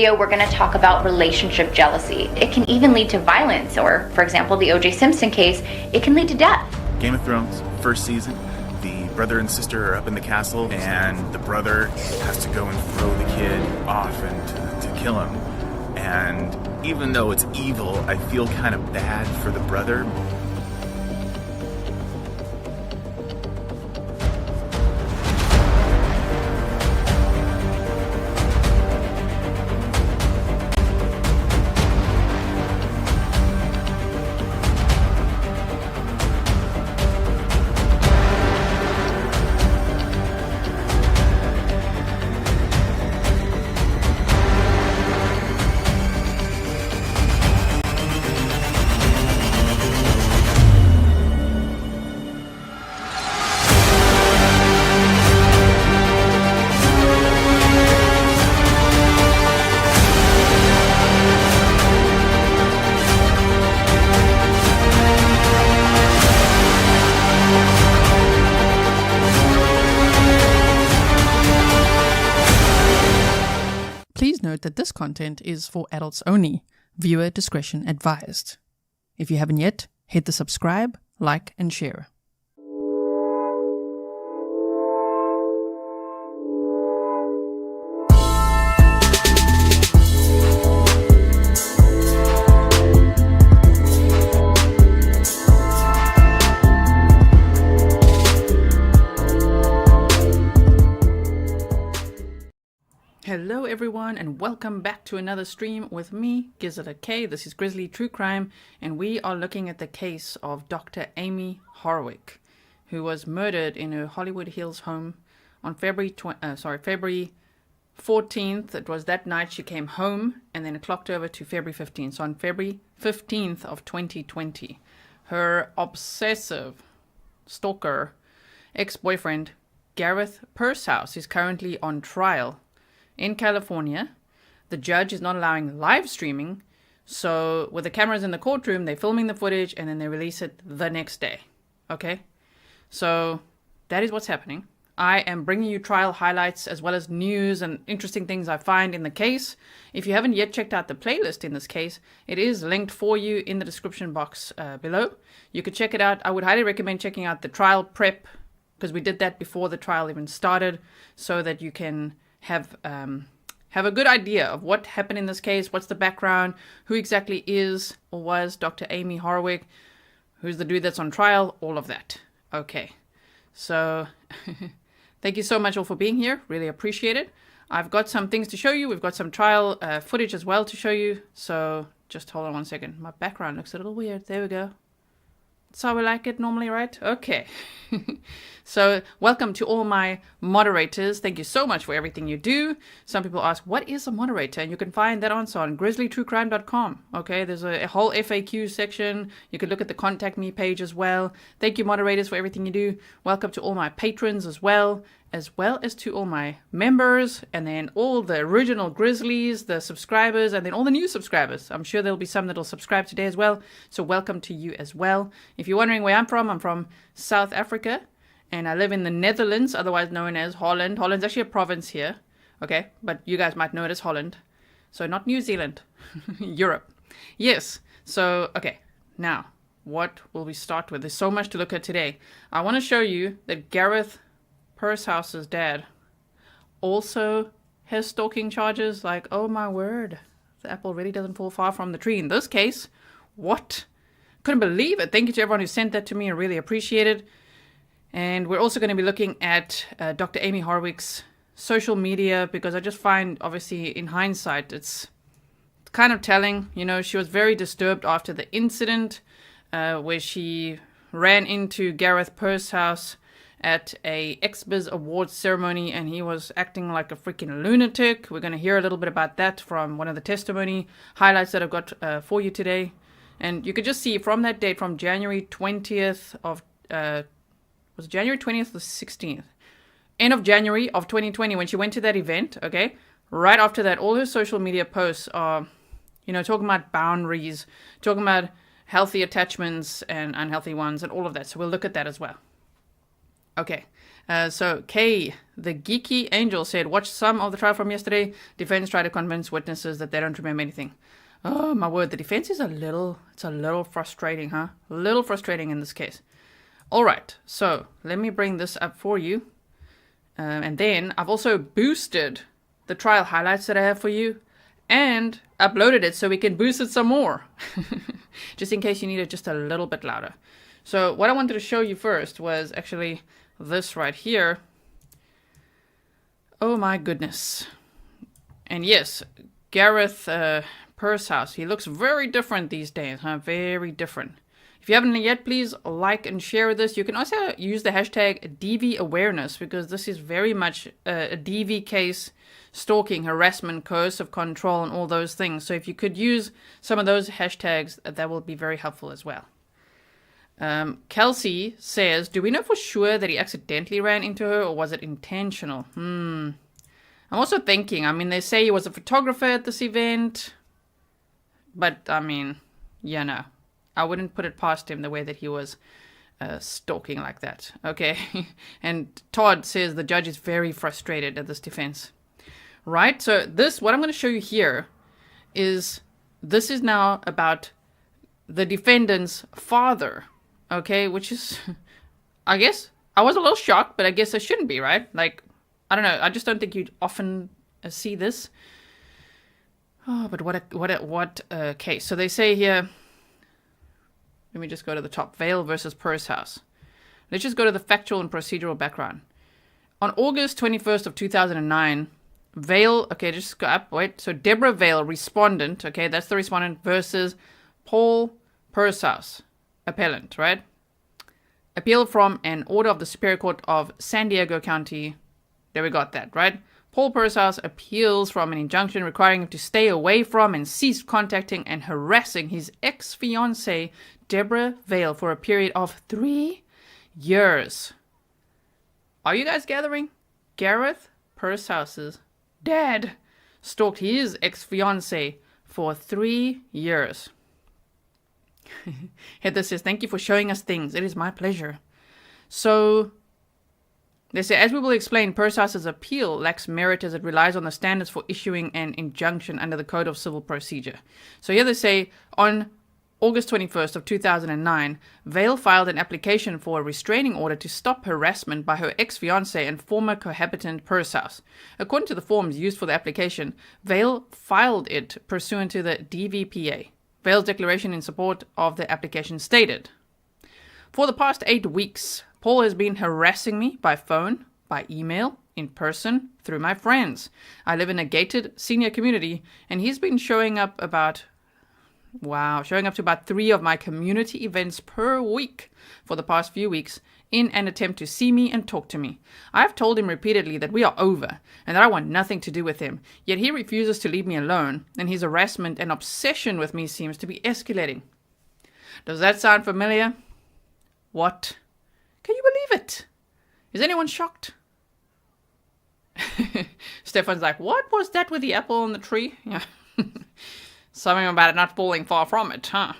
We're going to talk about relationship jealousy. It can even lead to violence, or, for example, the O.J. Simpson case, it can lead to death. Game of Thrones, first season, the brother and sister are up in the castle, and the brother has to go and throw the kid off and to kill him. And even though it's evil, I feel kind of bad for the brother. Please note that this content is for adults only. Viewer discretion advised. If you haven't yet, hit the subscribe, like, and share. Hello everyone and welcome back to another stream with me, Grizzly. This is Grizzly True Crime, and we are looking at the case of Dr. Amie Harwick, who was murdered in her Hollywood Hills home on February 14th. It was that night she came home, and then it clocked over to February 15th. So on February 15th of 2020, her obsessive stalker ex-boyfriend, Gareth Pursehouse, is currently on trial in California. The judge is not allowing live streaming, so with the cameras in the courtroom, they're filming the footage and then they release it the next day. Okay? So that is what's happening. I am bringing you trial highlights as well as news and interesting things I find in the case. If you haven't yet checked out the playlist in this case, it is linked for you in the description box below. You could check it out. I would highly recommend checking out the trial prep, because we did that before the trial even started, so that you can have a good idea of what happened in this case, what's the background, who exactly is or was Dr. Amie Harwick, who's the dude that's on trial, all of that. Okay, so thank you so much all for being here. Really appreciate it. I've got some things to show you. We've got some trial footage as well to show you. So just hold on one second. My background looks a little weird. There we go. That's how we like it normally, right? Okay. So welcome to all my moderators. Thank you so much for everything you do. Some people ask, what is a moderator? And you can find that answer on grizzlytruecrime.com. Okay, there's a whole FAQ section. You can look at the contact me page as well. Thank you, moderators, for everything you do. Welcome to all my patrons as well as to all my members, and then all the original Grizzlies, the subscribers, and then all the new subscribers. I'm sure there'll be some that'll subscribe today as well. So welcome to you as well. If you're wondering where I'm from South Africa, and I live in the Netherlands, otherwise known as Holland. Holland's actually a province here, okay? But you guys might know it as Holland. So not New Zealand, Europe. Yes, so, okay, now, what will we start with? There's so much to look at today. I want to show you that Gareth Purshouse's dad also has stalking charges. Like, oh my word, the apple really doesn't fall far from the tree. In this case, what? Couldn't believe it. Thank you to everyone who sent that to me. I really appreciate it. And we're also going to be looking at Dr. Amie Harwick's social media, because I just find, obviously, in hindsight, it's kind of telling. You know, she was very disturbed after the incident where she ran into Gareth Pursehouse at a XBiz Awards ceremony, and he was acting like a freaking lunatic. We're going to hear a little bit about that from one of the testimony highlights that I've got for you today. And you could just see from that date, from January 20th of... was it January 20th or 16th? End of January of 2020, when she went to that event, okay? Right after that, all her social media posts are, you know, talking about boundaries, talking about healthy attachments and unhealthy ones and all of that. So we'll look at that as well. Okay. So Kay, the geeky angel, said, watch some of the trial from yesterday. Defense tried to convince witnesses that they don't remember anything. Oh, my word. The defense is a little frustrating, huh? A little frustrating in this case. All right. So let me bring this up for you. And then I've also boosted the trial highlights that I have for you and uploaded it so we can boost it some more. Just in case you need it just a little bit louder. So what I wanted to show you first was actually this right here. Oh my goodness. And yes, Gareth Pursehouse, he looks very different these days, huh? Very different. If you haven't yet, please like and share this. You can also use the hashtag DV awareness, because this is very much a DV case, stalking, harassment, coercive control, and all those things. So if you could use some of those hashtags, that will be very helpful as well. Kelsey says, do we know for sure that he accidentally ran into her, or was it intentional? I'm also thinking, I mean, they say he was a photographer at this event, but I mean, yeah, no. I wouldn't put it past him the way that he was stalking like that. Okay. And Todd says the judge is very frustrated at this defense. Right? So what I'm going to show you here this is now about the defendant's father. Okay. Which is, I guess, I was a little shocked, but I guess I shouldn't be, right? Like, I don't know. I just don't think you'd often see this. Oh, but what a case. So they say here, let me just go to the top. Vale versus Pursehouse. Let's just go to the factual and procedural background. On August 21st of 2009, Vale, okay, just go up, wait. So Deborah Vale, respondent, okay, that's the respondent, versus Paul Pursehouse, appellant, right? Appeal from an order of the Superior Court of San Diego County. There we got that, right? Paul Pursehouse appeals from an injunction requiring him to stay away from and cease contacting and harassing his ex-fiancée, Deborah Vale, for a period of 3 years. Are you guys gathering? Gareth Pursehouse's dad stalked his ex-fiancée for 3 years. Heather says, thank you for showing us things. It is my pleasure. So they say, as we will explain, Pursehouse's appeal lacks merit as it relies on the standards for issuing an injunction under the Code of Civil Procedure. So here they say, on August 21st of 2009, Vale filed an application for a restraining order to stop harassment by her ex-fiancé and former cohabitant Pursehouse. According to the forms used for the application, Vale filed it pursuant to the DVPA. Vale's declaration in support of the application stated, for the past 8 weeks, Paul has been harassing me by phone, by email, in person, through my friends. I live in a gated senior community, and he's been showing up to about 3 of my community events per week for the past few weeks in an attempt to see me and talk to me. I've told him repeatedly that we are over and that I want nothing to do with him, yet he refuses to leave me alone, and his harassment and obsession with me seems to be escalating. Does that sound familiar? What? Can you believe it? Is anyone shocked? Stefan's like, what was that with the apple on the tree? Yeah. Something about it not falling far from it, huh?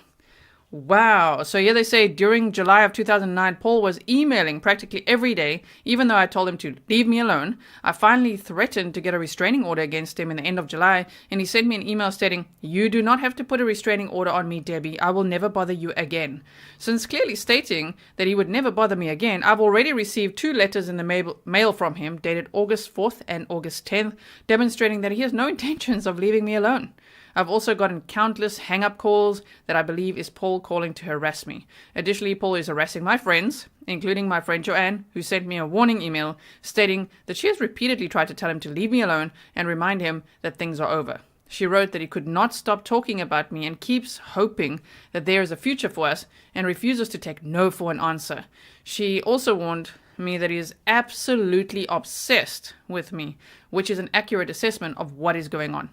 Wow. So here they say during July of 2009, Paul was emailing practically every day, even though I told him to leave me alone. I finally threatened to get a restraining order against him in the end of July, and he sent me an email stating, you do not have to put a restraining order on me, Debbie. I will never bother you again. Since clearly stating that he would never bother me again, I've already received 2 letters in the mail from him, dated August 4th and August 10th, demonstrating that he has no intentions of leaving me alone. I've also gotten countless hang-up calls that I believe is Paul calling to harass me. Additionally, Paul is harassing my friends, including my friend Joanne, who sent me a warning email stating that she has repeatedly tried to tell him to leave me alone and remind him that things are over. She wrote that he could not stop talking about me and keeps hoping that there is a future for us and refuses to take no for an answer. She also warned me that he is absolutely obsessed with me, which is an accurate assessment of what is going on.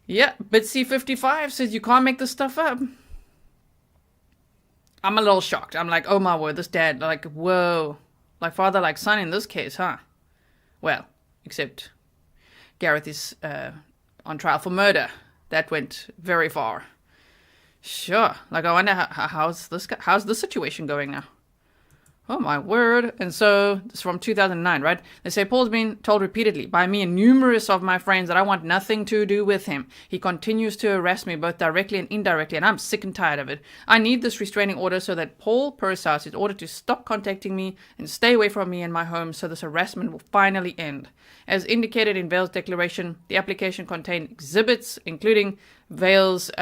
Yeah, Bitsy55 says you can't make this stuff up. I'm a little shocked. I'm like, oh my word, this dad, like, whoa. Like father, like son in this case, huh? Well, except Gareth is on trial for murder. That went very far. Sure. Like, I wonder how's this situation going now? Oh my word. And so it's from 2009, right? They say Paul's been told repeatedly by me and numerous of my friends that I want nothing to do with him. He continues to harass me both directly and indirectly, and I'm sick and tired of it. I need this restraining order so that Paul Pursehouse is ordered to stop contacting me and stay away from me and my home so this harassment will finally end. As indicated in Vale's declaration, the application contained exhibits, including Vale's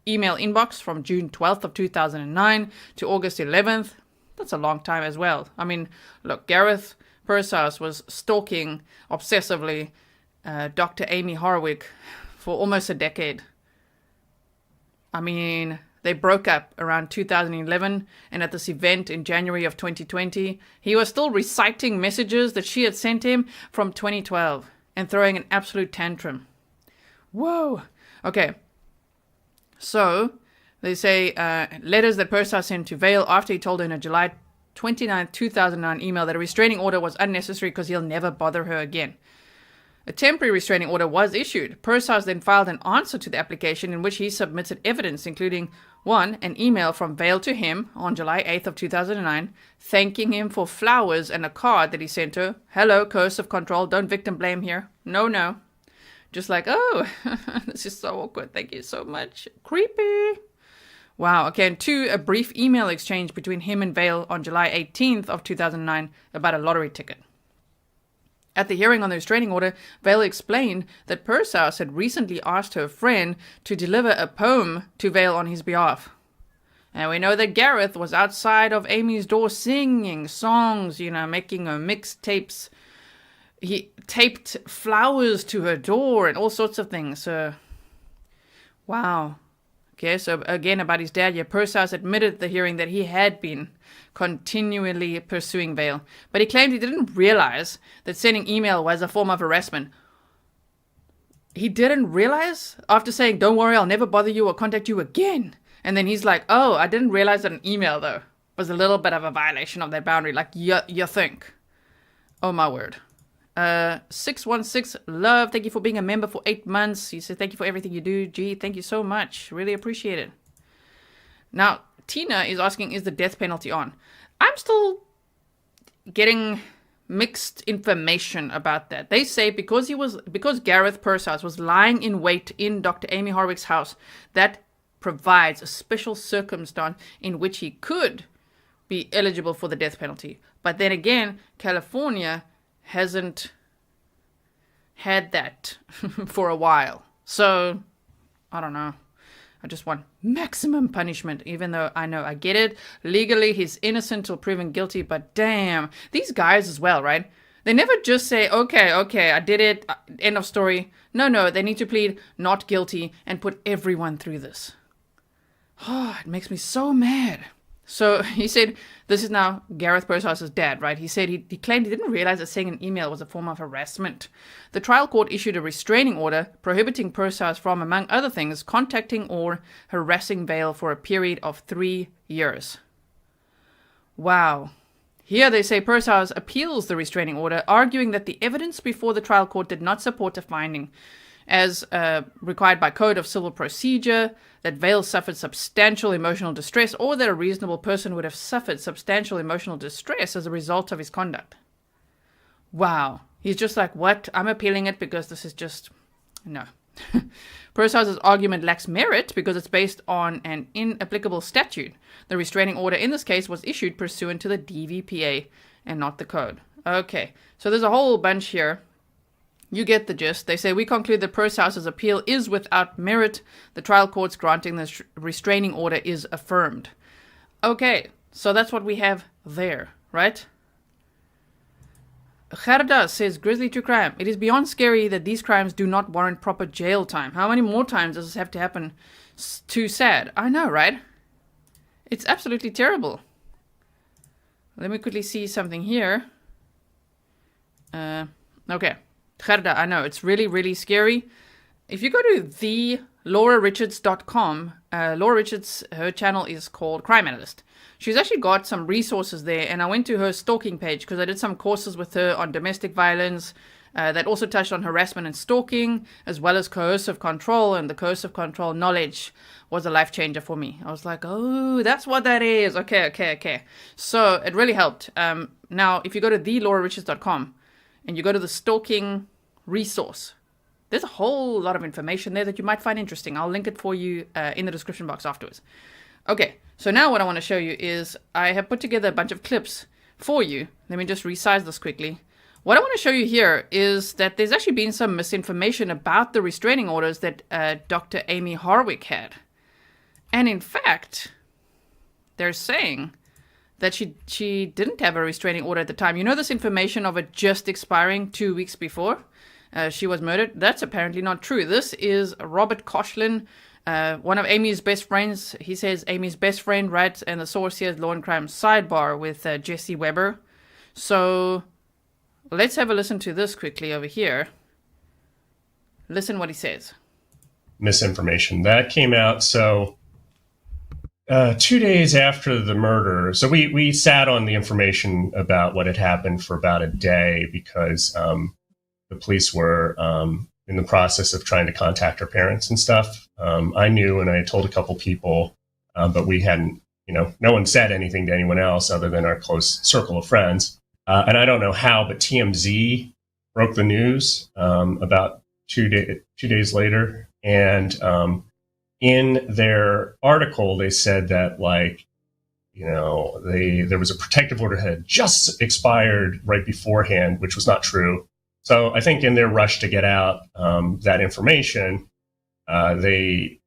email inbox from June 12th of 2009 to August 11th. That's a long time as well. I mean, look, Gareth Pursehouse was stalking obsessively Dr. Amie Harwick for almost a decade. I mean, they broke up around 2011, and at this event in January of 2020, he was still reciting messages that she had sent him from 2012 and throwing an absolute tantrum. Whoa. Okay. So, they say letters that Pursehouse sent to Vale after he told her in a July 29, 2009 email that a restraining order was unnecessary because he'll never bother her again. A temporary restraining order was issued. Pursehouse then filed an answer to the application in which he submitted evidence, including 1, an email from Vale to him on July 8th of 2009, thanking him for flowers and a card that he sent her. Hello, coercive control, don't victim blame here. No. Just like, oh, this is so awkward, thank you so much. Creepy. Wow, okay, and 2, a brief email exchange between him and Vale on July 18th of 2009 about a lottery ticket. At the hearing on the restraining order, Vale explained that Pursehouse had recently asked her friend to deliver a poem to Vale on his behalf. And we know that Gareth was outside of Amie's door singing songs, making her mixtapes. He taped flowers to her door and all sorts of things. Wow. Okay, so again about his dad, Pursehouse admitted at the hearing that he had been continually pursuing Vale, but he claimed he didn't realize that sending email was a form of harassment. He didn't realize? After saying, don't worry, I'll never bother you or contact you again. And then he's like, oh, I didn't realize that an email, though, was a little bit of a violation of that boundary. Like, you think. Oh, my word. 616 Love, thank you for being a member for 8 months. He said, thank you for everything you do. Gee, thank you so much. Really appreciate it. Now, Tina is asking, is the death penalty on? I'm still getting mixed information about that. They say because Gareth Pursehouse was lying in wait in Dr. Amie Harwick's house, that provides a special circumstance in which he could be eligible for the death penalty. But then again, California hasn't had that for a while. So, I don't know. I just want maximum punishment, even though I get it. Legally, he's innocent till proven guilty, but damn. These guys as well, right? They never just say, okay, I did it, end of story. No, they need to plead not guilty and put everyone through this. Oh, it makes me so mad. So he said, this is now Gareth Purshouse's dad, right? He said he claimed he didn't realize that sending an email was a form of harassment. The trial court issued a restraining order prohibiting Pursehouse from, among other things, contacting or harassing Vale for a period of 3 years. Wow. Here they say Pursehouse appeals the restraining order, arguing that the evidence before the trial court did not support a finding, as required by Code of Civil Procedure, that Vale suffered substantial emotional distress, or that a reasonable person would have suffered substantial emotional distress as a result of his conduct. Wow. He's just like, what? I'm appealing it because this is just... No. Purshouse's argument lacks merit because it's based on an inapplicable statute. The restraining order in this case was issued pursuant to the DVPA and not the code. Okay, so there's a whole bunch here. You get the gist. They say, we conclude that Purshouse's appeal is without merit. The trial court's granting this restraining order is affirmed. Okay, so that's what we have there, right? Gerda says, Grizzly True Crime. It is beyond scary that these crimes do not warrant proper jail time. How many more times does this have to happen? Too sad. I know, right? It's absolutely terrible. Let me quickly see something here. Okay. Gerda, I know, it's really, really scary. If you go to thelaurarichards.com, Laura Richards, her channel is called Crime Analyst. She's actually got some resources there, and I went to her stalking page because I did some courses with her on domestic violence, that also touched on harassment and stalking, as well as coercive control, and the coercive control knowledge was a life changer for me. I was like, oh, that's what that is. Okay. So it really helped. Now, if you go to thelauririchards.com and you go to the stalking resource, there's a whole lot of information there that you might find interesting. I'll link it for you in the description box afterwards. Okay, so now what I want to show you is I have put together a bunch of clips for you. Let me just resize this quickly. What I want to show you here is that there's actually been some misinformation about the restraining orders that Dr. Amie Harwick had. And in fact, they're saying that she didn't have a restraining order at the time. You know this information of it just expiring 2 weeks before she was murdered? That's apparently not true. This is Robert Koshlin, one of Amie's best friends. He says Amie's best friend, right? And the source here is Law and Crime Sidebar with Jesse Weber. So let's have a listen to this quickly over here. Listen what he says. Misinformation. That came out, 2 days after the murder. So we sat on the information about what had happened for about a day because the police were in the process of trying to contact her parents and stuff. I knew, and I had told a couple people, but we hadn't, no one said anything to anyone else other than our close circle of friends. And I don't know how, but TMZ broke the news about 2 days later. And in their article, they said that, there was a protective order that had just expired right beforehand, which was not true. So I think in their rush to get out that information, they,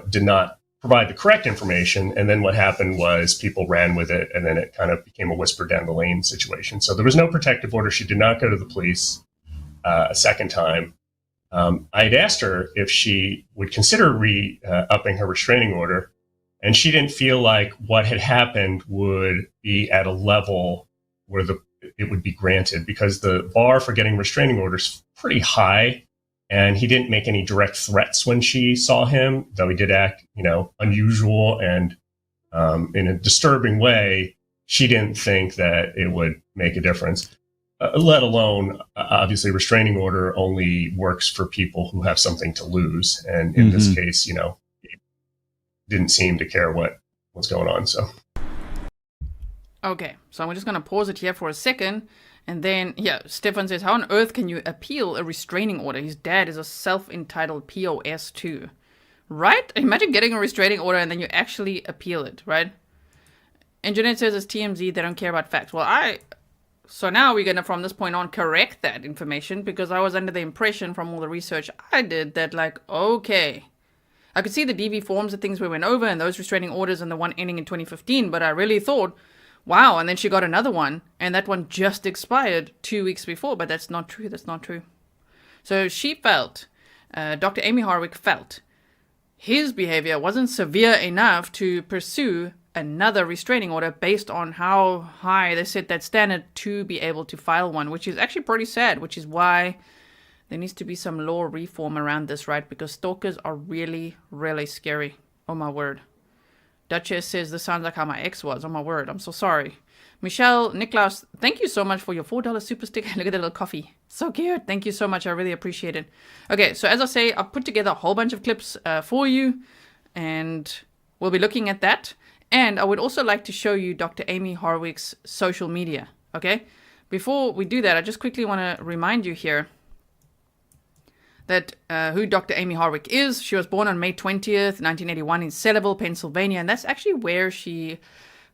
did not provide the correct information. And then what happened was people ran with it, and then it kind of became a whisper down the lane situation. So there was no protective order. She did not go to the police a second time. I had asked her if she would consider upping her restraining order, and she didn't feel like what had happened would be at a level where it would be granted, because the bar for getting restraining orders is pretty high, and he didn't make any direct threats when she saw him, though he did act, unusual and in a disturbing way. She didn't think that it would make a difference. Let alone, obviously, restraining order only works for people who have something to lose. And in this case, he didn't seem to care what's going on. So. Okay, so I'm just going to pause it here for a second. And then, Stefan says, how on earth can you appeal a restraining order? His dad is a self-entitled POS too. Right? Imagine getting a restraining order and then you actually appeal it, right? And Jeanette says it's TMZ, they don't care about facts. Well, So now we're going to, from this point on, correct that information, because I was under the impression from all the research I did that, okay, I could see the DV forms and things we went over and those restraining orders and the one ending in 2015, but I really thought, wow, and then she got another one, and that one just expired 2 weeks before, but that's not true. So she felt, Dr. Amie Harwick felt, his behavior wasn't severe enough to pursue another restraining order based on how high they set that standard to be able to file one, which is actually pretty sad, which is why there needs to be some law reform around this, right? Because stalkers are really, really scary. Oh my word. Duchess says, this sounds like how my ex was. Oh my word, I'm so sorry. Michelle, Niklaus, thank you so much for your $4 super sticker. Look at that little coffee. So cute. Thank you so much. I really appreciate it. Okay, so as I say, I've put together a whole bunch of clips for you, and we'll be looking at that. And I would also like to show you Dr. Amie Harwick's social media, okay? Before we do that, I just quickly want to remind you here that who Dr. Amie Harwick is. She was born on May 20th, 1981 in Selleville, Pennsylvania, and that's actually where she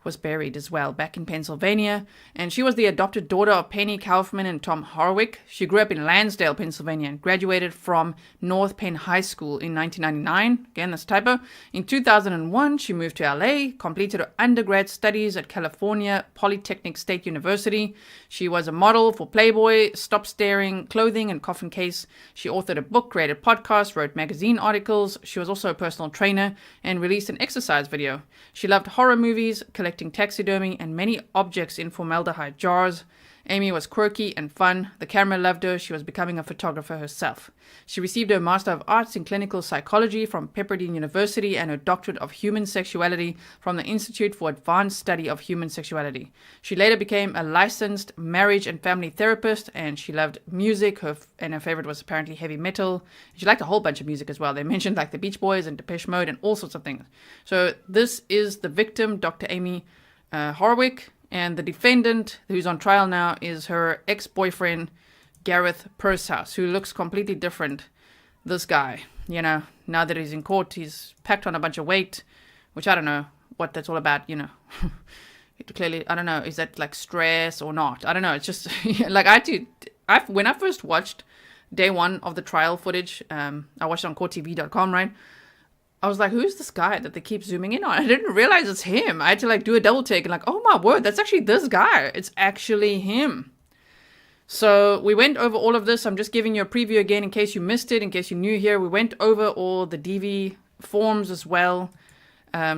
was buried as well, back in Pennsylvania. And she was the adopted daughter of Penny Kaufman and Tom Harwick. She grew up in Lansdale, Pennsylvania, and graduated from North Penn High School in 1999. Again, that's a typo. In 2001, she moved to LA, completed her undergrad studies at California Polytechnic State University. She was a model for Playboy, Stop Staring Clothing, and Coffin Case. She authored a book, created podcasts, wrote magazine articles. She was also a personal trainer and released an exercise video. She loved horror movies, collecting taxidermy, and many objects in formaldehyde jars. Amie was quirky and fun. The camera loved her. She was becoming a photographer herself. She received her Master of Arts in Clinical Psychology from Pepperdine University and her Doctorate of Human Sexuality from the Institute for Advanced Study of Human Sexuality. She later became a licensed marriage and family therapist, and she loved music. Her favorite was apparently heavy metal. She liked a whole bunch of music as well. They mentioned like the Beach Boys and Depeche Mode and all sorts of things. So this is the victim, Dr. Amie Harwick. And the defendant, who's on trial now, is her ex-boyfriend, Gareth Pursehouse, who looks completely different. This guy, now that he's in court, he's packed on a bunch of weight, which I don't know what that's all about, Clearly, I don't know, is that like stress or not? I don't know. It's just, like when I first watched day one of the trial footage, I watched it on courttv.com, right? I was like, who's this guy that they keep zooming in on? I didn't realize it's him. I had to like do a double take and like, oh my word, that's actually this guy. It's actually him. So we went over all of this. I'm just giving you a preview again in case you missed it, in case you're new here. We went over all the DV forms as well.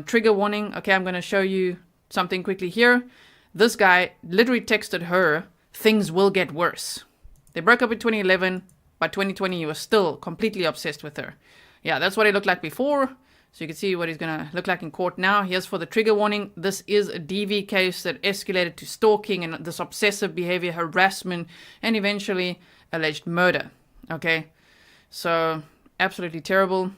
Trigger warning. Okay, I'm going to show you something quickly here. This guy literally texted her, things will get worse. They broke up in 2011. By 2020, he was still completely obsessed with her. Yeah, that's what he looked like before. So you can see what he's going to look like in court now. Here's for the trigger warning. This is a DV case that escalated to stalking and this obsessive behavior, harassment, and eventually alleged murder. Okay, so absolutely terrible.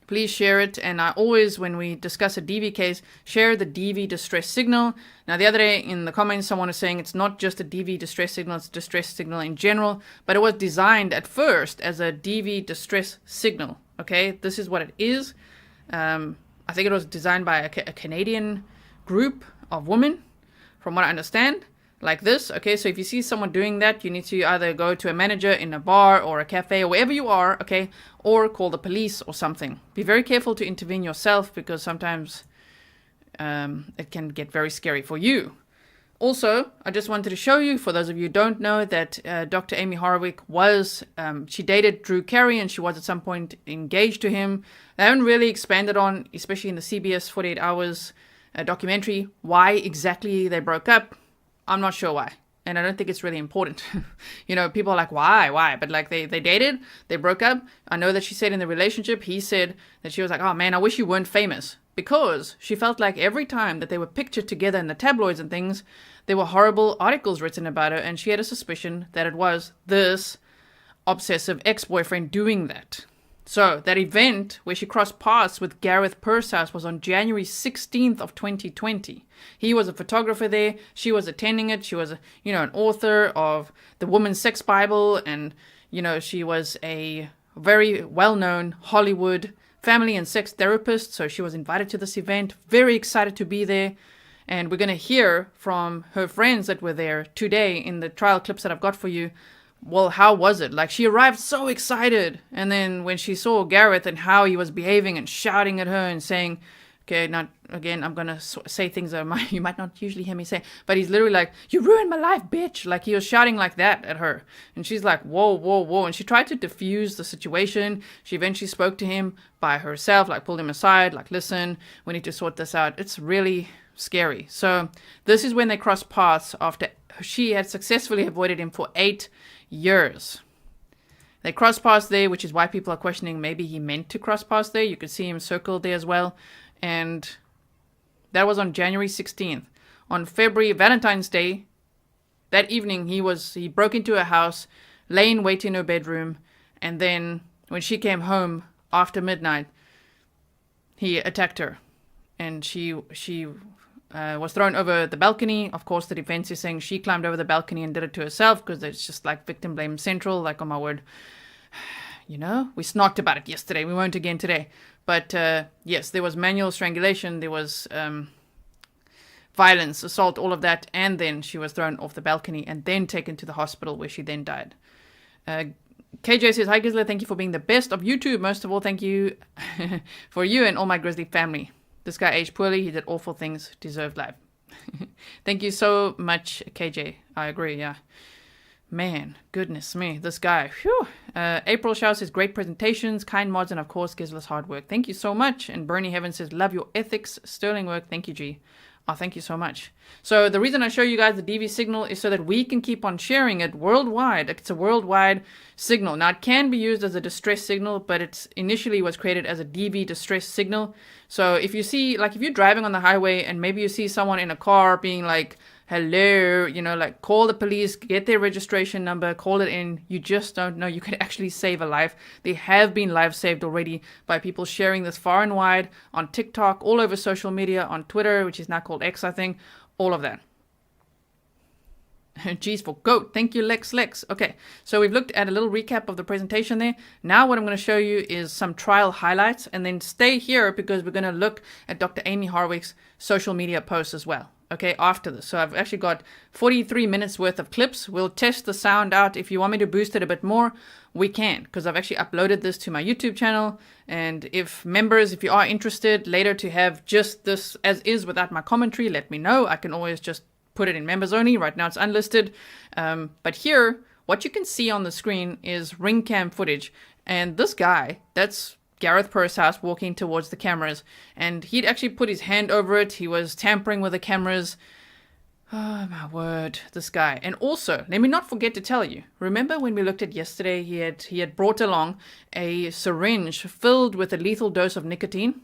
Please share it. And I always, when we discuss a DV case, share the DV distress signal. Now, the other day in the comments, someone was saying it's not just a DV distress signal, it's a distress signal in general. But it was designed at first as a DV distress signal. Okay, this is what it is. I think it was designed by a Canadian group of women, from what I understand, like this. Okay, so if you see someone doing that, you need to either go to a manager in a bar or a cafe or wherever you are, okay, or call the police or something. Be very careful to intervene yourself because sometimes it can get very scary for you. Also, I just wanted to show you, for those of you who don't know, that Dr. Amie Harwick she dated Drew Carey and she was at some point engaged to him. They haven't really expanded on, especially in the CBS 48 Hours documentary, why exactly they broke up. I'm not sure why. And I don't think it's really important. People are like, why? But like they dated, they broke up. I know that she said in the relationship, he said that she was like, oh man, I wish you weren't famous. Because she felt like every time that they were pictured together in the tabloids and things, there were horrible articles written about her. And she had a suspicion that it was this obsessive ex-boyfriend doing that. So that event where she crossed paths with Gareth Pursehouse was on January 16th of 2020. He was a photographer there. She was attending it. She was, an author of the Woman's Sex Bible. And, she was a very well-known Hollywood family and sex therapist. So she was invited to this event. Very excited to be there. And we're going to hear from her friends that were there today in the trial clips that I've got for you. Well, how was it? Like, she arrived so excited. And then when she saw Gareth and how he was behaving and shouting at her and saying, okay, now, again, I'm going to say things that you might not usually hear me say. But he's literally like, you ruined my life, bitch. Like, he was shouting like that at her. And she's like, whoa, whoa, whoa. And she tried to diffuse the situation. She eventually spoke to him by herself, like pulled him aside, like, listen, we need to sort this out. It's really scary. So this is when they crossed paths after she had successfully avoided him for 8 years. They crossed paths there, which is why people are questioning maybe he meant to cross paths there. You could see him circled there as well. And that was on January 16th. On Valentine's Day, that evening, he broke into her house, lay in wait in her bedroom, and then when she came home after midnight, he attacked her. And she was thrown over the balcony. Of course, the defense is saying she climbed over the balcony and did it to herself because it's just like victim blame central. Like, oh my word, we snocked about it yesterday. We won't again today. But yes, there was manual strangulation. There was violence, assault, all of that. And then she was thrown off the balcony and then taken to the hospital where she then died. KJ says, hi Grizzly, thank you for being the best of YouTube. Most of all, thank you for you and all my Grizzly family. This guy aged poorly. He did awful things. Deserved life. Thank you so much, KJ. I agree, yeah. Man, goodness me. This guy. Whew. April Shaw says, great presentations, kind mods, and of course, Grizzly's hard work. Thank you so much. And Bernie Heaven says, love your ethics. Sterling work. Thank you, G. Oh, thank you so much. So the reason I show you guys the DV signal is so that we can keep on sharing it worldwide. It's a worldwide signal. Now, it can be used as a distress signal, but it initially was created as a DV distress signal. So if you see, like if you're driving on the highway and maybe you see someone in a car being like, hello, you know, like call the police, get their registration number, call it in. You just don't know. You could actually save a life. There have been lives saved already by people sharing this far and wide on TikTok, all over social media, on Twitter, which is now called X, I think, all of that. G's for goat. Thank you, Lex. Okay, so we've looked at a little recap of the presentation there. Now what I'm going to show you is some trial highlights, and then stay here because we're going to look at Dr. Amie Harwick's social media posts as well. Okay, after this. So I've actually got 43 minutes worth of clips. We'll test the sound out. If you want me to boost it a bit more, we can, because I've actually uploaded this to my YouTube channel. And if members, if you are interested later to have just this as is without my commentary, let me know. I can always just put it in members only. Right now it's unlisted. But here, what you can see on the screen is ring cam footage. And this guy, that's Gareth Pursehouse walking towards the cameras, and he'd actually put his hand over it. He was tampering with the cameras. Oh my word, this guy. And also, let me not forget to tell you, remember when we looked at yesterday, he had brought along a syringe filled with a lethal dose of nicotine.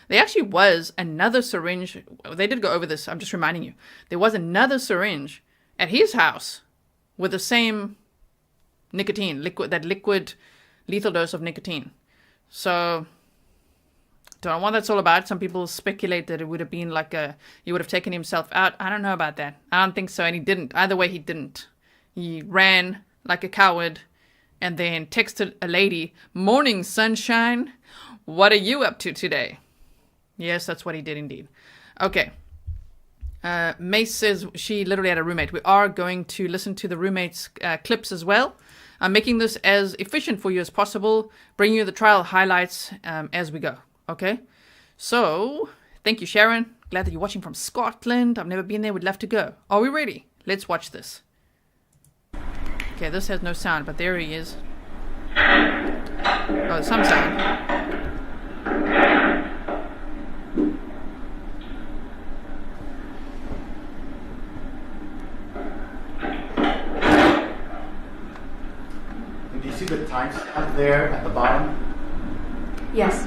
There actually was another syringe. They did go over this, I'm just reminding you. There was another syringe at his house with the same nicotine, that liquid lethal dose of nicotine. So, don't know what that's all about. Some people speculate that it would have been like he would have taken himself out. I don't know about that. I don't think so, and he didn't. Either way, he didn't. He ran like a coward and then texted a lady, "Morning, sunshine. What are you up to today?" Yes, that's what he did indeed. Okay. Mace says she literally had a roommate. We are going to listen to the roommate's clips as well. I'm making this as efficient for you as possible, bringing you the trial highlights as we go, okay? So, thank you, Sharon. Glad that you're watching from Scotland. I've never been there. Would love to go. Are we ready? Let's watch this. Okay, this has no sound, but there he is. Oh, some sound. See the timestamp there at the bottom? Yes.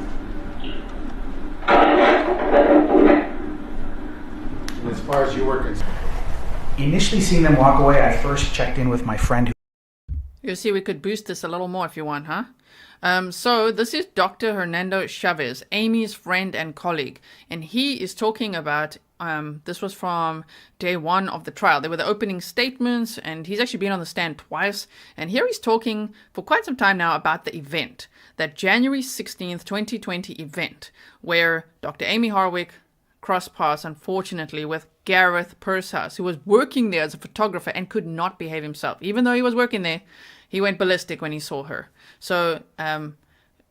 And as far as you were concerned, initially seeing them walk away, I first checked in with my friend. You see, we could boost this a little more if you want, huh? So this is Dr. Hernando Chaves, Amie's friend and colleague, and he is talking about, this was from day one of the trial. They were the opening statements, and he's actually been on the stand twice, and here he's talking for quite some time now about the event, that January 16th, 2020 event, where Dr. Amie Harwick crossed paths, unfortunately, with Gareth Pursehouse, who was working there as a photographer and could not behave himself. Even though he was working there, he went ballistic when he saw her. So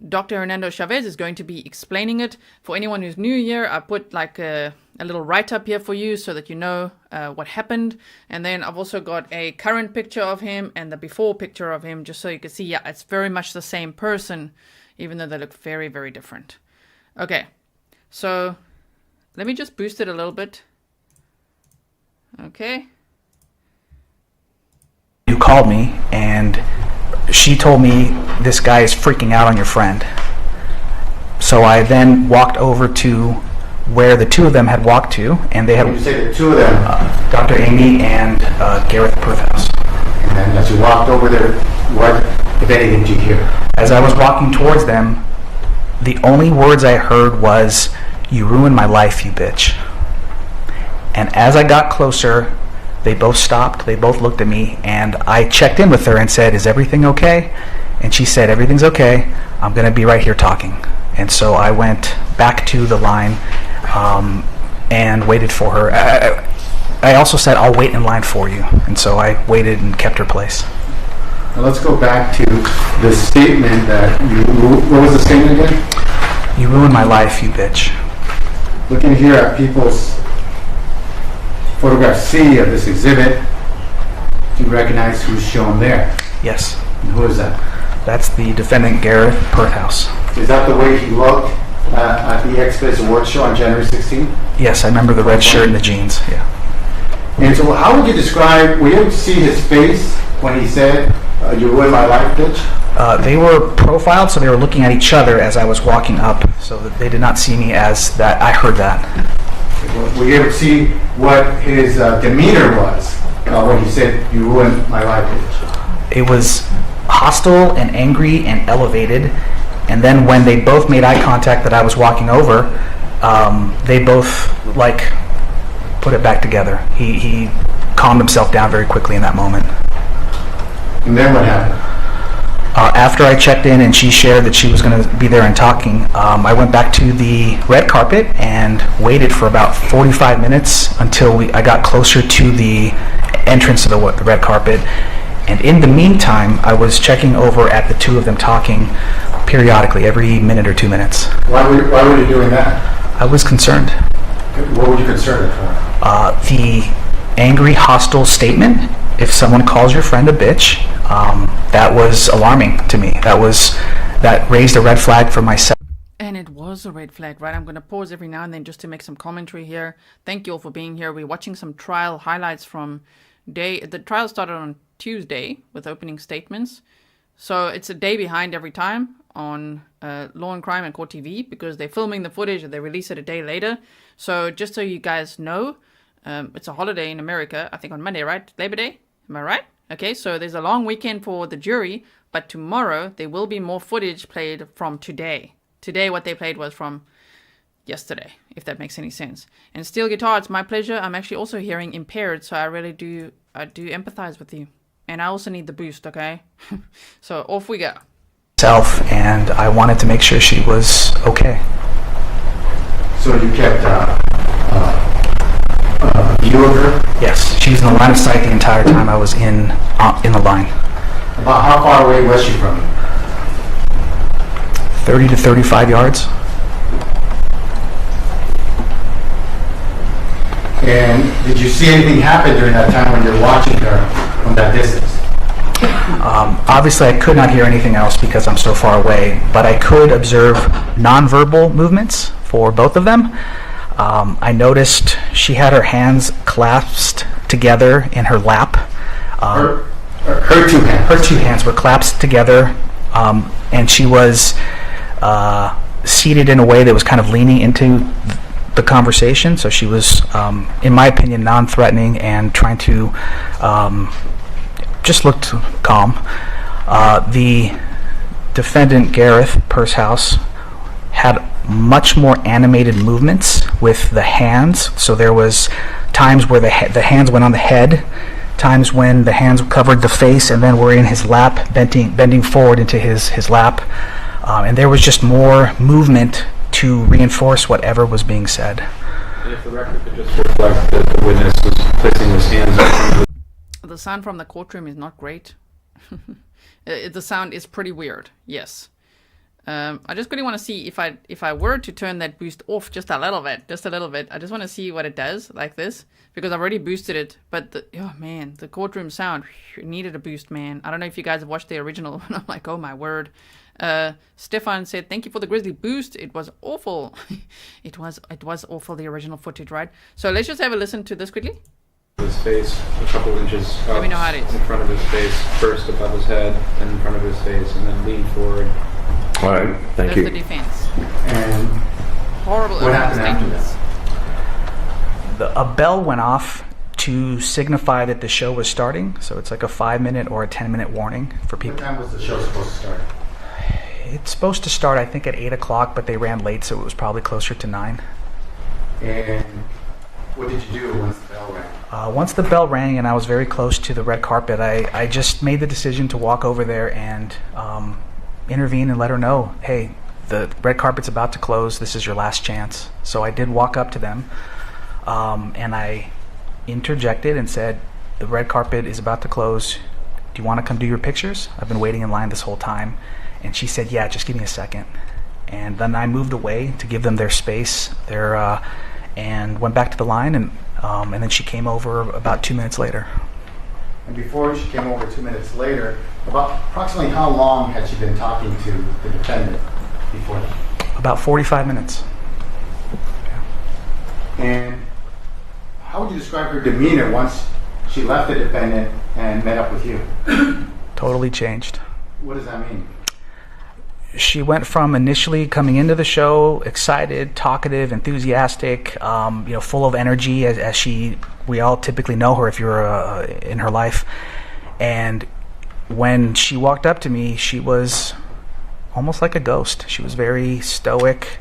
Dr. Hernando Chaves is going to be explaining it. For anyone who's new here, I put like a little write-up here for you so that you know what happened. And then I've also got a current picture of him and the before picture of him, just so you can see, yeah, it's very much the same person, even though they look very, very different. Okay, so let me just boost it a little bit. Okay. You called me and she told me this guy is freaking out on your friend. So I then walked over to where the two of them had walked to, and they had. When you say the two of them, Dr. Amie and Gareth Pursehouse. And then as you walked over there, what, if anything, did you hear? As I was walking towards them, the only words I heard was, "You ruined my life, you bitch." And as I got closer, they both stopped, they both looked at me, and I checked in with her and said, "Is everything okay?" And she said, "Everything's okay. I'm going to be right here talking." And so I went back to the line and waited for her. I also said, "I'll wait in line for you." And so I waited and kept her place. Now let's go back to the statement that what was the statement again? "You ruined my life, you bitch." Looking here at people's photograph C of this exhibit, do you recognize who's shown there? Yes. And who is that? That's the defendant, Gareth Pursehouse. Is that the way he looked at the XBiz Awards show on January 16th? Yes, I remember the red shirt and the jeans. Yeah. And so how would you describe, were you able to see his face when he said, you ruined my life, bitch? They were profiled, so they were looking at each other as I was walking up, so that they did not see me as that. I heard that. Were you able to see what his demeanor was when he said, you ruined my life, bitch? It was hostile and angry and elevated, and then when they both made eye contact that I was walking over, they both like put it back together. He calmed himself down very quickly in that moment. And then what happened? After I checked in and she shared that she was going to be there and talking, I went back to the red carpet and waited for about 45 minutes until I got closer to the entrance of the red carpet. And in the meantime, I was checking over at the two of them talking periodically, every minute or 2 minutes. Why were you doing that? I was concerned. What were you concerned for? The angry, hostile statement, if someone calls your friend a bitch, that was alarming to me. That raised a red flag for myself. And it was a red flag, right? I'm going to pause every now and then just to make some commentary here. Thank you all for being here. We're watching some trial highlights from the trial started on Tuesday with opening statements. So it's a day behind every time on Law and Crime and Court TV because they're filming the footage and they release it a day later. So just so you guys know, it's a holiday in America, I think on Monday, right? Labor Day? Am I right? Okay, so there's a long weekend for the jury, but tomorrow there will be more footage played from today. Today what they played was from yesterday, if that makes any sense. And steel guitar, it's my pleasure. I'm actually also hearing impaired, so I do empathize with you. And I also need the boost, okay? So off we go. And I wanted to make sure she was okay. So you kept a view of her? Yes, she was in the line of sight the entire time I was in the line. About how far away was she from you? 30 to 35 yards. And did you see anything happen during that time when you're watching her from that distance? Obviously, I could not hear anything else because I'm so far away, but I could observe nonverbal movements for both of them. I noticed she had her hands clasped together in her lap. Her two hands? Her two hands were clasped together, and she was seated in a way that was kind of leaning into the conversation. So she was, in my opinion, non-threatening and trying to just looked calm. The defendant, Gareth Pursehouse, had much more animated movements with the hands. So there was times where the hands went on the head, times when the hands covered the face and then were in his lap, bending forward into his lap. And there was just more movement to reinforce whatever was being said. And if the record could just reflect that the witness was placing his hands on the sound from the courtroom is not great. The sound is pretty weird, yes. I just really want to see if I were to turn that boost off just a little bit. I just want to see what it does like this because I've already boosted it. But the courtroom sound needed a boost, man. I don't know if you guys have watched the original. And I'm like, oh my word. Stefan said, "Thank you for the Grizzly boost. It was awful." it was awful, the original footage, right? So let's just have a listen to this quickly. his face a couple inches up. Let me know how it is. In front of his face, first above his head, then in front of his face, and then lean forward. All right, thank you. That's the defense. And Horrible what happened after statements. that? A bell went off to signify that the show was starting. So it's like a 5-minute or a 10-minute warning for people. What time was the show supposed to start? It's supposed to start, I think, at 8 o'clock, but they ran late, so it was probably closer to 9. And what did you do once the bell rang? Once the bell rang and I was very close to the red carpet, I just made the decision to walk over there and intervene and let her know, hey, the red carpet's about to close. This is your last chance. So I did walk up to them and I interjected and said, the red carpet is about to close. Do you want to come do your pictures? I've been waiting in line this whole time. And she said, yeah, just give me a second. And then I moved away to give them their space, and went back to the line, and then she came over about 2 minutes later. And before she came over 2 minutes later, about approximately how long had she been talking to the defendant before that? About 45 minutes. And how would you describe her demeanor once she left the defendant and met up with you? Totally changed. What does that mean? She went from initially coming into the show excited, talkative, enthusiastic, full of energy, as we all typically know her if you're in her life. And when she walked up to me, she was almost like a ghost. She was very stoic.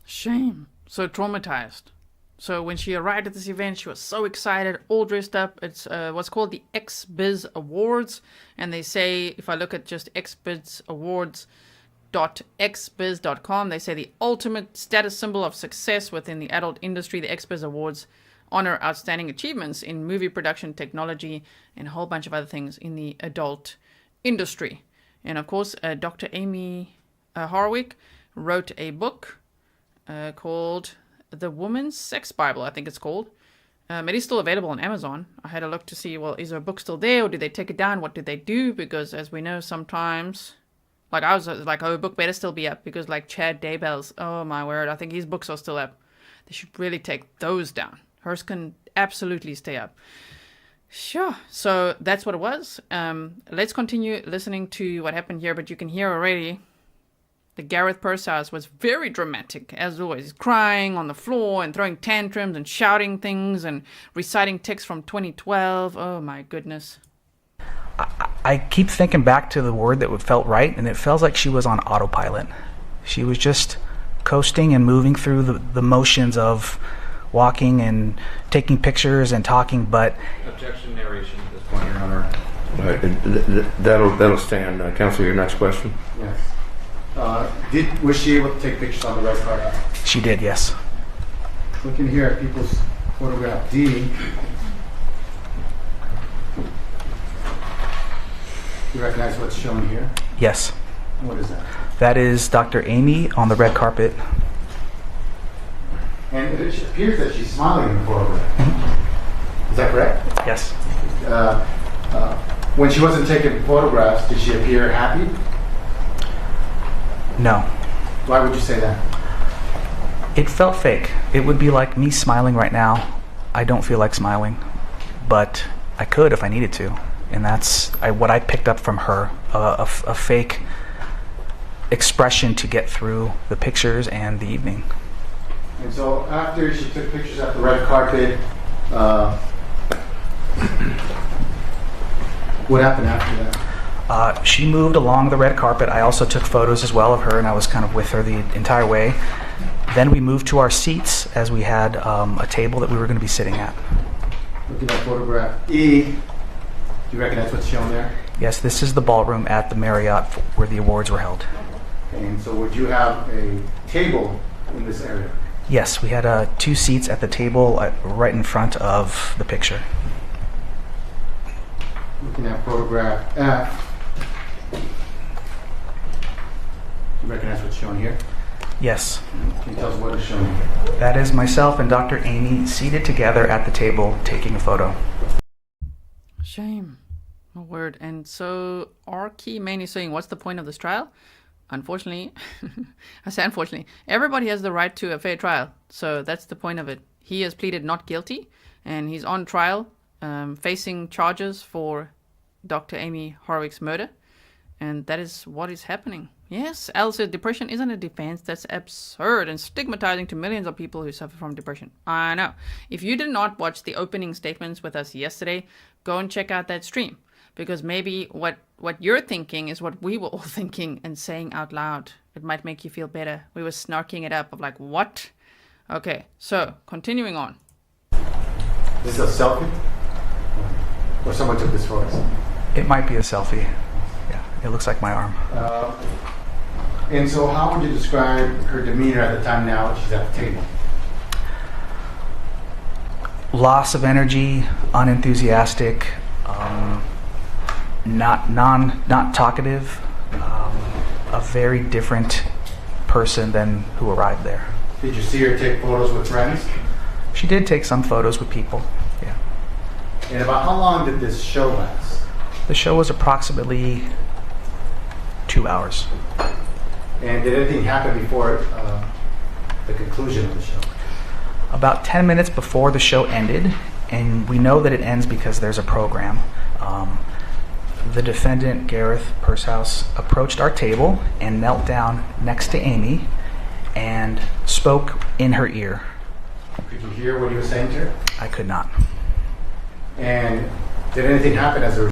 Shame. So traumatized. So when she arrived at this event, she was so excited, all dressed up. It's what's called the XBiz Awards. And they say, if I look at just XBiz Awards.xbiz.com, they say the ultimate status symbol of success within the adult industry, the XBiz Awards, honor outstanding achievements in movie production, technology, and a whole bunch of other things in the adult industry. And of course, Dr. Amie Harwick wrote a book called The Woman's Sex Bible, I think it's called. It is still available on Amazon. I had a look to see, well, is her book still there, or did they take it down? What did they do? Because as we know, sometimes, like I was like, oh, her book better still be up, because like Chad Daybell's, oh my word, I think his books are still up. They should really take those down. Hers can absolutely stay up. Sure. So that's what it was. Let's continue listening to what happened here, but you can hear already the Gareth Pursehouse was very dramatic, as always, crying on the floor and throwing tantrums and shouting things and reciting texts from 2012. Oh my goodness. I keep thinking back to the word that felt right, and it feels like she was on autopilot. She was just coasting and moving through the motions of walking and taking pictures and talking, but... Objection narration at this point, Your Honor. That'll stand. Counsel, your next question? Yes. Was she able to take pictures on the red carpet? She did, yes. Looking here at people's photograph D. You recognize what's shown here? Yes. What is that? That is Dr. Amie on the red carpet. And it appears that she's smiling in the photograph. Is that correct? Yes. When she wasn't taking photographs, did she appear happy? No. Why would you say that? It felt fake. It would be like me smiling right now. I don't feel like smiling, but I could if I needed to. And that's what I picked up from her, a fake expression to get through the pictures and the evening. And so after she took pictures at the red carpet, what happened after that? She moved along the red carpet. I also took photos as well of her, and I was kind of with her the entire way. Then we moved to our seats as we had a table that we were going to be sitting at. Looking at photograph E, do you recognize what's shown there? Yes, this is the ballroom at the Marriott where the awards were held. And so would you have a table in this area? Yes, we had 2 seats at the table right in front of the picture. Looking at photograph F, you recognize what's shown here? Yes. Can you tell us what is shown here? That is myself and Dr. Amie seated together at the table taking a photo. Shame. A word. And so our key man is saying, what's the point of this trial? Unfortunately, I say unfortunately, everybody has the right to a fair trial. So that's the point of it. He has pleaded not guilty, and he's on trial, facing charges for Dr. Amie Harwick's murder. And that is what is happening. Yes, Al said depression isn't a defense. That's absurd and stigmatizing to millions of people who suffer from depression. I know. If you did not watch the opening statements with us yesterday, go and check out that stream. Because maybe what you're thinking is what we were all thinking and saying out loud. It might make you feel better. We were snarking it up of like, what? Okay, so continuing on. Is this a selfie? Or someone took this for us? It might be a selfie. Yeah, it looks like my arm. And so how would you describe her demeanor at the time now that she's at the table? Loss of energy, unenthusiastic, not talkative, a very different person than who arrived there. Did you see her take photos with friends? She did take some photos with people, yeah. And about how long did this show last? The show was approximately 2 hours. And did anything happen before the conclusion of the show? About 10 minutes before the show ended, and we know that it ends because there's a program, the defendant, Gareth Pursehouse, approached our table and knelt down next to Amie and spoke in her ear. Could you hear what he was saying to her? I could not. And did anything happen as a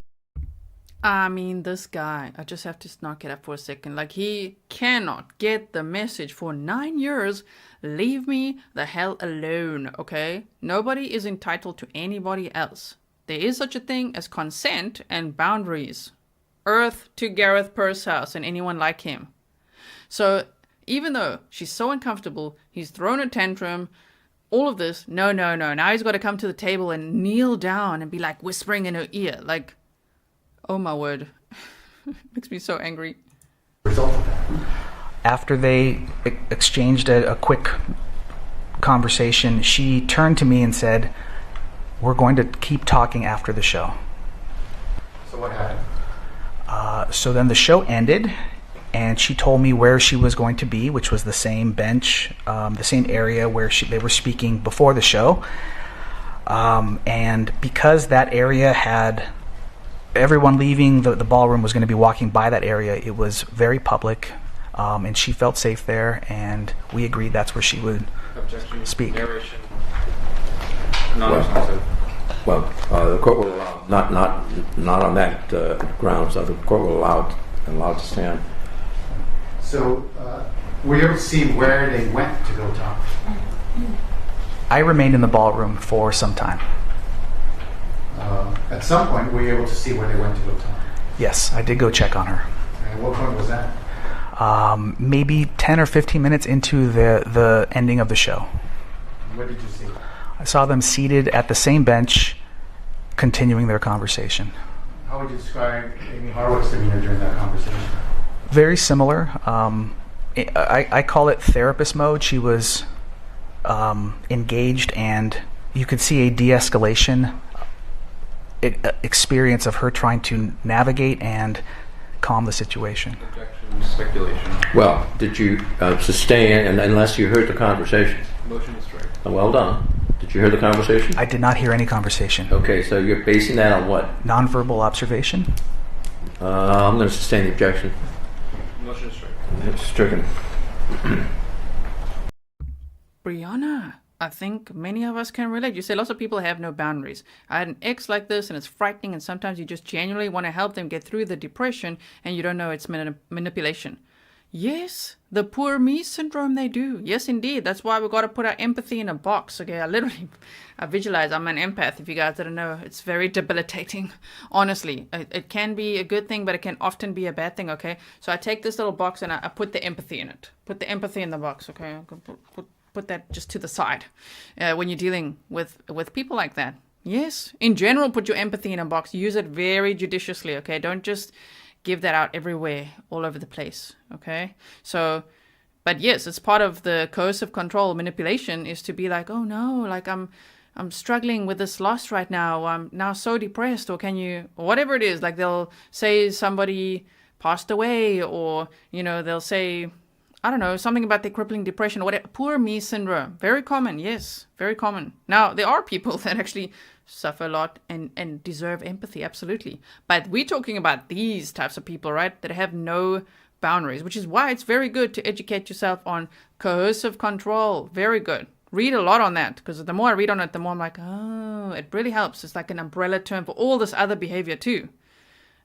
I mean, this guy, I just have to knock it up for a second. Like, he cannot get the message for 9 years. Leave me the hell alone, okay? Nobody is entitled to anybody else. There is such a thing as consent and boundaries. Earth to Gareth Pursehouse and anyone like him. So, even though she's so uncomfortable, he's thrown a tantrum, all of this, no. Now he's got to come to the table and kneel down and be like whispering in her ear. Like, oh my word. Makes me so angry. result of that? After they exchanged a quick conversation, she turned to me and said, "We're going to keep talking after the show." So what happened? So then the show ended, and she told me where she was going to be, which was the same bench, the same area where they were speaking before the show. And because that area had everyone leaving the ballroom was going to be walking by that area, it was very public, and she felt safe there, and we agreed that's where she would speak. Narration. Non-responsive. Well, the court will allow, not on that grounds, the court will allow to stand. So were you able to see where they went to go talk? I remained in the ballroom for some time. At some point, were you able to see where they went to go talk? Yes, I did go check on her. And what point was that? Maybe 10 or 15 minutes into the ending of the show. What did you see? I saw them seated at the same bench, continuing their conversation. How would you describe Amie Harwick's demeanor during that conversation? Very similar. I call it therapist mode. She was engaged, and you could see a de-escalation experience of her trying to navigate and calm the situation. Objection, speculation. Well, did you sustain, and unless you heard the conversation? Motion to strike. Well done. Did you hear the conversation? I did not hear any conversation. Okay, so you're basing that on what? Nonverbal observation? I'm going to sustain the objection. Motion to strike. It's stricken. Brianna, I think many of us can relate. You say lots of people have no boundaries. I had an ex like this, and it's frightening, and sometimes you just genuinely want to help them get through the depression, and you don't know it's manipulation. Yes, the poor me syndrome, they do. Yes, indeed. That's why we've got to put our empathy in a box. Okay, I visualize I'm an empath. If you guys didn't know, it's very debilitating. Honestly, it can be a good thing, but it can often be a bad thing. Okay, so I take this little box and I put the empathy in it. Put the empathy in the box. Okay, put that just to the side when you're dealing with people like that. Yes, in general, put your empathy in a box. Use it very judiciously. Okay, don't just give that out everywhere, all over the place, okay? So, but yes, it's part of the coercive control manipulation is to be like, oh no, like I'm struggling with this loss right now. I'm now so depressed, or can you, or whatever it is, like they'll say somebody passed away, or, you know, they'll say, I don't know, something about their crippling depression, or whatever. Poor me syndrome, very common, yes, very common. Now, there are people that actually suffer a lot and deserve empathy, absolutely. But we're talking about these types of people, right, that have no boundaries, which is why it's very good to educate yourself on coercive control. Very good. Read a lot on that, because the more I read on it, the more I'm like, oh, it really helps. It's like an umbrella term for all this other behavior too.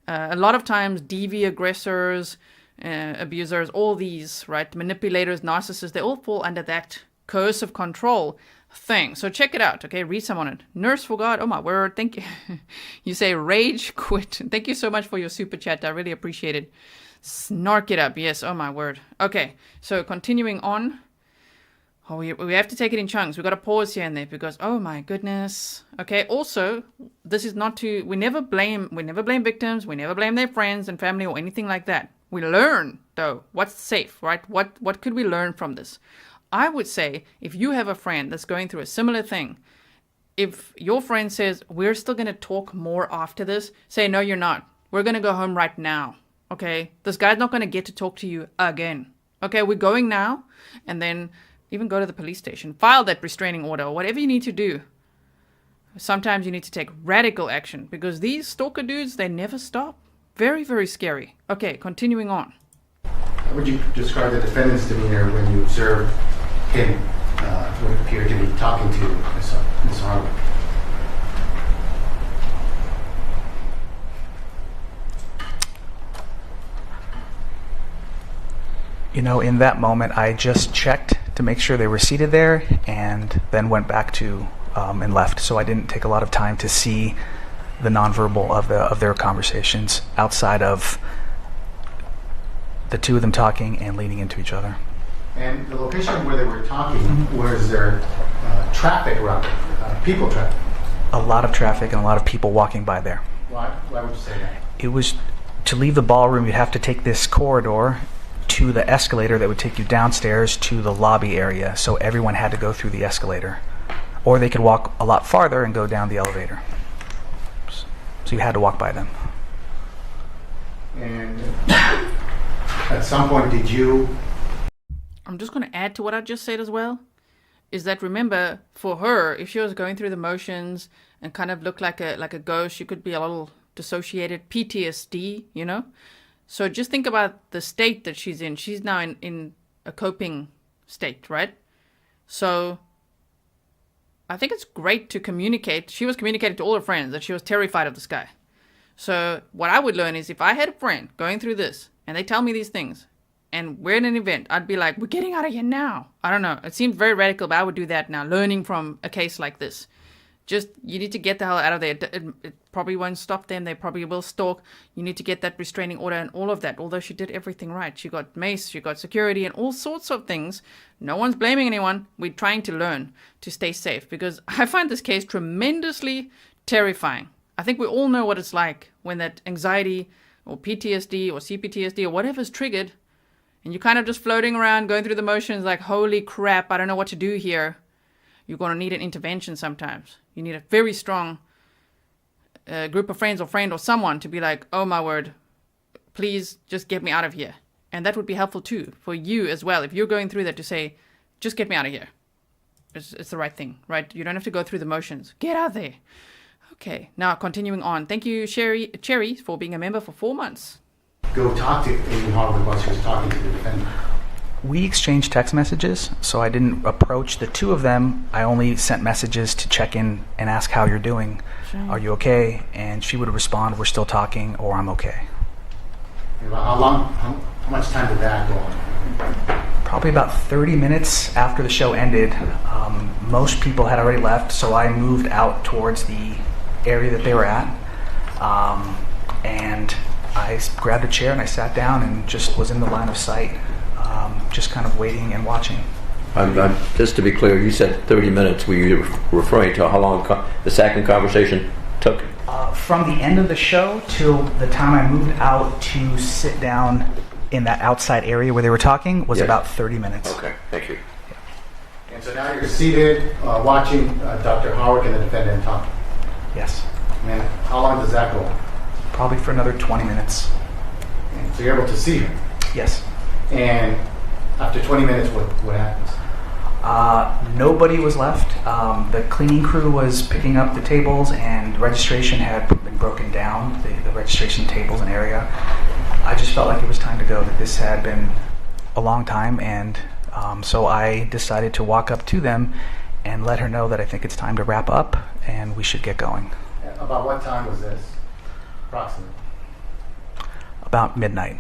A lot of times, DV aggressors, abusers, all these, right, manipulators, narcissists, they all fall under that coercive control thing. So check it out, okay? Read some on it. Nurse for God, oh my word, thank you. You say rage quit. Thank you so much for your super chat. I really appreciate it. Snark it up, yes, oh my word. Okay, so continuing on. Oh, we have to take it in chunks. We've got to pause here and there because, oh my goodness. Okay, also, this is not to, we never blame victims, we never blame their friends and family or anything like that. We learn, though, what's safe, right? What could we learn from this? I would say if you have a friend that's going through a similar thing, if your friend says, we're still going to talk more after this, say, no, you're not. We're going to go home right now, okay? This guy's not going to get to talk to you again. Okay, we're going now. And then even go to the police station. File that restraining order or whatever you need to do. Sometimes you need to take radical action because these stalker dudes, they never stop. Very, very scary. Okay, continuing on. How would you describe the defendant's demeanor when you observed him, what appeared to be talking to Ms. Harwick? You know, in that moment, I just checked to make sure they were seated there and then went back to and left. So I didn't take a lot of time to see the nonverbal of their conversations outside of the two of them talking and leaning into each other. And the location where they were talking, was there traffic around it, people traffic? A lot of traffic and a lot of people walking by there. Why would you say that? It was to leave the ballroom, you'd have to take this corridor to the escalator that would take you downstairs to the lobby area. So everyone had to go through the escalator. Or they could walk a lot farther and go down the elevator. So you had to walk by them. And at some point, did you... I'm just going to add to what I just said as well. Is that, remember, for her, if she was going through the motions and kind of looked like a ghost, she could be a little dissociated, PTSD, you know? So just think about the state that she's in. She's now in a coping state, right? So I think it's great to communicate. She was communicating to all her friends that she was terrified of this guy. So what I would learn is if I had a friend going through this and they tell me these things and we're in an event, I'd be like, we're getting out of here now. I don't know. It seems very radical, but I would do that now, learning from a case like this. Just, you need to get the hell out of there. It probably won't stop them. They probably will stalk. You need to get that restraining order and all of that. Although she did everything right. She got mace, she got security and all sorts of things. No one's blaming anyone. We're trying to learn to stay safe because I find this case tremendously terrifying. I think we all know what it's like when that anxiety or PTSD or CPTSD or whatever's triggered and you're kind of just floating around, going through the motions like, holy crap, I don't know what to do here. You're going to need an intervention sometimes. You need a very strong group of friends or friend or someone to be like, oh my word, please just get me out of here. And that would be helpful too for you as well. If you're going through that, to say, just get me out of here. It's the right thing, right? You don't have to go through the motions. Get out there. Okay, now continuing on. Thank you, Cherry, for being a member for 4 months. Go talk to Amie Harwick while she was talking to the defendant. We exchanged text messages, so I didn't approach the two of them. I only sent messages to check in and ask how you're doing. Sure. Are you okay? And she would respond, we're still talking, or I'm okay. How much time did that go on? Probably about 30 minutes after the show ended. Most people had already left, so I moved out towards the area that they were at. And I grabbed a chair and I sat down and just was in the line of sight. Just kind of waiting and watching. Just to be clear, you said 30 minutes. Were you referring to how long the second conversation took? From the end of the show till the time I moved out to sit down in that outside area where they were talking was about 30 minutes. Okay, thank you. And so now you're seated watching Dr. Harwick and the defendant talk. Yes. And how long does that go on? Probably for another 20 minutes. And so you're able to see her? Yes. And after 20 minutes, what happens? Nobody was left. The cleaning crew was picking up the tables and registration had been broken down, the registration tables and area. I just felt like it was time to go, that this had been a long time, and so I decided to walk up to them and let her know that I think it's time to wrap up and we should get going. About what time was this, approximately? About midnight.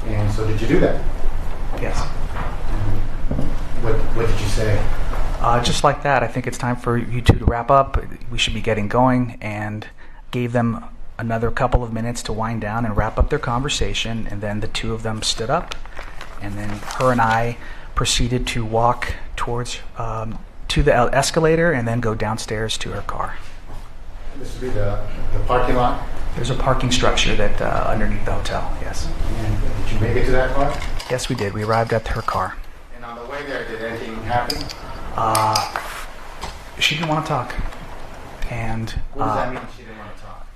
And so did you do that? Yes. What did you say? Just like that, I think it's time for you two to wrap up. We should be getting going, and gave them another couple of minutes to wind down and wrap up their conversation, and then the two of them stood up, and then her and I proceeded to walk towards to the escalator and then go downstairs to her car. This would be the parking lot? There's a parking structure that underneath the hotel, yes. And did you make it to that car? Yes, we did. We arrived at her car. And on the way there, did anything happen? She didn't want to talk. And what does that mean, she didn't want to talk?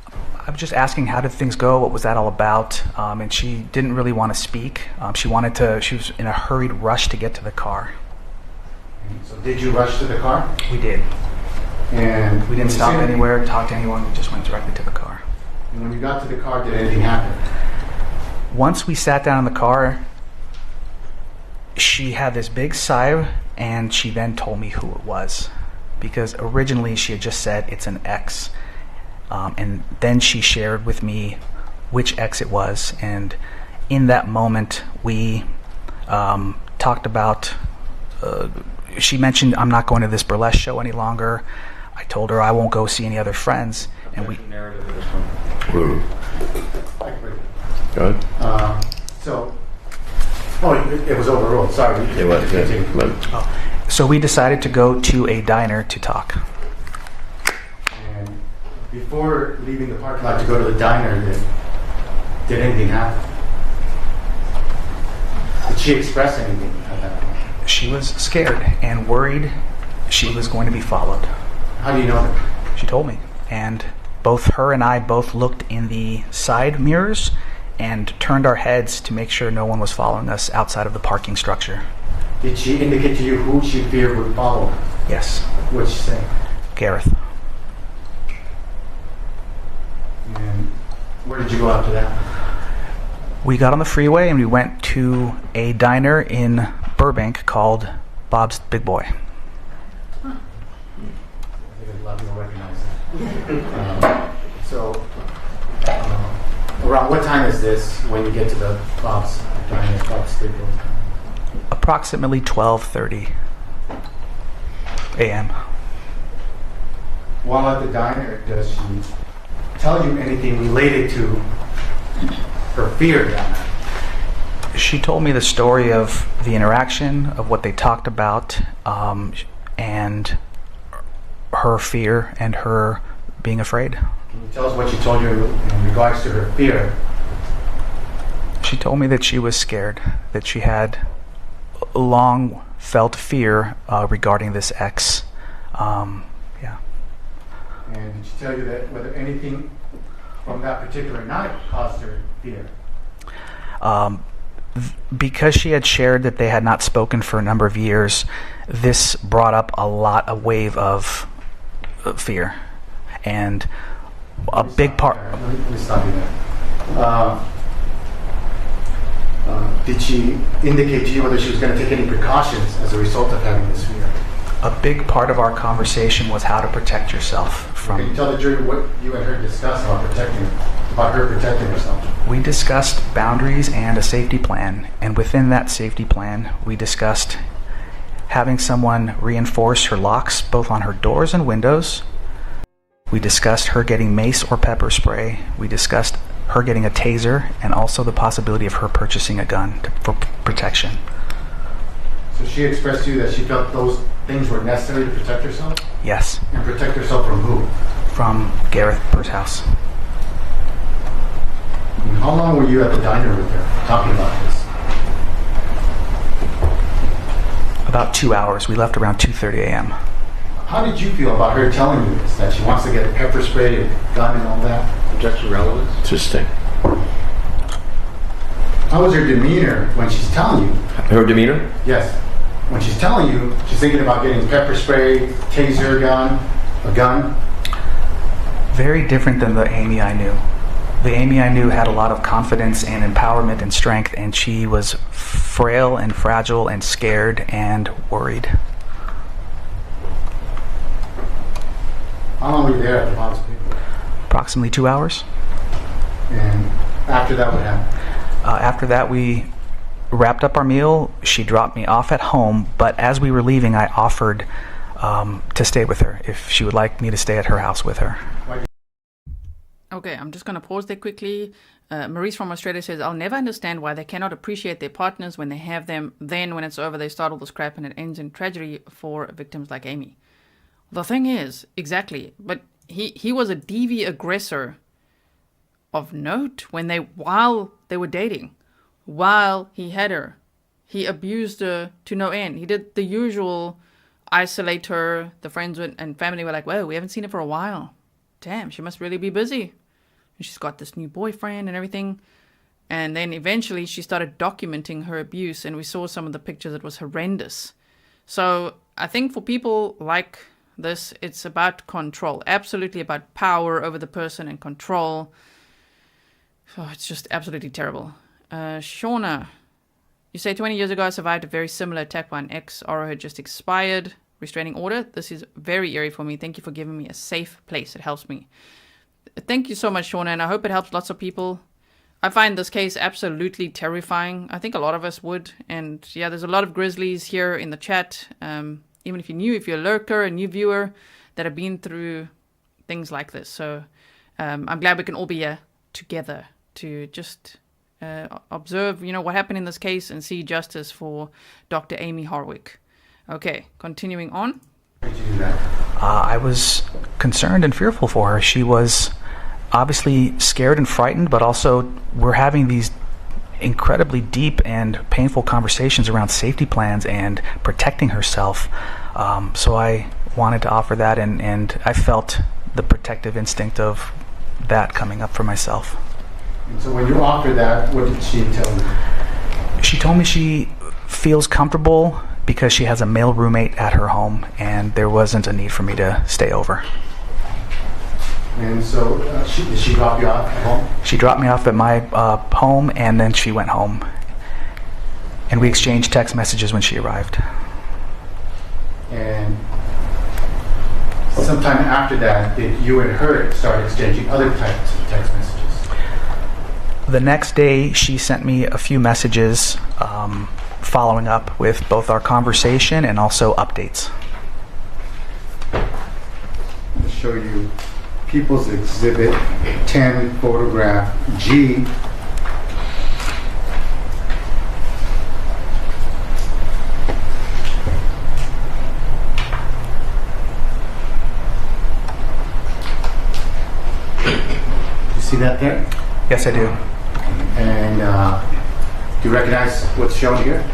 I was just asking how did things go, what was that all about, and she didn't really want to speak. She was in a hurried rush to get to the car. So did you rush to the car? We did. And We didn't stop anywhere, talk to anyone, we just went directly to the car. And when you got to the car, did anything happen? Once we sat down in the car, she had this big sigh, and she then told me who it was. Because originally she had just said it's an ex. And then she shared with me which ex it was. And in that moment, we talked about, she mentioned, I'm not going to this burlesque show any longer. I told her I won't go see any other friends. And we... Narrative of this one. Go ahead. It was overruled. Sorry. It was, yeah. So we decided to go to a diner to talk. And before leaving the parking lot to go to the diner, did anything happen? Did she express anything at that point? She was scared and worried she was going to be followed. How do you know that? She told me. And both her and I both looked in the side mirrors and turned our heads to make sure no one was following us outside of the parking structure. Did she indicate to you who she feared would follow her? Yes. What did she say? Gareth. And where did you go after that? We got on the freeway and we went to a diner in Burbank called Bob's Big Boy. I think a lot of people recognize that. Around what time is this when you get to the Bob's diner, Bob's Big Boy? Approximately 12:30 a.m. While at the diner, does she tell you anything related to her fear that night? She told me the story of the interaction, of what they talked about, and her fear and her being afraid. Can you tell us what she told you in regards to her fear? She told me that she was scared, that she had long felt fear regarding this ex. Yeah. And did she tell you that whether anything from that particular night caused her fear? Because she had shared that they had not spoken for a number of years, this brought up a wave of fear. And a big part... Let me stop you there. Did she indicate to you whether she was going to take any precautions as a result of having this fear? A big part of our conversation was how to protect yourself from... Can you tell the jury what you and her discussed about her protecting herself? We discussed boundaries and a safety plan, and within that safety plan, we discussed having someone reinforce her locks both on her doors and windows. We discussed her getting mace or pepper spray. We discussed her getting a taser, and also the possibility of her purchasing a gun for protection. So she expressed to you that she felt those things were necessary to protect herself? Yes. And protect herself from who? From Gareth Pursehouse. And how long were you at the diner with her talking about this? About 2 hours. We left around 2:30 a.m. How did you feel about her telling you this, that she wants to get a pepper spray, a gun, and all that? Objection relevance? Interesting. How was her demeanor when she's telling you? Her demeanor? Yes. When she's telling you, she's thinking about getting pepper spray, taser gun, a gun. Very different than the Amie I knew. The Amie I knew had a lot of confidence and empowerment and strength, and she was frail and fragile and scared and worried. How long were you there at the Bob's Big Boy? Approximately 2 hours. And after that, what happened? After that, we wrapped up our meal. She dropped me off at home, but as we were leaving, I offered to stay with her, if she would like me to stay at her house with her. Okay, I'm just going to pause there quickly. Maurice from Australia says, I'll never understand why they cannot appreciate their partners when they have them. Then when it's over, they start all this crap and it ends in tragedy for victims like Amie. The thing is, exactly, but he was a DV aggressor of note while they were dating. While he had her, he abused her to no end. He did the usual isolate her. The friends and family were like, well, we haven't seen her for a while. Damn, she must really be busy. and she's got this new boyfriend and everything. And then eventually she started documenting her abuse, and we saw some of the pictures. It was horrendous. So I think for people like this, it's about control, absolutely about power over the person and control. Oh, it's just absolutely terrible. Shauna, you say 20 years ago I survived a very similar attack by an ex. Oro had just expired. Restraining order. This is very eerie for me. Thank you for giving me a safe place. It helps me. Thank you so much, Shauna, and I hope it helps lots of people. I find this case absolutely terrifying. I think a lot of us would. And yeah, there's a lot of Grizzlies here in the chat. Even if you're a lurker, a new viewer, that have been through things like this. So I'm glad we can all be here together to just observe, what happened in this case and see justice for Dr. Amie Harwick. Okay, continuing on. I was concerned and fearful for her. She was obviously scared and frightened, but also we're having these incredibly deep and painful conversations around safety plans and protecting herself. So I wanted to offer that, and I felt the protective instinct of that coming up for myself. And so when you offered that, what did she tell you? She told me she feels comfortable because she has a male roommate at her home, and there wasn't a need for me to stay over. And so did she drop you off at home? She dropped me off at my home, and then she went home. And we exchanged text messages when she arrived. And sometime after that, did you and her start exchanging other types of text messages? The next day, she sent me a few messages following up with both our conversation and also updates. I'll show you People's Exhibit 10, photograph G. You see that there? Yes, I do. And do you recognize what's shown here?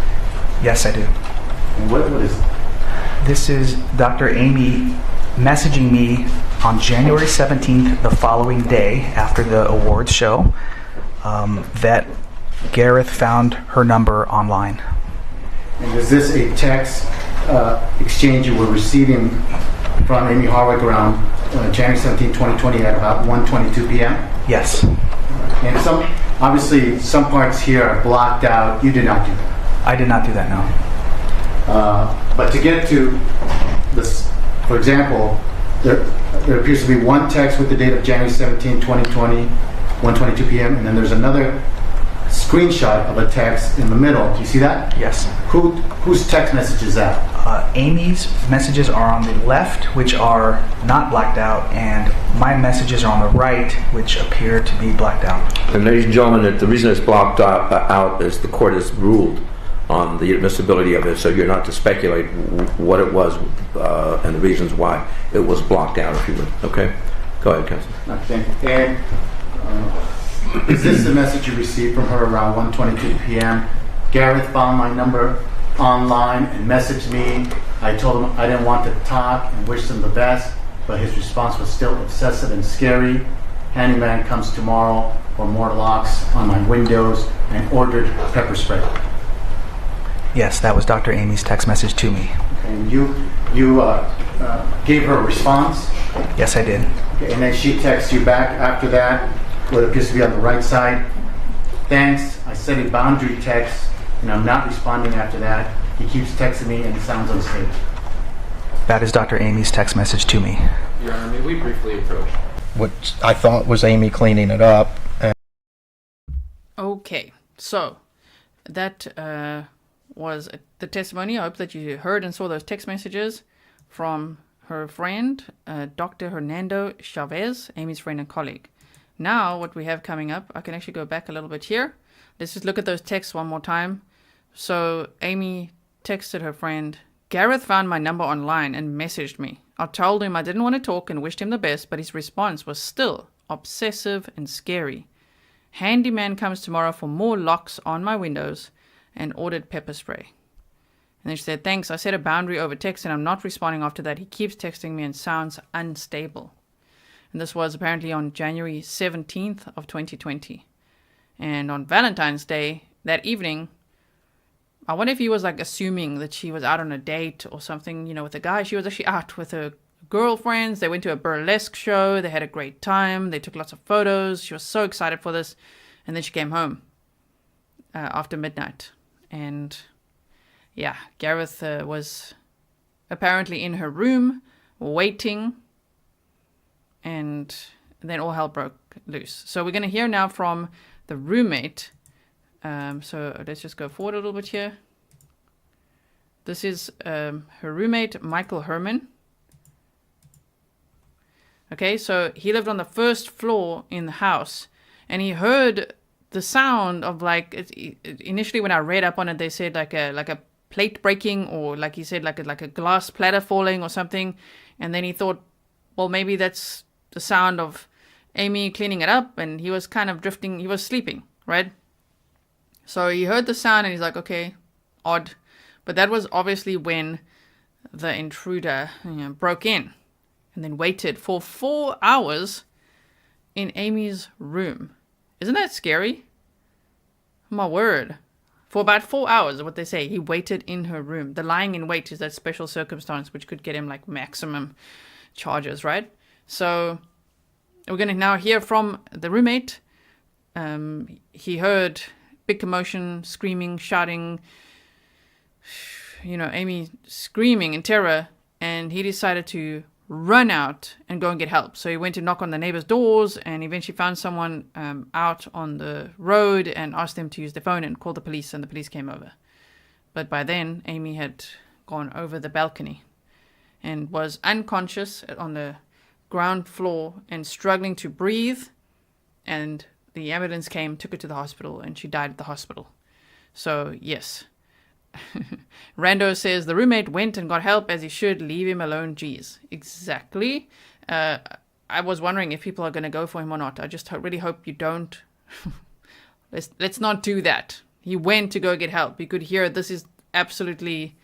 Yes, I do. And what is it? This is Dr. Amie messaging me on January 17th, the following day after the awards show, that Gareth found her number online. And is this a text exchange you were receiving from Amie Harwick around January 17, 2020 at about 1:22 p.m.? Yes. And obviously some parts here are blocked out. You did not do that. I did not do that, no. But to get to this, for example, there appears to be one text with the date of January 17, 2020, 1:22 p.m., and then there's another screenshot of a text in the middle. Do you see that? Yes. Whose text message is that? Amy's messages are on the left, which are not blacked out, and my messages are on the right, which appear to be blacked out. And ladies and gentlemen, the reason it's blocked out is the court has ruled on the admissibility of it, so you're not to speculate what it was and the reasons why it was blocked out, if you would. Okay? Go ahead, Councilman. Okay. And is this the message you received from her around 1:22 p.m.? Gareth found my number online and messaged me. I told him I didn't want to talk and wished him the best, but his response was still obsessive and scary. Handyman comes tomorrow for more locks on my windows and ordered pepper spray. Yes, that was Dr. Amy's text message to me. And you gave her a response? Yes, I did. Okay, and then she texts you back after that, what appears to be on the right side. Thanks, I sent a boundary text, and I'm not responding after that. He keeps texting me and it sounds unstable. That is Dr. Amy's text message to me. Your Honor, may we briefly approach? What I thought was Amie cleaning it up. Okay, so that was the testimony. I hope that you heard and saw those text messages from her friend, Dr. Hernando Chaves, Amy's friend and colleague. Now, what we have coming up, I can actually go back a little bit here. Let's just look at those texts one more time. So, Amie texted her friend, Gareth found my number online and messaged me. I told him I didn't want to talk and wished him the best, but his response was still obsessive and scary. Handyman comes tomorrow for more locks on my windows and ordered pepper spray. And then she said, thanks, I set a boundary over text and I'm not responding after that. He keeps texting me and sounds unstable. And this was apparently on January 17th of 2020. And on Valentine's Day, that evening, I wonder if he was like assuming that she was out on a date or something, with a guy. She was actually out with her girlfriends. They went to a burlesque show. They had a great time. They took lots of photos. She was so excited for this. And then she came home after midnight. And yeah, Gareth was apparently in her room waiting. And then all hell broke loose. So we're going to hear now from the roommate. So let's just go forward a little bit here. This is her roommate, Michael Herman. Okay, so he lived on the first floor in the house, and he heard the sound of initially when I read up on it, they said like a plate breaking, or like he said like a glass platter falling or something, and then he thought, well, maybe that's the sound of Amie cleaning it up, and he was kind of drifting. He was sleeping, right? So he heard the sound, and he's like, okay, odd. But that was obviously when the intruder broke in and then waited for 4 hours in Amie's room. Isn't that scary? My word. For about 4 hours, what they say, he waited in her room. The lying in wait is that special circumstance which could get him like maximum charges, right? So we're going to now hear from the roommate. He heard big commotion, screaming, shouting, Amie screaming in terror, and he decided to run out and go and get help. So he went to knock on the neighbors' doors and eventually found someone out on the road and asked them to use their phone and call the police, and the police came over. But by then, Amie had gone over the balcony and was unconscious on the ground floor and struggling to breathe, and the ambulance came, took her to the hospital, and she died at the hospital. So, yes. Rando says the roommate went and got help as he should. Leave him alone. Geez. Exactly. I was wondering if people are going to go for him or not. I just really hope you don't. Let's not do that. He went to go get help. You could hear this is absolutely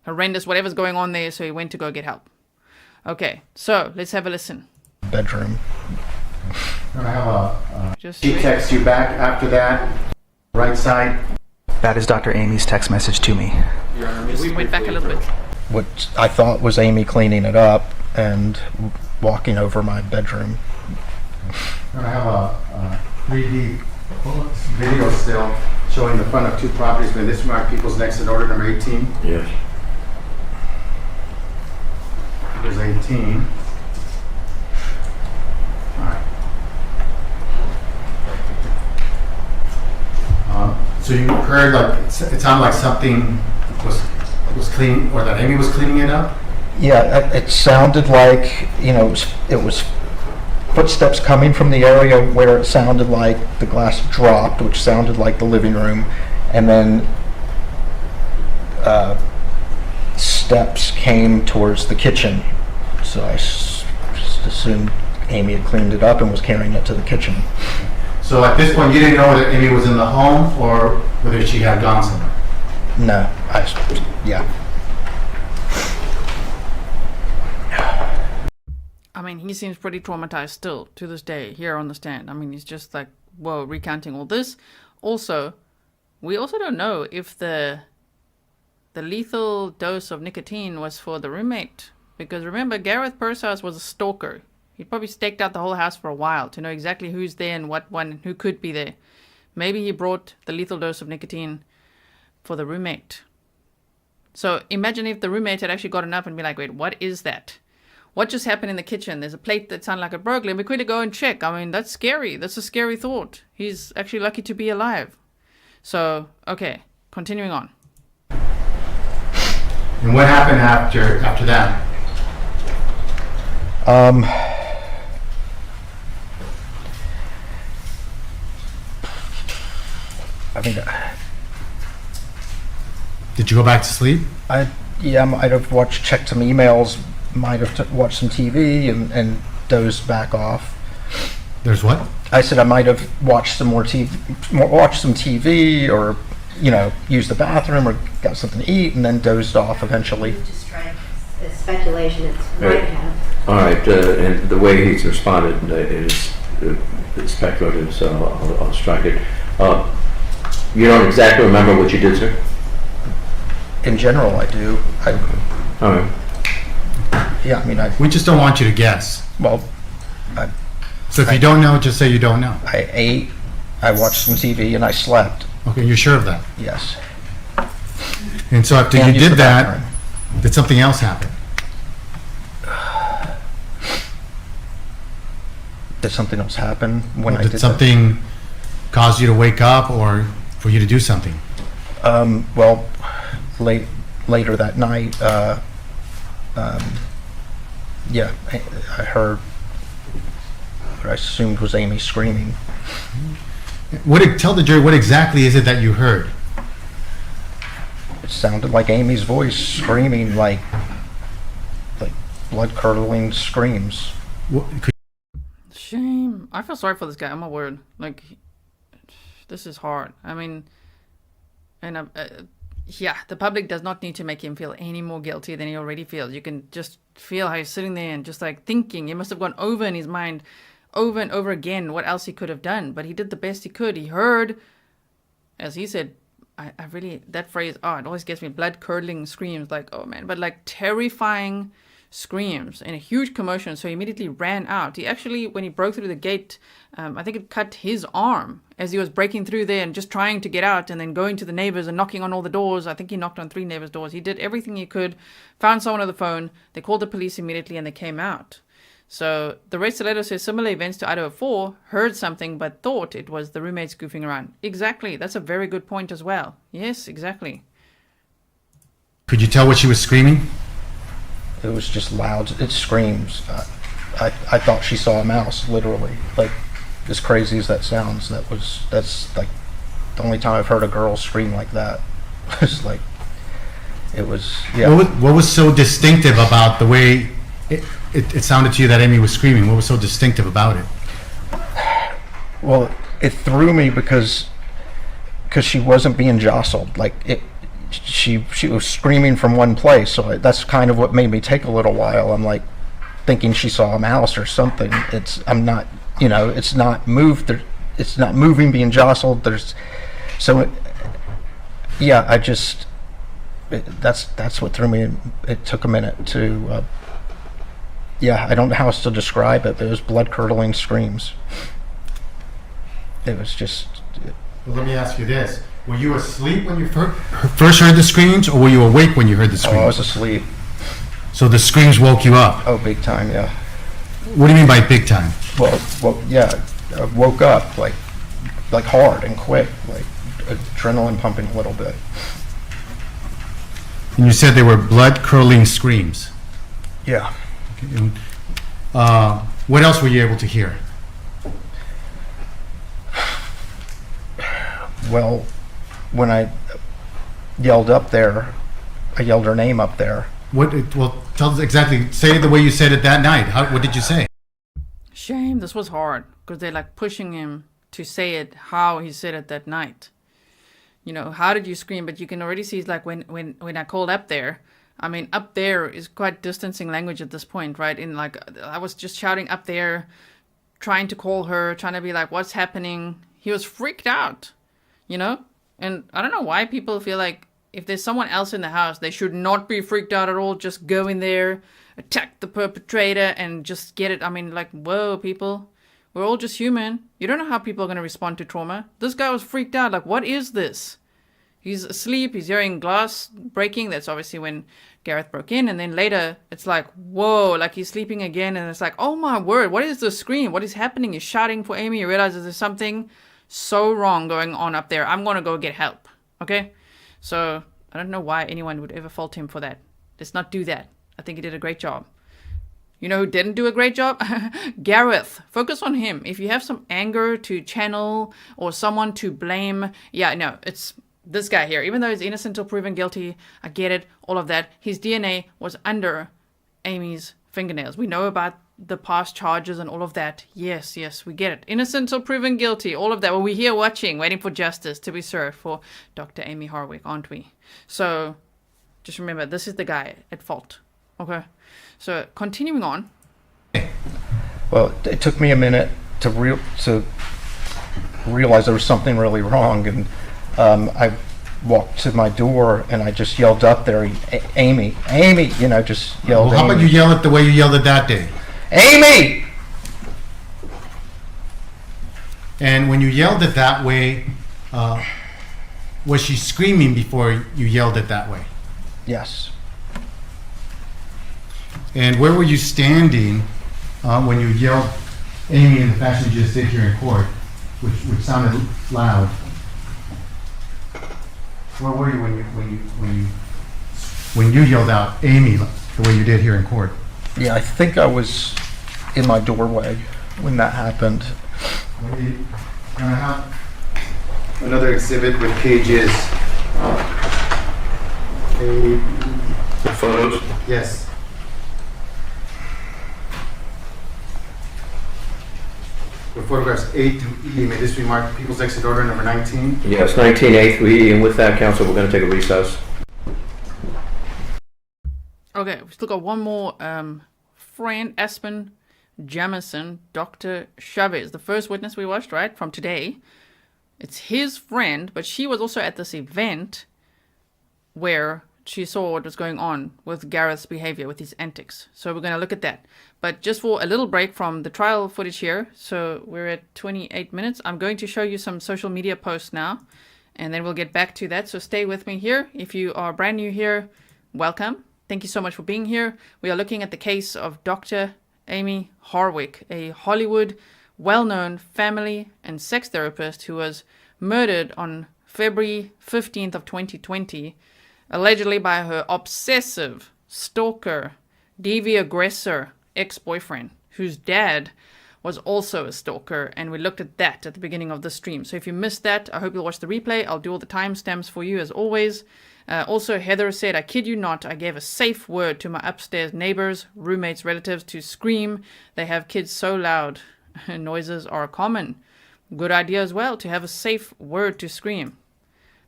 horrendous, whatever's going on there, so he went to go get help. Okay, so let's have a listen. Bedroom. I have she texts you back after that, right side. That is Dr. Amy's text message to me. We went back a little bit. What I thought was Amie cleaning it up and walking over my bedroom. I have a 3D video still showing the front of two properties. This marked people's next in order, number 18. Yes. There's 18. All right. So you heard it sounded like something was clean, or that Amie was cleaning it up? Yeah, it sounded like, it was footsteps coming from the area where it sounded like the glass dropped, which sounded like the living room, and then steps came towards the kitchen. So I just assumed Amie had cleaned it up and was carrying it to the kitchen. So at this point, you didn't know whether Amie was in the home or whether she had gone somewhere? No, yeah. I mean, he seems pretty traumatized still to this day here on the stand. I mean, he's just like, whoa, recounting all this. Also, we also don't know if the lethal dose of nicotine was for the roommate. Because remember, Gareth Pursehouse was a stalker. He'd probably staked out the whole house for a while to know exactly who's there and what one, who could be there. Maybe he brought the lethal dose of nicotine for the roommate. So imagine if the roommate had actually gotten up and been like, wait, what is that? What just happened in the kitchen? There's a plate that sounded like a burglar. We could go and check. I mean, that's scary. That's a scary thought. He's actually lucky to be alive. So, okay, continuing on. And what happened after that? I mean, did you go back to sleep? I might have checked some emails, might have watched some TV and dozed back off. There's what? I said I might have watched some more TV, watched some TV, or used the bathroom or got something to eat and then dozed off eventually. it's speculation. It might Right. have. All right, and the way he's responded is speculative, so I'll strike it. You don't exactly remember what you did, sir? In general, I do. All right. Yeah, I mean, We just don't want you to guess. well, So if you don't know, just say you don't know. I ate, I watched some TV, and I slept. Okay, you're sure of that. Yes. And so after And you used did the that, bathroom. did something else happen? Did something else happen when I Did did something cause you to wake up or for you to do something? that? Well, later that night, yeah, I heard what I assumed was Amy screaming. Tell the jury what exactly is it that you heard? It sounded like Amy's voice screaming, like blood-curdling screams. Shame. I feel sorry for this guy. Oh my word. Like, this is hard. I mean, and yeah, the public does not need to make him feel any more guilty than he already feels. You can just feel how he's sitting there and just like thinking. He must have gone over in his mind over and over again what else he could have done. But he did the best he could. He heard, as he said, I really, that phrase, oh, it always gets me, blood-curdling screams, like, oh man, but like terrifying screams and a huge commotion. So he immediately ran out. He actually, when he broke through the gate, I think it cut his arm as he was breaking through there and just trying to get out and then going to the neighbors and knocking on all the doors. I think he knocked on 3 neighbors' doors. He did everything he could, found someone on the phone. They called the police immediately and they came out. So the race letter says similar events to Idaho 4, heard something but thought it was the roommates goofing around. Exactly. That's a very good point as well. Yes, exactly. Could you tell what she was screaming? It was just loud. It screams. I thought she saw a mouse, literally. Like, as crazy as that sounds, that's like the only time I've heard a girl scream like that. It's like, it was, yeah. What was so distinctive about the way it sounded to you that Amy was screaming? What was so distinctive about it? Well, it threw me because she wasn't being jostled. Like, she was screaming from one place, so that's kind of what made me take a little while. I'm like thinking she saw a mouse or something. I'm not, it's not moved. It's not moving, being jostled. That's what threw me. It took a minute to. I don't know how else to describe it, but it was blood-curdling screams. It was just. Well, let me ask you this. Were you asleep when you first heard the screams, or were you awake when you heard the screams? Oh, I was asleep. So the screams woke you up? Oh, big time, yeah. What do you mean by big time? Well, yeah. I woke up, like hard and quick, like adrenaline pumping a little bit. And you said they were blood-curdling screams? Yeah. Okay. What else were you able to hear? Well, when I yelled up there, I yelled her name up there. Well, tell us exactly. Say it the way you said it that night. What did you say? Shame. This was hard because they're like pushing him to say it how he said it that night. How did you scream? But you can already see, like, when I called up there, I mean, up there is quite distancing language at this point, right? I was just shouting up there, trying to call her, trying to be like, what's happening? He was freaked out, And I don't know why people feel like if there's someone else in the house, they should not be freaked out at all. Just go in there, attack the perpetrator, and just get it. I mean, like, whoa, people. We're all just human. You don't know how people are going to respond to trauma. This guy was freaked out. Like, what is this? He's asleep. He's hearing glass breaking. That's obviously when Gareth broke in. And then later, it's like, whoa, like he's sleeping again. And it's like, oh my word, what is the scream? What is happening? He's shouting for Amy. He realizes there's something so wrong going on up there. I'm going to go get help. Okay? So I don't know why anyone would ever fault him for that. Let's not do that. I think he did a great job. You know who didn't do a great job? Gareth. Focus on him. If you have some anger to channel or someone to blame, it's this guy here. Even though he's innocent or proven guilty, I get it, all of that. His DNA was under Amy's fingernails. We know about the past charges and all of that. Yes, we get it. Innocent or proven guilty, all of that. Well, we're here watching, waiting for justice to be served for Dr. Amie Harwick, aren't we? So just remember, this is the guy at fault. Okay. So continuing on. Well, it took me a minute to realize there was something really wrong, and I walked to my door and I just yelled up there, Amie, just yelled. Well, how about you yell it the way you yelled it that day? Amie! And when you yelled it that way, was she screaming before you yelled it that way? Yes. And where were you standing when you yelled Amie in the fashion you just did here in court, which sounded loud? Where were you when you yelled out Amie the way you did here in court? Yeah, I think I was in my doorway when that happened. Can I have another exhibit with pages? The photos? Yes. With photographs A to E, may this be marked People's Exit Order number 19? Yes, 19A through E, and with that, counsel, we're going to take a recess. Okay, we still got one more friend, Aspen Jameson, Dr. Chaves, the first witness we watched, right, from today. It's his friend, but she was also at this event where she saw what was going on with Gareth's behavior, with his antics. So we're going to look at that. But just for a little break from the trial footage here, so we're at 28 minutes, I'm going to show you some social media posts now, and then we'll get back to that. So stay with me here. If you are brand new here, welcome. Thank you so much for being here. We are looking at the case of Dr. Amie Harwick, a Hollywood well-known family and sex therapist who was murdered on February 15th of 2020, allegedly by her obsessive stalker, deviant aggressor ex-boyfriend, whose dad was also a stalker, and we looked at that at the beginning of the stream. So if you missed that, I hope you'll watch the replay. I'll do all the timestamps for you as always. Also, Heather said, I kid you not, I gave a safe word to my upstairs neighbors, roommates, relatives to scream. They have kids so loud. Noises are common. Good idea as well to have a safe word to scream.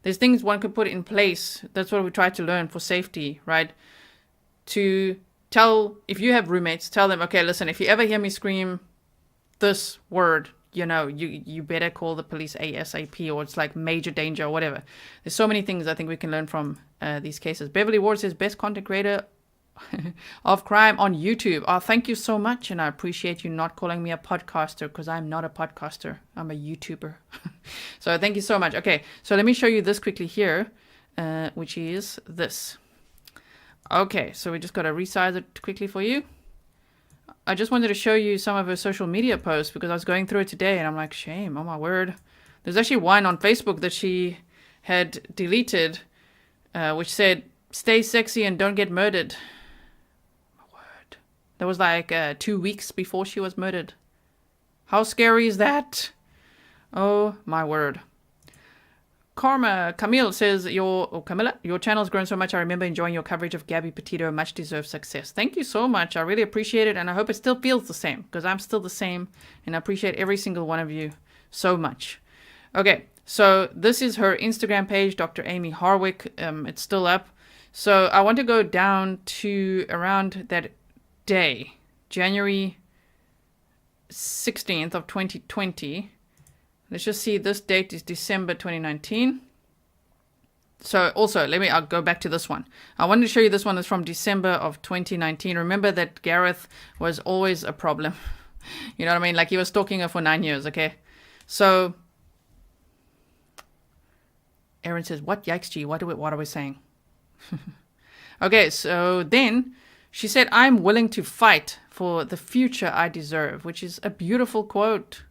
There's things one could put in place. That's what we try to learn for safety, right? To tell, if you have roommates, tell them, okay, listen, if you ever hear me scream this word, you better call the police ASAP, or it's like major danger or whatever. There's so many things I think we can learn from these cases. Beverly Ward says, best content creator of crime on YouTube. Oh, thank you so much, and I appreciate you not calling me a podcaster, because I'm not a podcaster. I'm a YouTuber. So thank you so much. Okay, so let me show you this quickly here, which is this. Okay, so we just got to resize it quickly for you. I just wanted to show you some of her social media posts because I was going through it today and I'm like, shame, oh my word. There's actually one on Facebook that she had deleted, which said, stay sexy and don't get murdered. My word. That was like 2 weeks before she was murdered. How scary is that? Oh my word. Camille says, Camilla, your channel's grown so much. I remember enjoying your coverage of Gabby Petito. Much deserved success. Thank you so much. I really appreciate it. And I hope it still feels the same, because I'm still the same. And I appreciate every single one of you so much. Okay, so this is her Instagram page, Dr. Amie Harwick. It's still up. So I want to go down to around that day, January 16th of 2020. Let's just see, this date is December 2019. So also, I'll go back to this one. I wanted to show you this one is from December of 2019. Remember that Gareth was always a problem. You know what I mean? Like, he was stalking her for 9 years, okay? So, Aaron says, what? Yikes, gee, what are we saying? Okay, so then she said, I'm willing to fight for the future I deserve, which is a beautiful quote.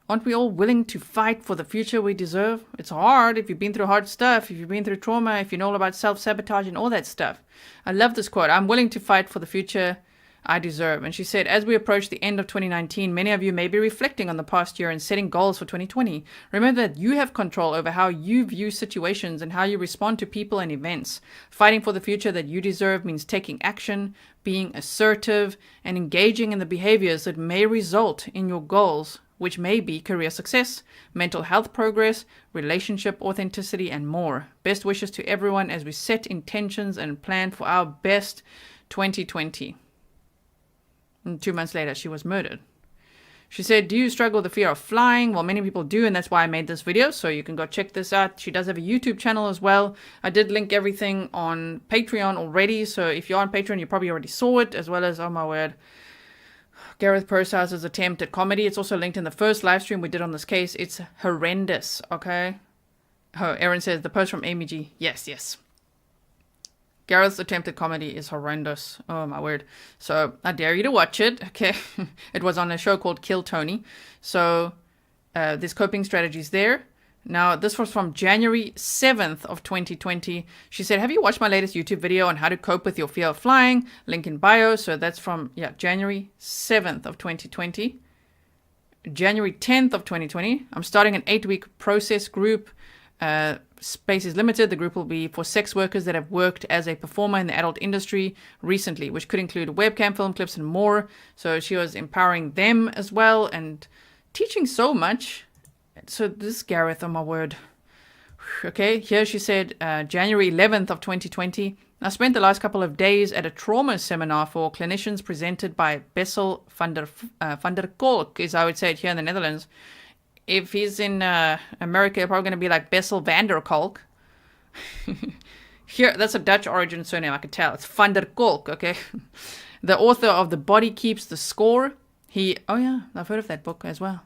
Aren't we all willing to fight for the future we deserve? It's hard if you've been through hard stuff, if you've been through trauma, if you know all about self-sabotage and all that stuff. I love this quote. I'm willing to fight for the future I deserve. And she said, as we approach the end of 2019, many of you may be reflecting on the past year and setting goals for 2020. Remember that you have control over how you view situations and how you respond to people and events. Fighting for the future that you deserve means taking action, being assertive, and engaging in the behaviors that may result in your goals, which may be career success, mental health progress, relationship authenticity, and more. Best wishes to everyone as we set intentions and plan for our best 2020. And 2 months later, she was murdered. She said, do you struggle with the fear of flying? Well, many people do, and that's why I made this video, so you can go check this out. She does have a YouTube channel as well. I did link everything on Patreon already, so if you're on Patreon, you probably already saw it, as well as, oh my word, Gareth Purshouse's attempt at comedy. It's also linked in the first live stream we did on this case. It's horrendous, okay? Oh, Aaron says, the post from Amie G. Yes, yes. Gareth's attempt at comedy is horrendous. Oh, my word. So, I dare you to watch it, okay? It was on a show called Kill Tony. So, there's coping strategies there. Now, this was from January 7th of 2020. She said, have you watched my latest YouTube video on how to cope with your fear of flying? Link in bio. So, that's from, January 7th of 2020. January 10th of 2020. I'm starting an 8-week process group. Space is limited. The group will be for sex workers that have worked as a performer in the adult industry recently, which could include webcam, film clips, and more. So she was empowering them as well and teaching so much. So this Gareth, oh my word. Okay, here she said, January 11th of 2020. I spent the last couple of days at a trauma seminar for clinicians presented by Bessel van der Kolk, is how I would say it here in the Netherlands. If he's in America, probably going to be like Bessel van der Kolk. Here, that's a Dutch origin surname, I could tell. It's van der Kolk, okay? The author of The Body Keeps the Score. Oh yeah, I've heard of that book as well.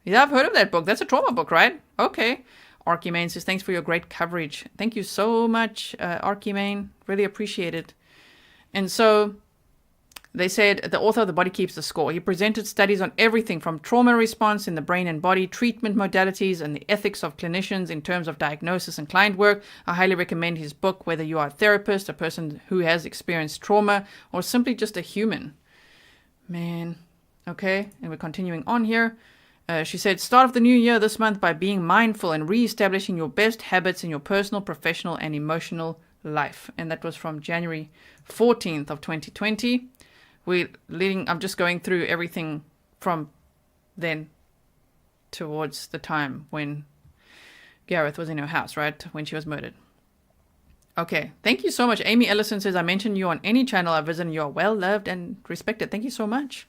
Yeah, I've heard of that book. That's a trauma book, right? Okay. Archimane says, thanks for your great coverage. Thank you so much, Archimane. Really appreciate it. And so they said the author of The Body Keeps the Score. He presented studies on everything from trauma response in the brain and body, treatment modalities, and the ethics of clinicians in terms of diagnosis and client work. I highly recommend his book, whether you are a therapist, a person who has experienced trauma, or simply just a human. Man. Okay, and we're continuing on here. She said, start of the new year this month by being mindful and re-establishing your best habits in your personal, professional, and emotional life. And that was from January 14th of 2020. I'm just going through everything from then towards the time when Gareth was in her house, right? When she was murdered. Okay. Thank you so much. Amy Ellison says, I mentioned you on any channel I visit and you are well loved and respected. Thank you so much.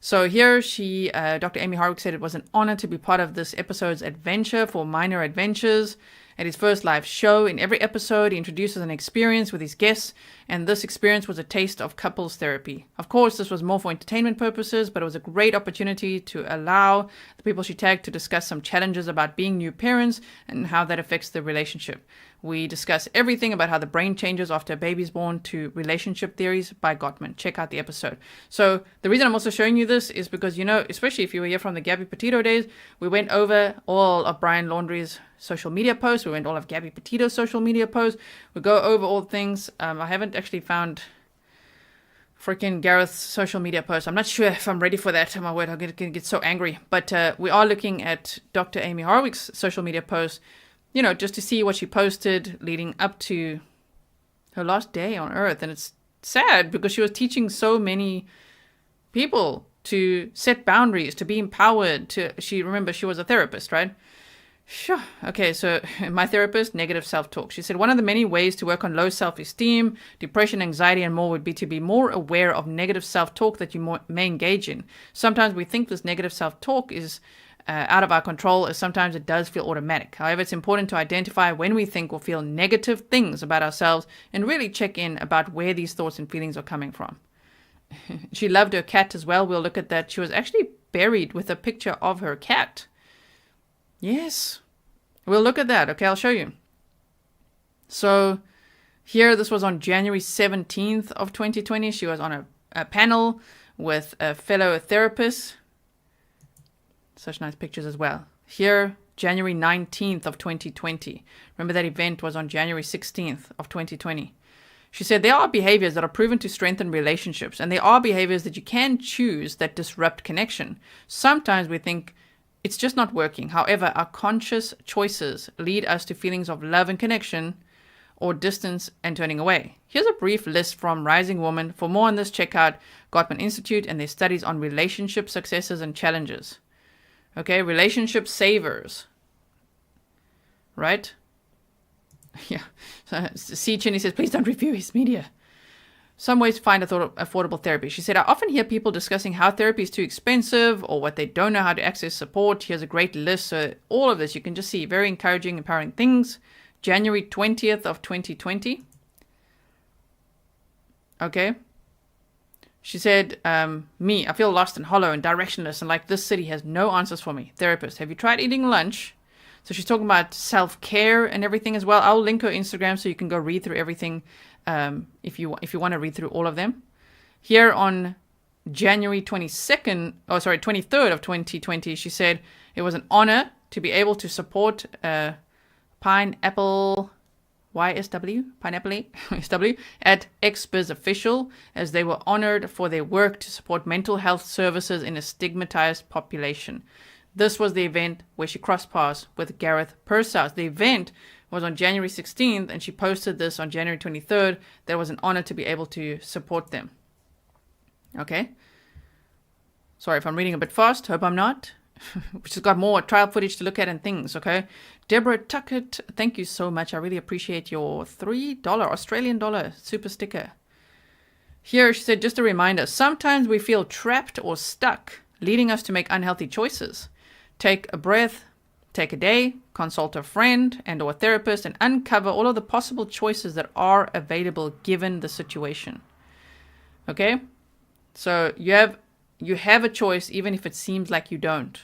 So here Dr. Amie Harwick said it was an honor to be part of this episode's adventure for Minor Adventures. At his first live show, in every episode, he introduces an experience with his guests, and this experience was a taste of couples therapy. Of course, this was more for entertainment purposes, but it was a great opportunity to allow the people she tagged to discuss some challenges about being new parents and how that affects the relationship. We discuss everything about how the brain changes after a baby's born to relationship theories by Gottman. Check out the episode. So the reason I'm also showing you this is because, especially if you were here from the Gabby Petito days, we went over all of Brian Laundrie's social media posts. We went all of Gabby Petito's social media posts. We go over all things. I haven't actually found freaking Gareth's social media post. I'm not sure if I'm ready for that. Oh my word, I'm going to get so angry. But we are looking at Dr. Amie Harwick's social media posts, just to see what she posted leading up to her last day on Earth. And it's sad because she was teaching so many people to set boundaries, to be empowered. Remember, she was a therapist, right? Sure. Okay, so my therapist, negative self-talk. She said one of the many ways to work on low self-esteem, depression, anxiety, and more would be to be more aware of negative self-talk that you may engage in. Sometimes we think this negative self-talk is out of our control, as sometimes it does feel automatic. However, it's important to identify when we think or feel negative things about ourselves and really check in about where these thoughts and feelings are coming from. She loved her cat as well. We'll look at that. She was actually buried with a picture of her cat. Yes. We'll look at that. Okay, I'll show you. So here, this was on January 17th of 2020. She was on a panel with a fellow therapist. Such nice pictures as well. Here, January 19th of 2020. Remember that event was on January 16th of 2020. She said, there are behaviors that are proven to strengthen relationships, and there are behaviors that you can choose that disrupt connection. Sometimes we think it's just not working. However, our conscious choices lead us to feelings of love and connection or distance and turning away. Here's a brief list from Rising Woman. For more on this, check out Gottman Institute and their studies on relationship successes and challenges. Okay, relationship savers. Right? Yeah. C. Chinny says, please don't review his media. Some ways to find affordable therapy. She said, I often hear people discussing how therapy is too expensive or what they don't know how to access support. Here's a great list. So all of this, you can just see very encouraging, empowering things. January 20th of 2020. Okay. She said, me, I feel lost and hollow and directionless and like this city has no answers for me. Therapist, have you tried eating lunch? So she's talking about self-care and everything as well. I'll link her Instagram so you can go read through everything if you want to read through all of them. Here on January 23rd of 2020, she said it was an honor to be able to support Pineapple YSW at XBiz Official, as they were honored for their work to support mental health services in a stigmatized population. This was the event where she crossed paths with Gareth Pursehouse. The event was on January 16th, and she posted this on January 23rd. That was an honor to be able to support them. Okay. Sorry if I'm reading a bit fast. Hope I'm not. Which has got more trial footage to look at and things, okay? Deborah Tuckett, thank you so much. I really appreciate your $3 Australian dollar super sticker. Here she said, just a reminder, sometimes we feel trapped or stuck, leading us to make unhealthy choices. Take a breath, take a day, consult a friend and or a therapist, and uncover all of the possible choices that are available given the situation. Okay? So you have a choice even if it seems like you don't.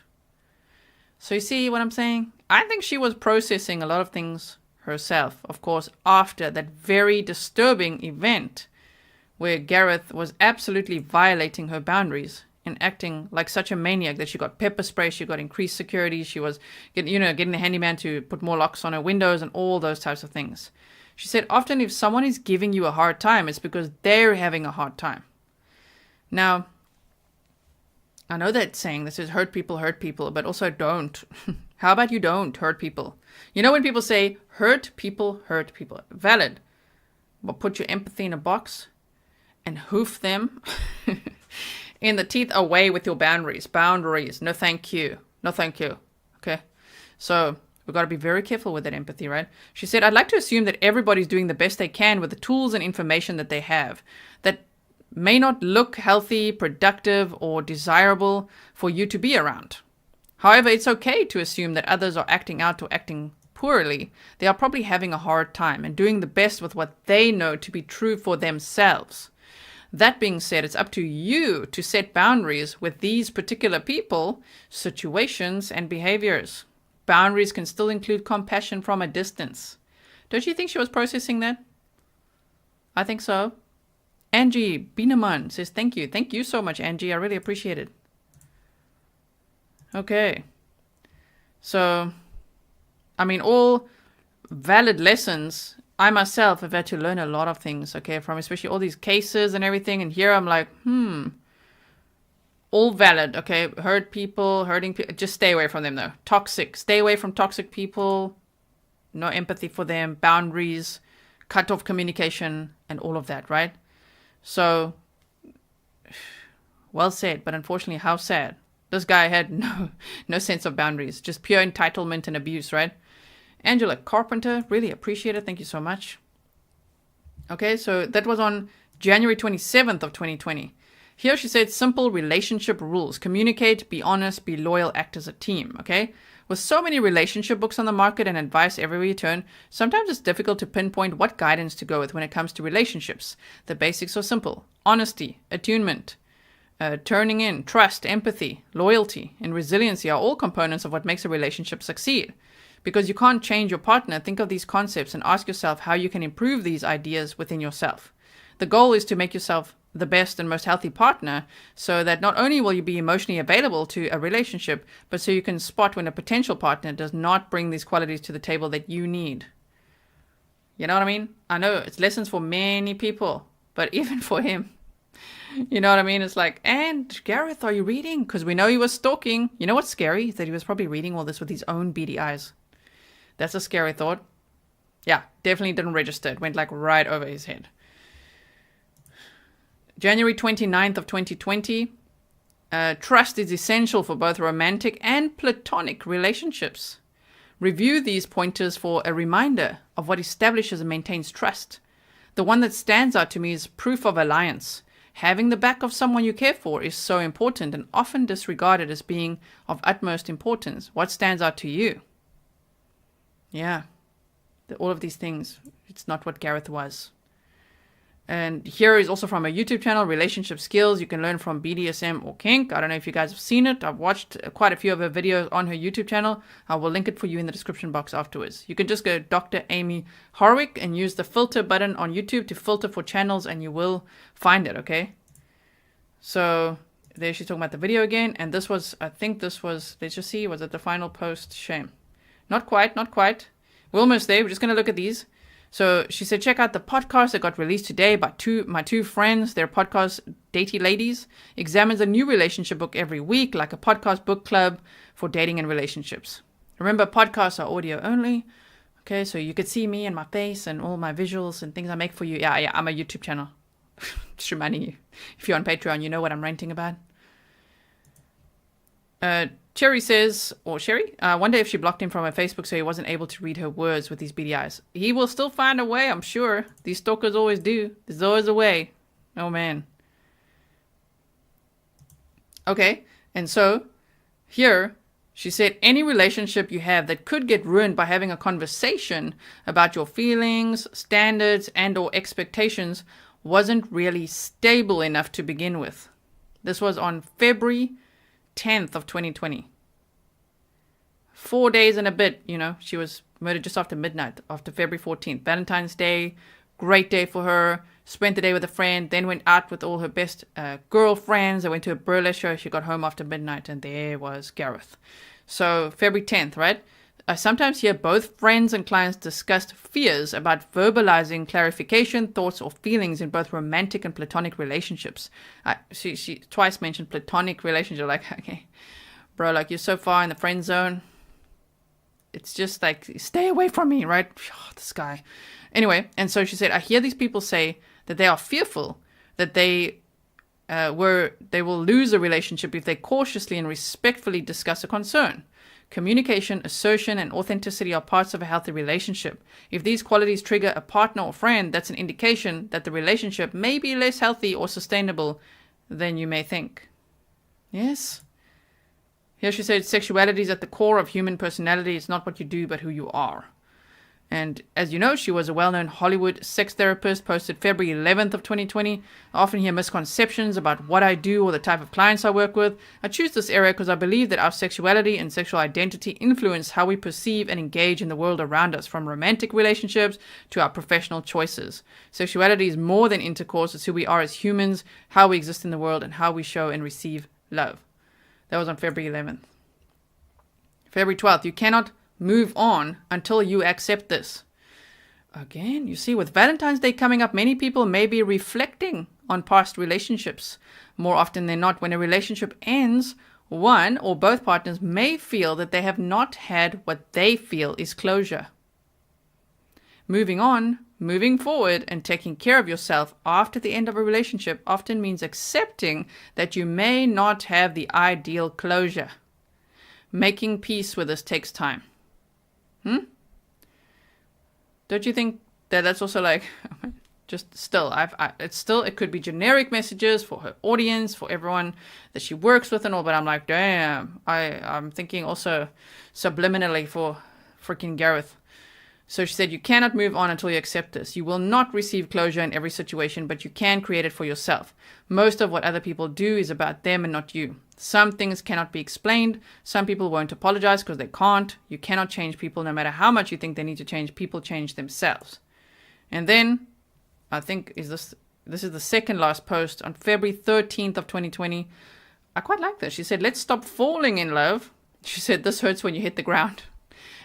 So you see what I'm saying? I think she was processing a lot of things herself, of course, after that very disturbing event where Gareth was absolutely violating her boundaries and acting like such a maniac that she got pepper spray, she got increased security, she was getting the handyman to put more locks on her windows and all those types of things. She said, often if someone is giving you a hard time, it's because they're having a hard time. Now, I know that saying this is hurt people, but also don't. How about you don't hurt people? You know when people say hurt people, valid. But put your empathy in a box and hoof them in the teeth away with your boundaries. No thank you. Okay. So we've got to be very careful with that empathy, right? She said, I'd like to assume that everybody's doing the best they can with the tools and information that they have. That may not look healthy, productive, or desirable for you to be around. However, it's okay to assume that others are acting out or acting poorly. They are probably having a hard time and doing the best with what they know to be true for themselves. That being said, it's up to you to set boundaries with these particular people, situations, and behaviors. Boundaries can still include compassion from a distance. Don't you think she was processing that? I think so. Angie Bieneman says, thank you. Thank you so much, Angie. I really appreciate it. Okay. So, I mean, all valid lessons. I myself have had to learn a lot of things, okay, from especially all these cases and everything. And here I'm like, all valid, okay? Hurt people, hurting people. Just stay away from them, though. Toxic. Stay away from toxic people. No empathy for them. Boundaries. Cut off communication and all of that, right? So, well said, but unfortunately, how sad. This guy had no sense of boundaries, just pure entitlement and abuse, right? Angela Carpenter, really appreciate it. Thank you so much. Okay, so that was on January 27th of 2020. Here she said simple relationship rules. Communicate, be honest, be loyal, act as a team, okay? With so many relationship books on the market and advice everywhere you turn, sometimes it's difficult to pinpoint what guidance to go with when it comes to relationships. The basics are simple. Honesty, attunement, turning in, trust, empathy, loyalty, and resiliency are all components of what makes a relationship succeed. Because you can't change your partner, think of these concepts and ask yourself how you can improve these ideas within yourself. The goal is to make yourself the best and most healthy partner so that not only will you be emotionally available to a relationship, but so you can spot when a potential partner does not bring these qualities to the table that you need. You know what I mean? I know it's lessons for many people, but even for him, you know what I mean? It's like, and Gareth, are you reading? Because we know he was stalking. You know what's scary? Is that he was probably reading all this with his own beady eyes. That's a scary thought. Yeah, definitely didn't register. It went like right over his head. January 29th of 2020. Trust is essential for both romantic and platonic relationships. Review these pointers for a reminder of what establishes and maintains trust. The one that stands out to me is proof of alliance. Having the back of someone you care for is so important and often disregarded as being of utmost importance. What stands out to you? Yeah, all of these things. It's not what Gareth was. And here is also from a YouTube channel, Relationship Skills. You can learn from BDSM or kink. I don't know if you guys have seen it. I've watched quite a few of her videos on her YouTube channel. I will link it for you in the description box afterwards. You can just go Dr. Amie Harwick and use the filter button on YouTube to filter for channels and you will find it, okay? So there she's talking about the video again. And this was, I think this was, let's just see, was it the final post? Shame. Not quite, not quite. We're almost there. We're just going to look at these. So she said, check out the podcast that got released today by my two friends. Their podcast, Datey Ladies, examines a new relationship book every week, like a podcast book club for dating and relationships. Remember, podcasts are audio only. Okay, so you could see me and my face and all my visuals and things I make for you. Yeah, I'm a YouTube channel. Just reminding you. If you're on Patreon, you know what I'm ranting about. Cherry says, or Sherry, wonder if she blocked him from her Facebook so he wasn't able to read her words with these beady eyes. He will still find a way, I'm sure. These stalkers always do. There's always a way. Oh, man. Okay, and so here she said any relationship you have that could get ruined by having a conversation about your feelings, standards, and or expectations wasn't really stable enough to begin with. This was on February 10th of 2020. 4 days and a bit, she was murdered just after midnight, after February 14th. Valentine's Day, great day for her. Spent the day with a friend, then went out with all her best girlfriends. They went to a burlesque show. She got home after midnight, and there was Gareth. So February 10th, right? I sometimes hear both friends and clients discuss fears about verbalizing clarification, thoughts, or feelings in both romantic and platonic relationships. She twice mentioned platonic relationship. Like, okay, bro, like you're so far in the friend zone. It's just like, stay away from me, right? Oh, this guy. Anyway, and so she said, I hear these people say that they are fearful that they will lose a relationship if they cautiously and respectfully discuss a concern. Communication, assertion, and authenticity are parts of a healthy relationship. If these qualities trigger a partner or friend, that's an indication that the relationship may be less healthy or sustainable than you may think. Yes? Here she said, sexuality is at the core of human personality. It's not what you do, but who you are. And as you know, she was a well-known Hollywood sex therapist, posted February 11th of 2020. I often hear misconceptions about what I do or the type of clients I work with. I choose this area because I believe that our sexuality and sexual identity influence how we perceive and engage in the world around us, from romantic relationships to our professional choices. Sexuality is more than intercourse. It's who we are as humans, how we exist in the world, and how we show and receive love. That was on February 11th. February 12th, you cannot move on until you accept this. Again, you see, with Valentine's Day coming up, many people may be reflecting on past relationships. More often than not, when a relationship ends, one or both partners may feel that they have not had what they feel is closure. Moving on, moving forward, and taking care of yourself after the end of a relationship often means accepting that you may not have the ideal closure. Making peace with this takes time. Don't you think that that's also like, just still, it could be generic messages for her audience, for everyone that she works with and all, but I'm like, damn, I'm thinking also subliminally for freaking Gareth. So she said, you cannot move on until you accept this. You will not receive closure in every situation, but you can create it for yourself. Most of what other people do is about them and not you. Some things cannot be explained. Some people won't apologize because they can't. You cannot change people no matter how much you think they need to change. People change themselves. And then, I think this is the second last post on February 13th of 2020. I quite like this. She said, let's stop falling in love. She said, this hurts when you hit the ground.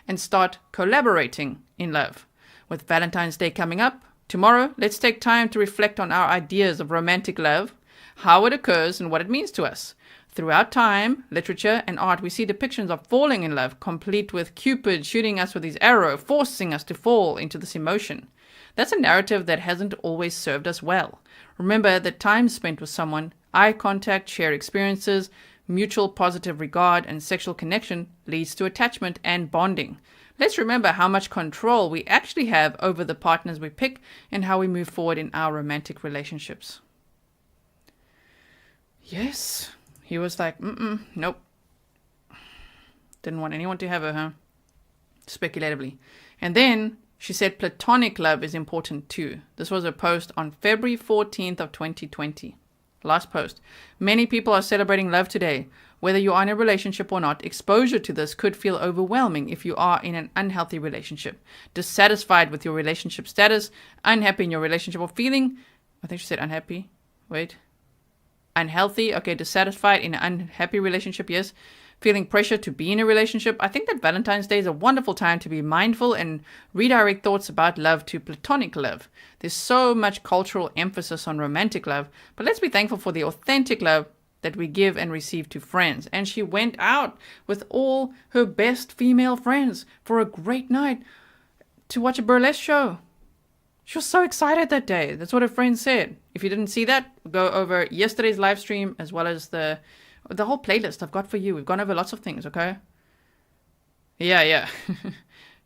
And start collaborating in love. With Valentine's Day coming up tomorrow, let's take time to reflect on our ideas of romantic love, how it occurs, and what it means to us. Throughout time, literature, and art, we see depictions of falling in love, complete with Cupid shooting us with his arrow, forcing us to fall into this emotion. That's a narrative that hasn't always served us well. Remember that time spent with someone, eye contact, shared experiences, mutual positive regard, and sexual connection leads to attachment and bonding. let's remember how much control we actually have over the partners we pick and how we move forward in our romantic relationships. Yes, he was like, nope. Didn't want anyone to have her, huh? Speculatively. And then she said platonic love is important too. This was a post on February 14th of 2020. Last post. Many people are celebrating love today. Whether you are in a relationship or not, exposure to this could feel overwhelming if you are in an unhealthy relationship, dissatisfied with your relationship status, unhappy in your relationship, or feeling, I think she said unhappy. Wait. Unhealthy. Okay, dissatisfied in an unhappy relationship, yes. Feeling pressure to be in a relationship. I think that Valentine's Day is a wonderful time to be mindful and redirect thoughts about love to platonic love. There's so much cultural emphasis on romantic love, but let's be thankful for the authentic love that we give and receive to friends. And she went out with all her best female friends for a great night to watch a burlesque show. She was so excited that day. That's what her friends said. If you didn't see that, go over yesterday's live stream as well as the whole playlist I've got for you. We've gone over lots of things, okay? Yeah.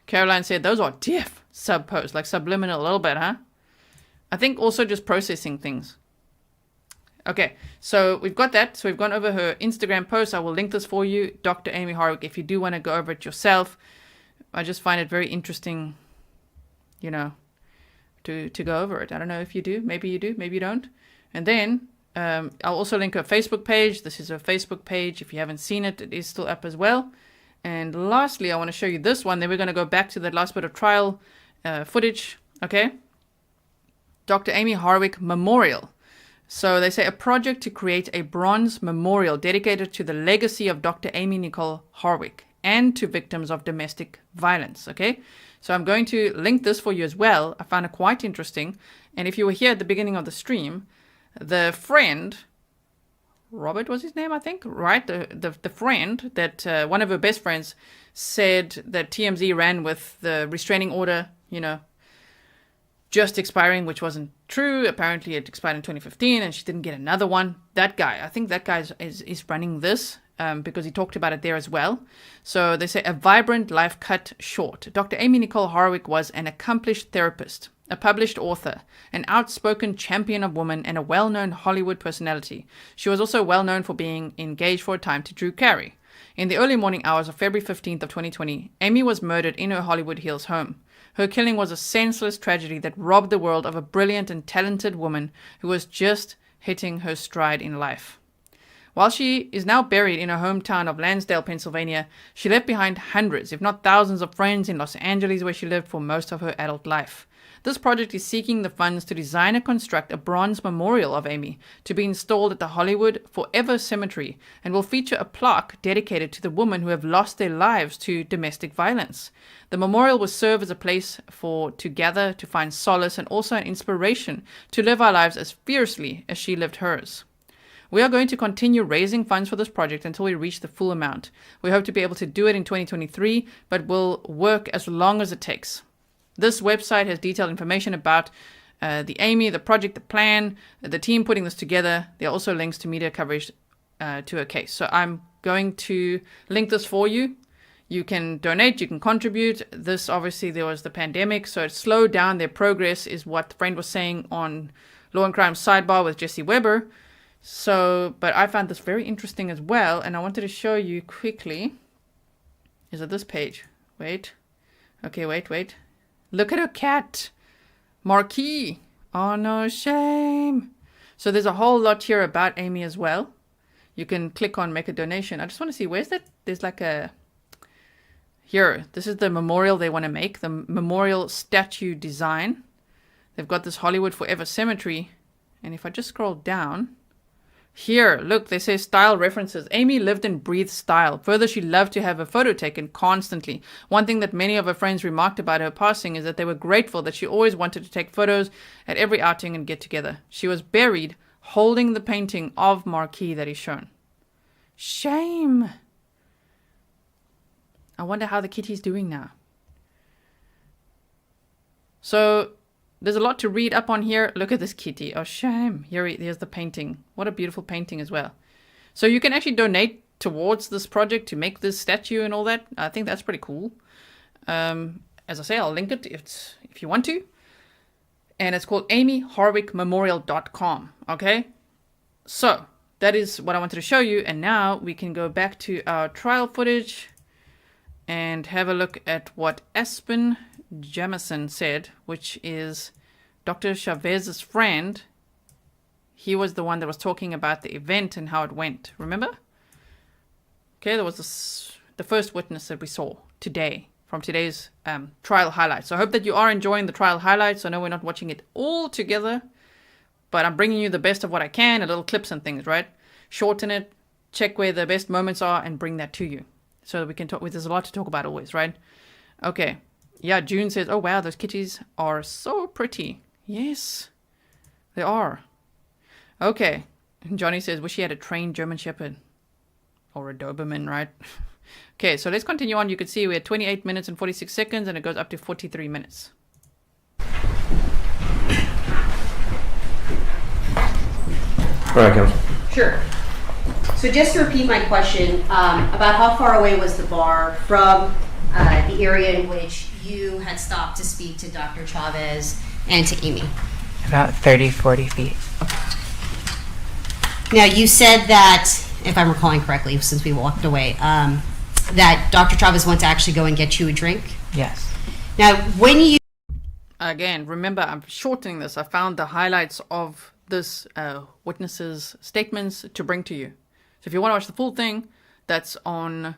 Caroline said those are diff sub-posts, like subliminal a little bit, huh? I think also just processing things. Okay, so we've got that. So we've gone over her Instagram post. I will link this for you, Dr. Amie Harwick, if you do want to go over it yourself. I just find it very interesting, to go over it. I don't know if you do. Maybe you do. Maybe you don't. And then I'll also link her Facebook page. This is her Facebook page. If you haven't seen it, it is still up as well. And lastly, I want to show you this one. Then we're going to go back to that last bit of trial footage. Okay. Dr. Amie Harwick Memorial. So they say a project to create a bronze memorial dedicated to the legacy of Dr. Amie Nicole Harwick and to victims of domestic violence. Okay. So I'm going to link this for you as well. I found it quite interesting. And if you were here at the beginning of the stream, the friend, Robert was his name, I think, right? The friend that one of her best friends said that TMZ ran with the restraining order, just expiring, which wasn't true. Apparently it expired in 2015 and she didn't get another one. That guy, I think that guy is running this because he talked about it there as well. So they say a vibrant life cut short. Dr. Amie Nicole Harwick was an accomplished therapist, a published author, an outspoken champion of women, and a well-known Hollywood personality. She was also well known for being engaged for a time to Drew Carey. In the early morning hours of February 15th of 2020, Amie was murdered in her Hollywood Hills home. Her killing was a senseless tragedy that robbed the world of a brilliant and talented woman who was just hitting her stride in life. While she is now buried in her hometown of Lansdale, Pennsylvania, she left behind hundreds, if not thousands, of friends in Los Angeles where she lived for most of her adult life. This project is seeking the funds to design and construct a bronze memorial of Amie to be installed at the Hollywood Forever Cemetery and will feature a plaque dedicated to the women who have lost their lives to domestic violence. The memorial will serve as a place to gather, to find solace, and also an inspiration to live our lives as fiercely as she lived hers. We are going to continue raising funds for this project until we reach the full amount. We hope to be able to do it in 2023, but will work as long as it takes. This website has detailed information about the Amie, the project, the plan, the team putting this together. There are also links to media coverage to her case. So I'm going to link this for you. You can donate, you can contribute. This, obviously, there was the pandemic, so it slowed down their progress, is what the friend was saying on Law and Crime Sidebar with Jesse Weber. So, but I found this very interesting as well, and I wanted to show you quickly. Is it this page? Wait. Okay, wait. Look at her cat. Marquis. Oh, no shame. So there's a whole lot here about Amie as well. You can click on make a donation. I just want to see, where's that? There's like a... Here, this is the memorial they want to make. The memorial statue design. They've got this Hollywood Forever Cemetery. And if I just scroll down... Here, look, they say style references. Amie lived and breathed style. Further, she loved to have a photo taken constantly. One thing that many of her friends remarked about her passing is that they were grateful that she always wanted to take photos at every outing and get together. She was buried holding the painting of Marquis that is shown. Shame. I wonder how the kitty's doing now. So... there's a lot to read up on here. Look at this kitty. Oh, shame. Here's the painting. What a beautiful painting as well. So you can actually donate towards this project to make this statue and all that. I think that's pretty cool. As I say, I'll link it if you want to. And it's called amieharwickmemorial.com. Okay? So, that is what I wanted to show you. And now we can go back to our trial footage and have a look at what Aspen Jameson said, which is Dr. Chaves' friend. He was the one that was talking about the event and how it went. Remember? Okay, there was the first witness that we saw today from today's trial highlights. So I hope that you are enjoying the trial highlights. I know we're not watching it all together, but I'm bringing you the best of what I can, a little clips and things, right? Shorten it, check where the best moments are, and bring that to you. So that we can talk. There's a lot to talk about always, right? Okay. Yeah, June says, oh wow, those kitties are so pretty. Yes, they are. Okay. Johnny says, wish he had a trained German Shepherd. Or a Doberman, right? Okay, so let's continue on. You can see we're at 28 minutes and 46 seconds, and it goes up to 43 minutes. All right, Counsel. Sure. So just to repeat my question, about how far away was the bar from the area in which you had stopped to speak to Dr. Chaves and to Amie? About 30, 40 feet. Now, you said that, if I'm recalling correctly, since we walked away, that Dr. Chaves went to actually go and get you a drink? Yes. Now, when you... Again, remember, I'm shortening this. I found the highlights of this witnesses' statements to bring to you. So if you want to watch the full thing, that's on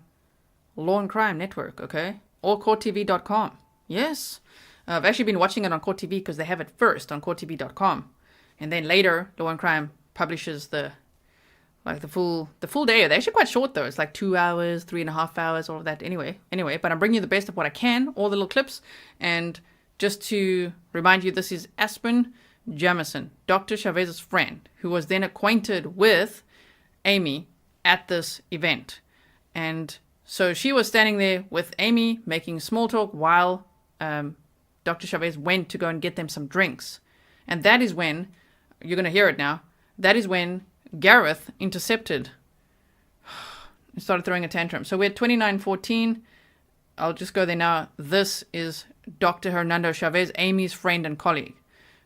Law and Crime Network, okay? Or courttv.com. Yes. I've actually been watching it on Court TV because they have it first on courttv.com. And then later, Law and Crime publishes the full day. They're actually quite short though. It's like 2 hours, 3.5 hours, all of that. Anyway, but I'm bringing you the best of what I can, all the little clips. And just to remind you, this is Aspen Jameson, Dr. Chaves' friend, who was then acquainted with Amie at this event. And so she was standing there with Amie making small talk while Dr. Chaves went to go and get them some drinks. And that is when, you're going to hear it now, that is when Gareth intercepted and started throwing a tantrum. So we're at 29:14. I'll just go there now. This is Dr. Hernando Chaves, Amie's friend and colleague.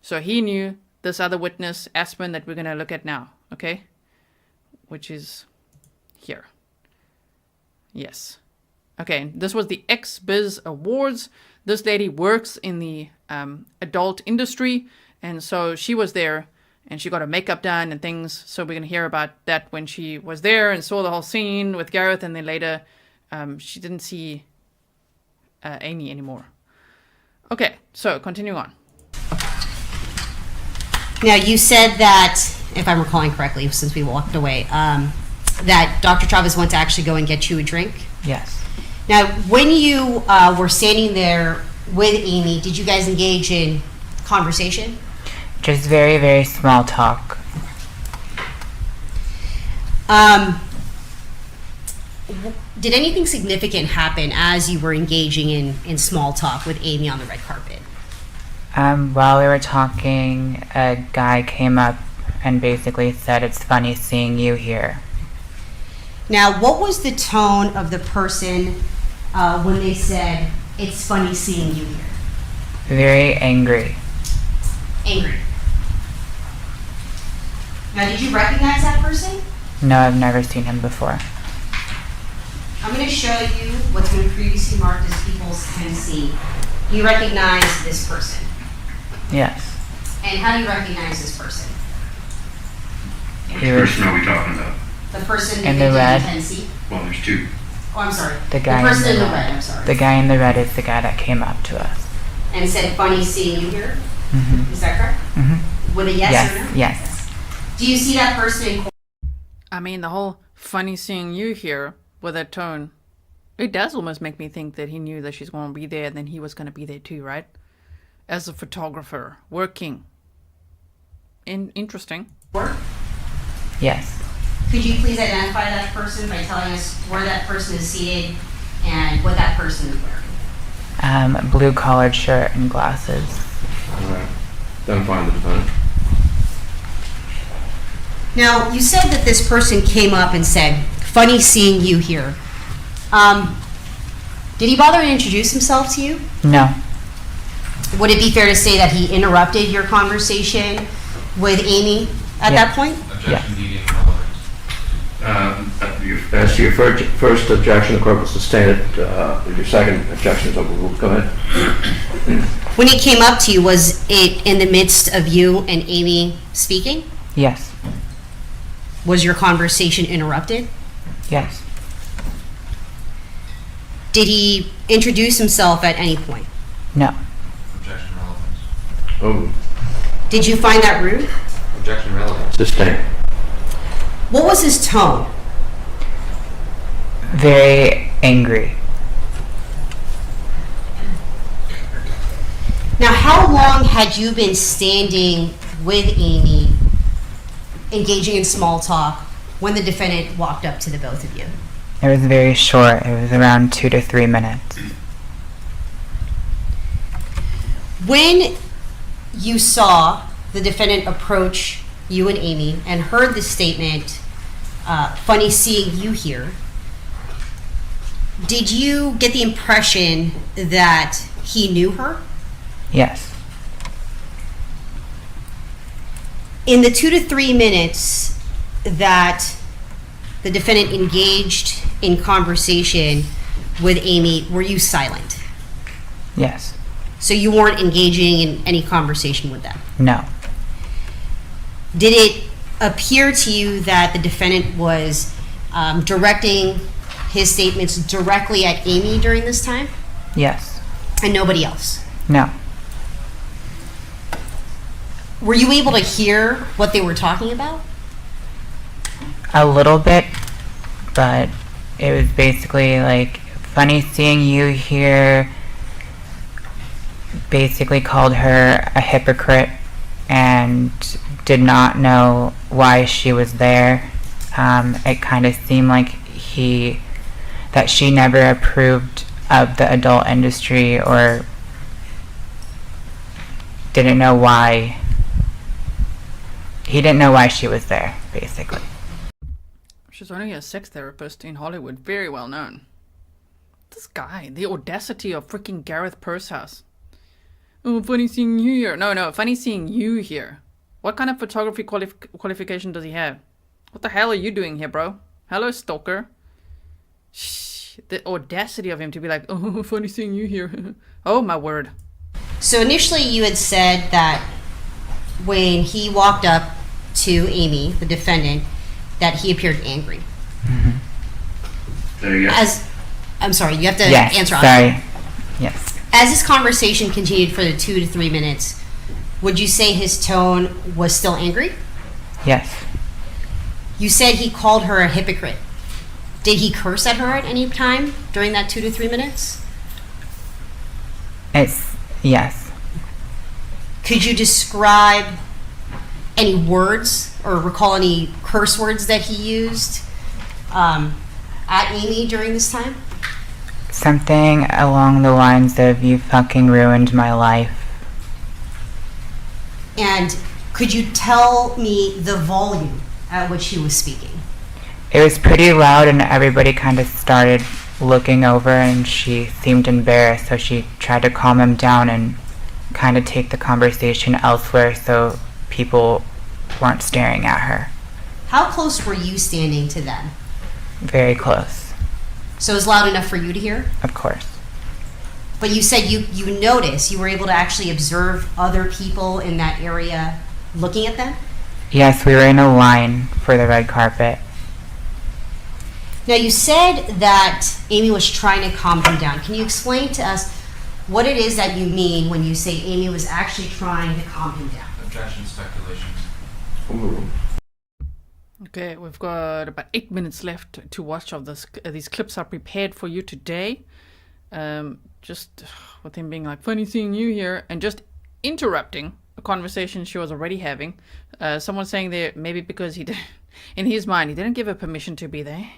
So he knew this other witness, Aspen, that we're going to look at now, okay? Which is here. Yes. Okay, this was the XBiz Awards. This lady works in the adult industry, and so she was there, and she got her makeup done and things. So we're going to hear about that when she was there and saw the whole scene with Gareth, and then later she didn't see Amie anymore. Okay, so continue on. Now, you said that, if I'm recalling correctly, since we walked away, that Dr. Chaves went to actually go and get you a drink? Yes. Now, when you were standing there with Amie, did you guys engage in conversation? Just very, very small talk. Did anything significant happen as you were engaging in small talk with Amie on the red carpet? While we were talking, a guy came up and basically said, "It's funny seeing you here." Now, what was the tone of the person when they said, "It's funny seeing you here"? Very angry. Angry. Now, did you recognize that person? No, I've never seen him before. I'm going to show you what's been previously marked as people's 10C. Do you recognize this person? Yes. And how do you recognize this person? Which person are we talking about? The person in the red. 10C? Well, there's two. Oh, I'm sorry. The guy person in the red, I'm sorry. The guy in the red is the guy that came up to us. And said, "Funny seeing you here." Mm-hmm. Is that correct? Mm-hmm. With a yes or no? Yes. Do you see that person in court? I mean, the whole "funny seeing you here" with that tone, it does almost make me think that he knew that she's going to be there, and then he was going to be there too, right? As a photographer, working. Interesting. Work? Yes. Could you please identify that person by telling us where that person is seated and what that person is wearing? Blue collared shirt and glasses. All right. Identifying the defendant. Now, you said that this person came up and said, "Funny seeing you here." Did he bother to introduce himself to you? No. Would it be fair to say that he interrupted your conversation with Amie at that point? Objection needing relevance. As to your first objection, the court will sustain it. Your second objection is overruled. Go ahead. When he came up to you, was it in the midst of you and Amie speaking? Yes. Was your conversation interrupted? Yes. Did he introduce himself at any point? No. Objection relevance. Oh, Did you find that rude? Objection relevance. sustain. What was his tone? Very angry. Now, how long had you been standing with Amie, engaging in small talk, when the defendant walked up to the both of you? It was very short. It was around 2 to 3 minutes. When you saw the defendant approach you and Amie and heard the statement, funny seeing you here, did you get the impression that he knew her? Yes. In the 2 to 3 minutes that the defendant engaged in conversation with Amie, were you silent? Yes. So you weren't engaging in any conversation with them? No. Did it appear to you that the defendant was directing his statements directly at Amie during this time? Yes. And nobody else? No. Were you able to hear what they were talking about? A little bit, but it was basically like, funny seeing you here. Basically called her a hypocrite and did not know why she was there. It kind of seemed like that she never approved of the adult industry or didn't know why. He didn't know why she was there, basically. She's only a sex therapist in Hollywood, very well known. This guy, the audacity of freaking Gareth Pursehouse. Oh, funny seeing you here. No, funny seeing you here. What kind of photography qualification does he have? What the hell are you doing here, bro? Hello, stalker. Shh, the audacity of him to be like, oh, funny seeing you here. Oh, my word. So initially you had said that when he walked up to Amie, the defendant, that he appeared angry. Yes. I'm sorry, you have to Yes, answer. sorry. Yes. As this conversation continued for the 2 to 3 minutes, would you say his tone was still angry? Yes. You said he called her a hypocrite. Did he curse at her at any time during that 2 to 3 minutes? Yes. Could you describe any words or recall any curse words that he used at Amie during this time? Something along the lines of, you fucking ruined my life. And could you tell me the volume at which he was speaking? It was pretty loud and everybody kind of started looking over and she seemed embarrassed, so she tried to calm him down and kind of take the conversation elsewhere so people weren't staring at her. How close were you standing to them? Very close. So it was loud enough for you to hear? Of course. But you said you noticed, you were able to actually observe other people in that area looking at them? Yes, we were in a line for the red carpet. Now you said that Amie was trying to calm him down. Can you explain to us what it is that you mean when you say Amie was actually trying to calm him down? Objection, speculations. Okay, we've got about 8 minutes left to watch of this. These clips are prepared for you today. Just with him being like, funny seeing you here, and just interrupting a conversation she was already having. Someone saying there, maybe because he did, in his mind, he didn't give her permission to be there.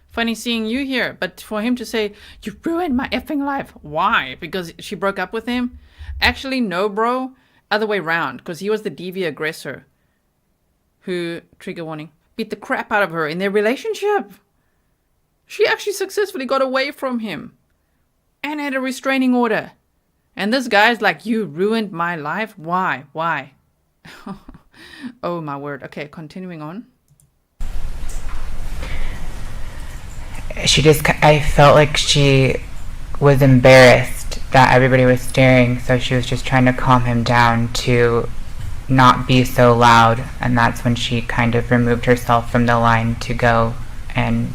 Funny seeing you here. But for him to say, you ruined my effing life. Why? Because she broke up with him? Actually, no, bro. Other way round, because he was the deviant aggressor who, trigger warning, beat the crap out of her in their relationship. She actually successfully got away from him. and had a restraining order. And this guy's like, you ruined my life? Why? Oh my word. Okay, continuing on. I felt like she was embarrassed that everybody was staring, so she was just trying to calm him down to not be so loud, and that's when she kind of removed herself from the line to go and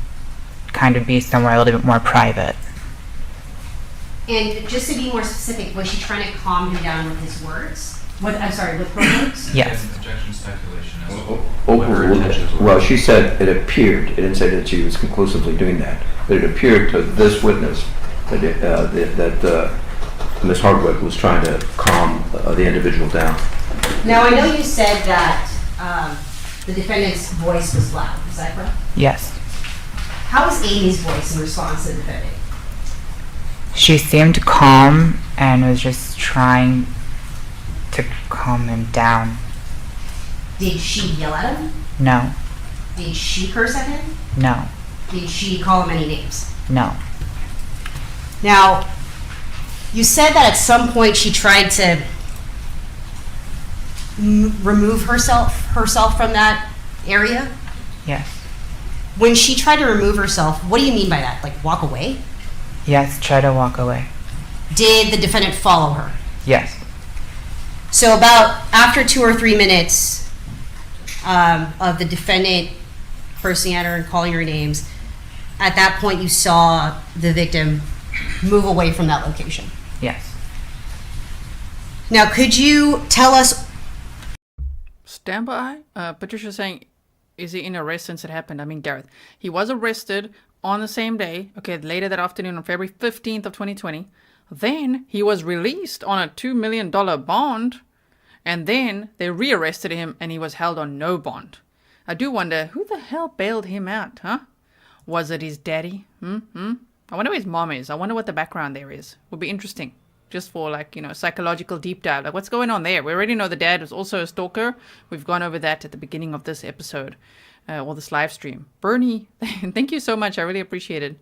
kind of be somewhere a little bit more private. And just to be more specific, was she trying to calm him down with his words? With her words? Yes. Objection speculation as Oh, what her intentions were. well, she said it appeared. It didn't say that she was conclusively doing that, but it appeared to this witness that Ms. Harwick was trying to calm the individual down. Now, I know you said that the defendant's voice was loud. Is that correct? Yes. How was Amy's voice in response to the defendant? She seemed calm and was just trying to calm him down. Did she yell at him? No. Did she curse at him? No. Did she call him any names? No. Now, you said that at some point she tried to remove herself from that area? Yes. When she tried to remove herself, what do you mean by that? Like walk away? Yes, try to walk away. Did the defendant follow her? Yes. So about after 2 or 3 minutes of the defendant cursing at her and calling her names, at that point you saw the victim move away from that location. Yes. Now, could you tell us? Stand by. Patricia's saying, is he in arrest since it happened? I mean, Gareth. He was arrested on the same day, okay, later that afternoon on February 15th of 2020. Then he was released on a $2 million bond, and then they rearrested him and he was held on no bond. I do wonder, who the hell bailed him out, huh? Was it his daddy? I wonder where his mom is. I wonder what the background there is. Would be interesting. Just for psychological deep dive. Like, what's going on there? We already know the dad was also a stalker. We've gone over that at the beginning of this episode, or this live stream. Bernie, thank you so much. I really appreciate it.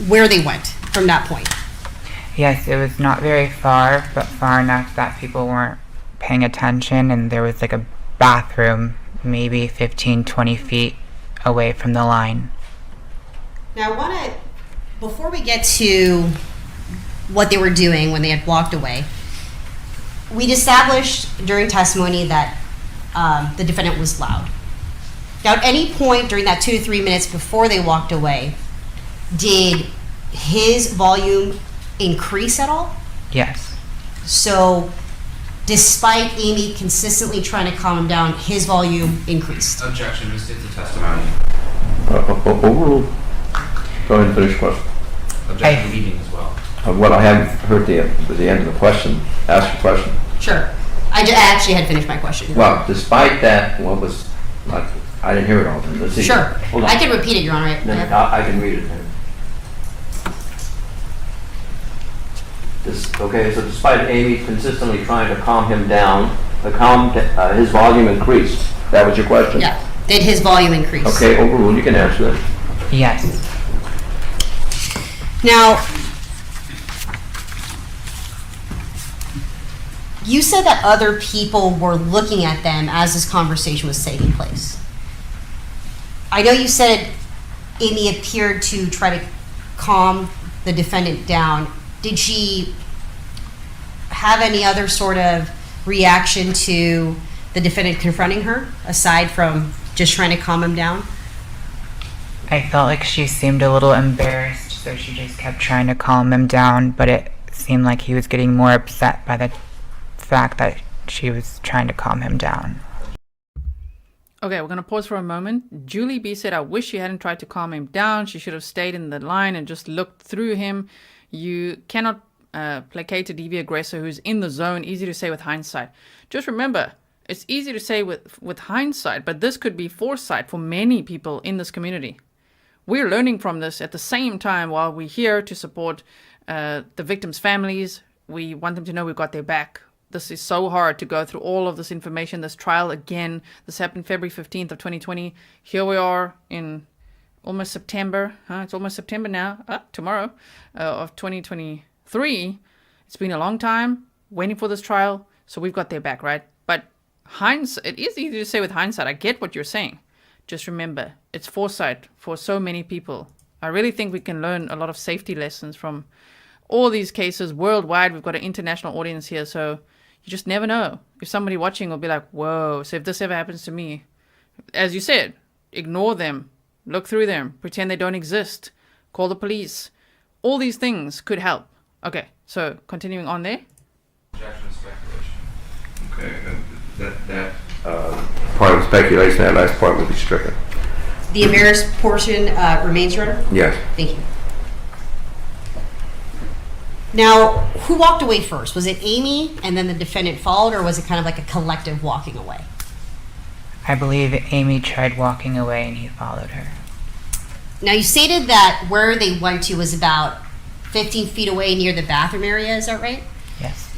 Where they went from that point? Yes, it was not very far, but far enough that people weren't paying attention, and there was like a bathroom maybe 15, 20 feet away from the line. Now, I want to, before we get to what they were doing when they had walked away, we'd established during testimony that the defendant was loud. Now, at any point during that 2 to 3 minutes before they walked away, did his volume increase at all? Yes. So, despite Amie consistently trying to calm him down, his volume increased. Objection, restate the testimony. Overruled. Go ahead and finish your question. Objection leading as well. What I haven't heard the end of the question. Ask your question. Sure. I actually had finished my question. Well, despite that, what was like? I didn't hear it all. Let's see. Sure. Hold on. I can repeat it, Your Honor. I can read it. Okay, so despite Amie consistently trying to calm him down, his volume increased. That was your question? Yeah. Did his volume increase? Okay, overruled. You can answer that. Yes. Now, you said that other people were looking at them as this conversation was taking place. I know you said Amie appeared to try to calm the defendant down. Did she have any other sort of reaction to the defendant confronting her, aside from just trying to calm him down? I felt like she seemed a little embarrassed, so she just kept trying to calm him down, but it seemed like he was getting more upset by the fact that she was trying to calm him down. Okay, we're going to pause for a moment. Julie B said, I wish she hadn't tried to calm him down. She should have stayed in the line and just looked through him. You cannot placate a DV aggressor who's in the zone. Easy to say with hindsight. Just remember, it's easy to say with hindsight, but this could be foresight for many people in this community. We're learning from this at the same time while we're here to support the victims' families. We want them to know we've got their back. This is so hard to go through all of this information, this trial again. This happened February 15th of 2020. Here we are in almost September. It's almost September now. Tomorrow of 2023. It's been a long time waiting for this trial, so we've got their back, right? But hindsight, it is easy to say with hindsight. I get what you're saying. Just remember, it's foresight for so many people. I really think we can learn a lot of safety lessons from all these cases worldwide. We've got an international audience here, so you just never know. If somebody watching will be like, whoa, so if this ever happens to me, as you said, ignore them, look through them, pretend they don't exist, call the police. All these things could help. Okay, so continuing on there. Objection speculation. Okay, that part of speculation, that last part will be stricken. The embarrassed portion remains, Your Honor? Yes. Thank you. Now, who walked away first? Was it Amie and then the defendant followed, or was it kind of like a collective walking away? I believe Amie tried walking away and he followed her. Now, you stated that where they went to was about 15 feet away near the bathroom area, is that right? Yes.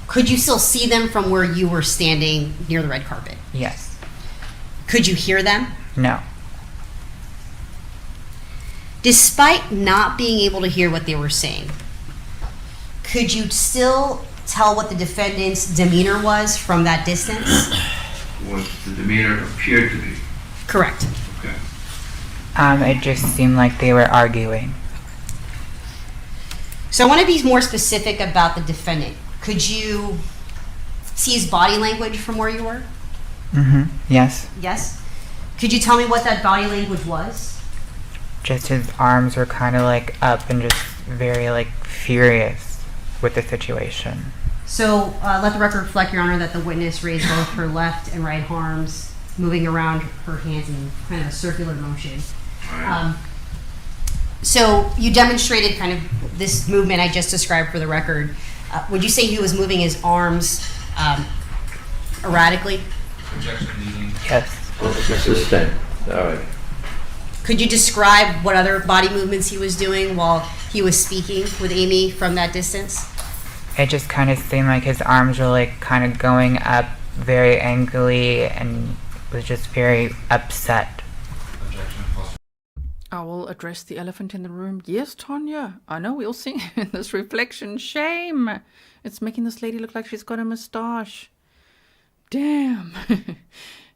Could you still see them from where you were standing near the red carpet? Yes. Could you hear them? No. Despite not being able to hear what they were saying, could you still tell what the defendant's demeanor was from that distance? What the demeanor appeared to be. Correct. Okay. It just seemed like they were arguing. So I want to be more specific about the defendant. Could you see his body language from where you were? Mm-hmm. Yes. Yes. Could you tell me what that body language was? Just his arms were kind of like up and just very like furious with the situation. So let the record reflect, Your Honor, that the witness raised both her left and right arms, moving around her hands in kind of a circular motion. So you demonstrated kind of this movement I just described for the record. Would you say he was moving his arms erratically? Objection leading. Yes. Sustained. All right. Could you describe what other body movements he was doing while he was speaking with Amie from that distance? It just kind of seemed like his arms were like kind of going up very angrily and was just very upset. Objection. I will address the elephant in the room. Yes, Tanya, I know we'll see this reflection. Shame. It's making this lady look like she's got a moustache. Damn.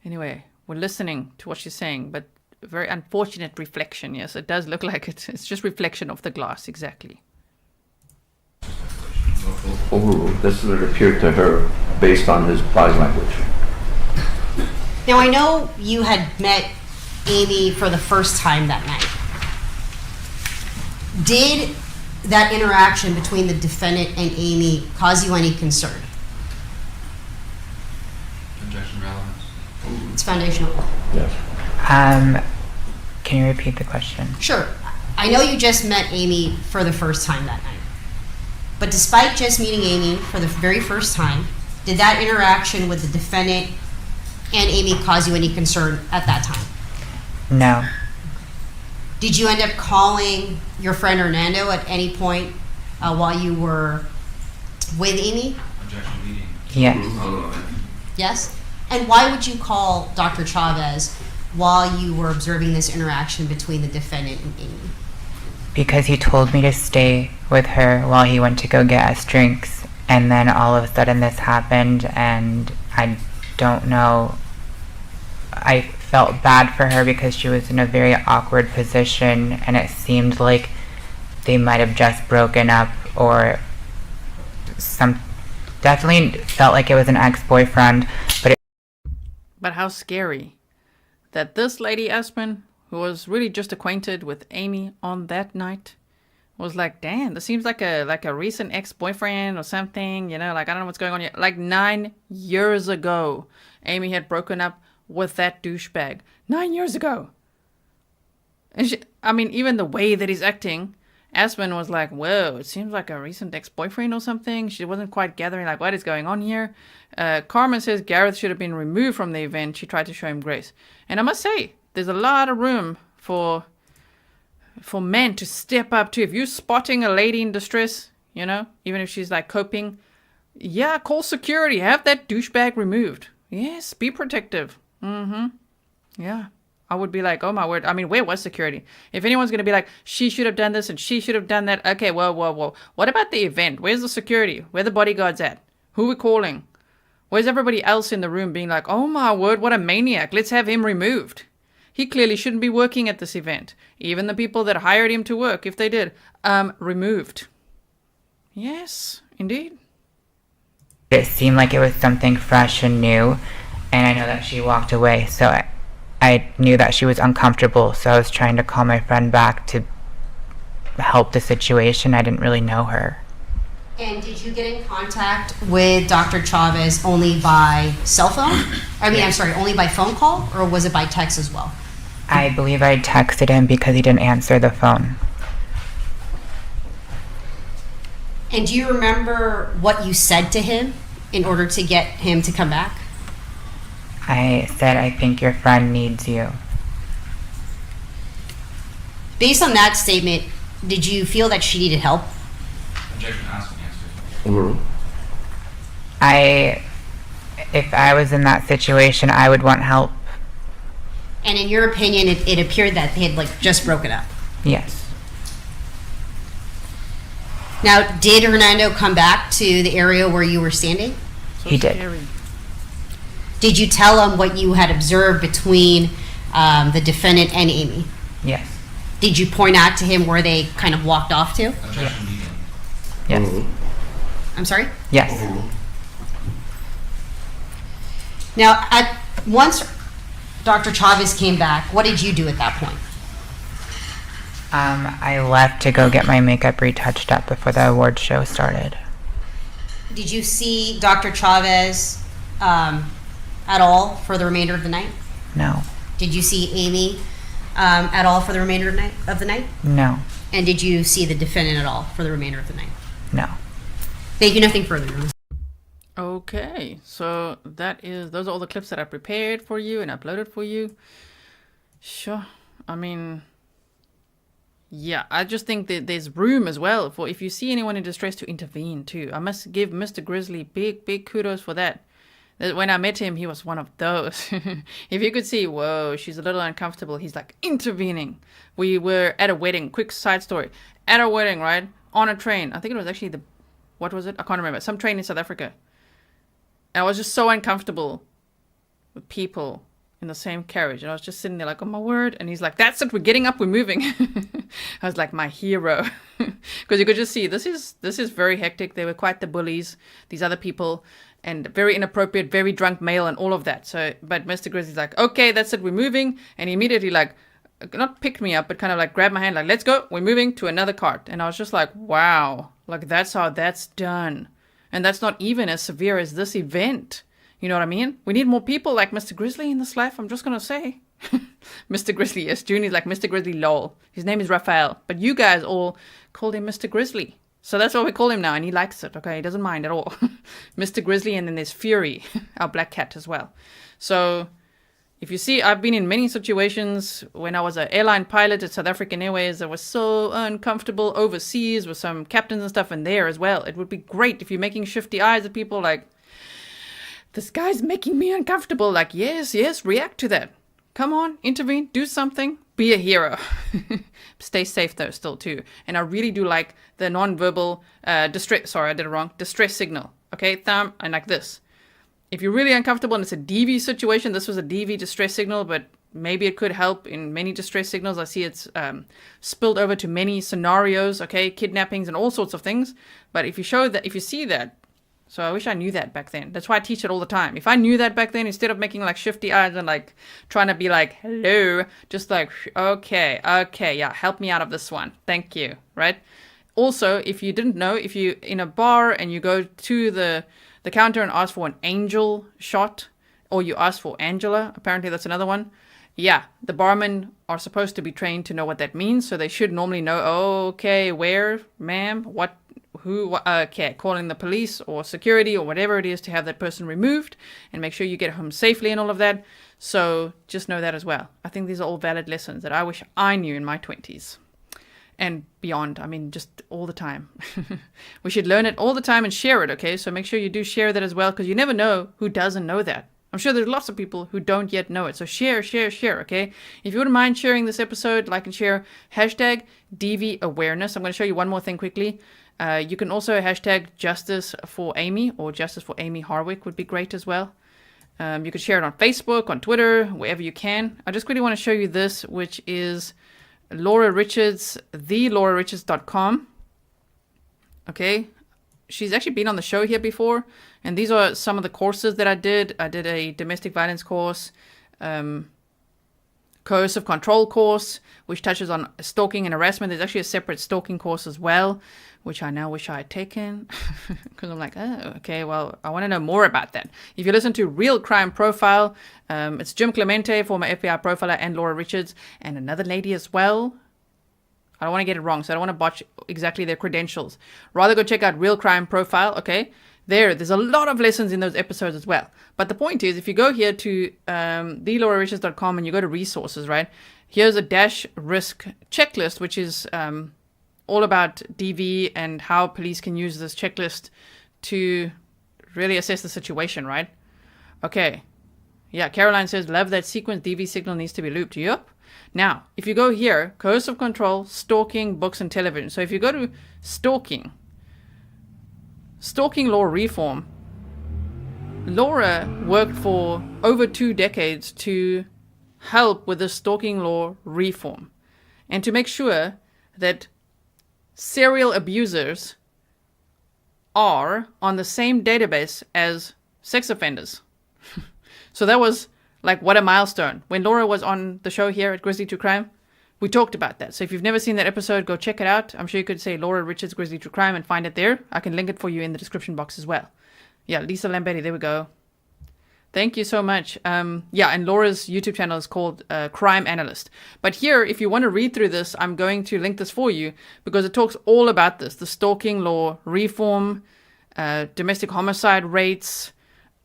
Anyway, we're listening to what she's saying, but very unfortunate reflection. Yes, it does look like it. It's just reflection of the glass, exactly. Overruled. This is what it appeared to her based on his body language. Now, I know you had met Amie for the first time that night. Did that interaction between the defendant and Amie cause you any concern? Objection relevance. It's foundational. Yes. Can you repeat the question? Sure. I know you just met Amie for the first time that night. But despite just meeting Amie for the very first time, did that interaction with the defendant and Amie cause you any concern at that time? No. Did you end up calling your friend Hernando at any point while you were with Amie? Objection leading. Yes. Yes? And why would you call Dr. Chaves while you were observing this interaction between the defendant and Amie? Because he told me to stay with her while he went to go get us drinks, and then all of a sudden this happened, and I don't know. I felt bad for her because she was in a very awkward position, and it seemed like they might have just broken up, or definitely felt like it was an ex-boyfriend, But how scary that this lady, Aspen, who was really just acquainted with Amie on that night, was like, damn, this seems like a recent ex-boyfriend or something, you know, like I don't know what's going on here. Like 9 years ago, Amie had broken up with that douchebag. 9 years ago. And even the way that he's acting, Aspen was like, whoa, it seems like a recent ex-boyfriend or something. She wasn't quite gathering, like, what is going on here? Carmen says Gareth should have been removed from the event. She tried to show him grace. And I must say, there's a lot of room for men to step up too. If you're spotting a lady in distress, you know, even if she's like coping, yeah, call security. Have that douchebag removed. Yes, be protective. Yeah. I would be like, oh my word. I mean, where was security? If anyone's going to be like, she should have done this and she should have done that. Okay, whoa. What about the event? Where's the security? Where are the bodyguards at? Who are we calling? Where's everybody else in the room being like, oh my word, what a maniac. Let's have him removed. He clearly shouldn't be working at this event. Even the people that hired him to work, if they did, removed. Yes, indeed. It seemed like it was something fresh and new, and I know that she walked away, so I knew that she was uncomfortable, so I was trying to call my friend back to help the situation. I didn't really know her. And did you get in contact with Dr. Chaves only by cell phone? Only by phone call, or was it by text as well? I believe I texted him because he didn't answer the phone. And do you remember what you said to him in order to get him to come back? I said, I think your friend needs you. Based on that statement, did you feel that she needed help? Objection asked and answered. Overruled. If I was in that situation, I would want help. And in your opinion, it appeared that they had just broken up. Yes. Now, did Hernando come back to the area where you were standing? He did. Scary. Did you tell him what you had observed between the defendant and Amie? Yes. Did you point out to him where they kind of walked off to? Objection needed. Yes. Overruled. I'm sorry? Yes. Overruled. Now, once Dr. Chaves came back, what did you do at that point? I left to go get my makeup retouched up before the award show started. Did you see Dr. Chaves at all for the remainder of the night? No. Did you see Amie at all for the remainder of the night? No. And did you see the defendant at all for the remainder of the night? No. Thank you. Nothing further. Okay, so those are all the clips that I prepared for you and uploaded for you. Sure. I mean, yeah, I just think that there's room as well for if you see anyone in distress to intervene too. I must give Mr. Grizzly big kudos for that. When I met him, he was one of those. If you could see, whoa, she's a little uncomfortable. He's like intervening. We were at a wedding. Quick side story. At a wedding, right? On a train. I think it was actually what was it? I can't remember. Some train in South Africa. And I was just so uncomfortable with people in the same carriage. And I was just sitting there like, oh my word. And he's like, that's it. We're getting up. We're moving. I was like, my hero. Because you could just see, this is very hectic. They were quite the bullies, these other people. And very inappropriate, very drunk male and all of that. So, but Mr. Grizzly's like, okay, that's it. We're moving. And he immediately like, not picked me up, but kind of like grabbed my hand, like, let's go. We're moving to another cart. And I was just like, wow, like that's how that's done. And that's not even as severe as this event. You know what I mean? We need more people like Mr. Grizzly in this life, I'm just going to say. Mr. Grizzly, yes, Junior's like Mr. Grizzly lol. His name is Raphael. But you guys all called him Mr. Grizzly. So that's what we call him now, and he likes it, okay? He doesn't mind at all. Mr. Grizzly, and then there's Fury, our black cat as well. So if you see, I've been in many situations when I was an airline pilot at South African Airways. I was so uncomfortable overseas with some captains and stuff in there as well. It would be great if you're making shifty eyes at people like, this guy's making me uncomfortable. Like, yes, react to that. Come on, intervene, do something, be a hero. Stay safe though, still too. And I really do like the non-verbal distress signal. Okay, thumb, and like this. If you're really uncomfortable and it's a DV situation, this was a DV distress signal, but maybe it could help in many distress signals. I see it's spilled over to many scenarios, okay, kidnappings and all sorts of things. But if you see that, so I wish I knew that back then. That's why I teach it all the time. If I knew that back then, instead of making like shifty eyes and like trying to be like, hello, just like, okay, yeah, help me out of this one. Thank you, right? Also, if you didn't know, if you in a bar and you go to the counter and ask for an angel shot, or you ask for Angela, apparently that's another one. Yeah, the barmen are supposed to be trained to know what that means, so they should normally know, okay, where, ma'am, what, who, okay, calling the police or security or whatever it is to have that person removed and make sure you get home safely and all of that. So just know that as well. I think these are all valid lessons that I wish I knew in my 20s. And beyond, I mean, just all the time. We should learn it all the time and share it, okay? So make sure you do share that as well, because you never know who doesn't know that. I'm sure there's lots of people who don't yet know it. So share, okay? If you wouldn't mind sharing this episode, like and share, hashtag DV awareness. I'm going to show you one more thing quickly. You can also hashtag justice for Amie, or justice for Amie Harwick would be great as well. You could share it on Facebook, on Twitter, wherever you can. I just quickly want to show you this, which is Laura Richards, thelaurarichards.com. Okay, she's actually been on the show here before, and these are some of the courses that I did. I did a domestic violence course, coercive control course, which touches on stalking and harassment. There's actually a separate stalking course as well, which I now wish I had taken, because I'm like, oh, okay, well, I want to know more about that. If you listen to Real Crime Profile, it's Jim Clemente, former FBI profiler, and Laura Richards, and another lady as well. I don't want to get it wrong, so I don't want to botch exactly their credentials. Rather go check out Real Crime Profile, okay? There's a lot of lessons in those episodes as well. But the point is, if you go here to thelaurarichards.com and you go to resources, right? Here's a dash risk checklist, which is all about DV and how police can use this checklist to really assess the situation, right? Okay. Yeah, Caroline says, love that sequence. DV signal needs to be looped. Yep. Now, if you go here, coercive control, stalking, books, and television. So if you go to stalking law reform, Laura worked for over 2 decades to help with the stalking law reform and to make sure that serial abusers are on the same database as sex offenders. So that was like, what a milestone. When Laura was on the show here at Grizzly True Crime, we talked about that. So if you've never seen that episode, go check it out. I'm sure you could say Laura Richards Grizzly True Crime and find it there. I can link it for you in the description box as well. Yeah, Lisa Lambetti, there we go. Thank you so much. Yeah, and Laura's YouTube channel is called Crime Analyst. But here, if you want to read through this, I'm going to link this for you because it talks all about this. The stalking law reform, domestic homicide rates,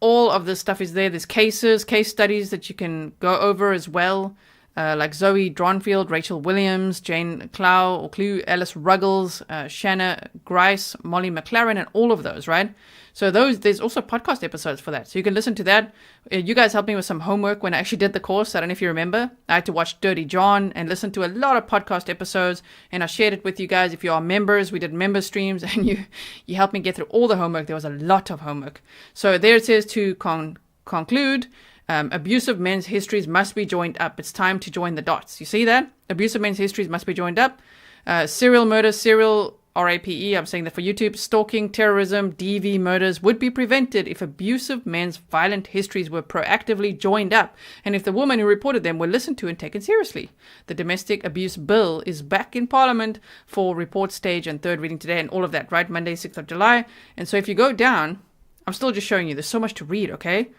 all of this stuff is there. There's case studies that you can go over as well. Like Zoe Dronfield, Rachel Williams, Jane Clue, Alice Ruggles, Shanna Grice, Molly McLaren, and all of those, right? So there's also podcast episodes for that. So you can listen to that. You guys helped me with some homework when I actually did the course. I don't know if you remember. I had to watch Dirty John and listen to a lot of podcast episodes, and I shared it with you guys. If you are members, we did member streams, and you helped me get through all the homework. There was a lot of homework. So there it says to conclude, abusive men's histories must be joined up. It's time to join the dots. You see that? Abusive men's histories must be joined up. Serial murder, serial RAPE, I'm saying that for YouTube, stalking, terrorism, DV murders would be prevented if abusive men's violent histories were proactively joined up and if the woman who reported them were listened to and taken seriously. The Domestic Abuse Bill is back in Parliament for report stage and third reading today and all of that, right? Monday, 6th of July. And so if you go down, I'm still just showing you, there's so much to read, okay?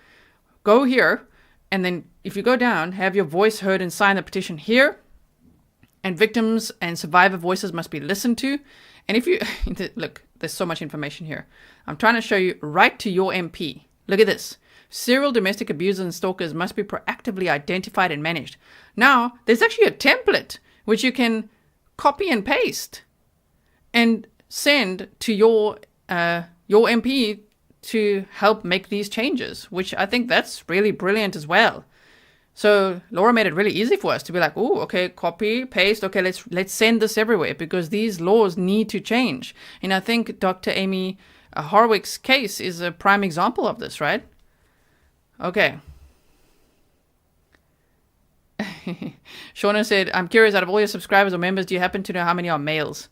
Go here, and then if you go down, have your voice heard and sign the petition here. And victims and survivor voices must be listened to. And if you, look, there's so much information here. I'm trying to show you right to your MP. Look at this. Serial domestic abusers and stalkers must be proactively identified and managed. Now, there's actually a template which you can copy and paste and send to your MP to help make these changes, which I think that's really brilliant as well. So Laura made it really easy for us to be like, oh, okay, copy, paste, okay, let's send this everywhere because these laws need to change. And I think Dr. Amie Harwick's case is a prime example of this, right? Okay. Shauna said, I'm curious, out of all your subscribers or members, do you happen to know how many are males?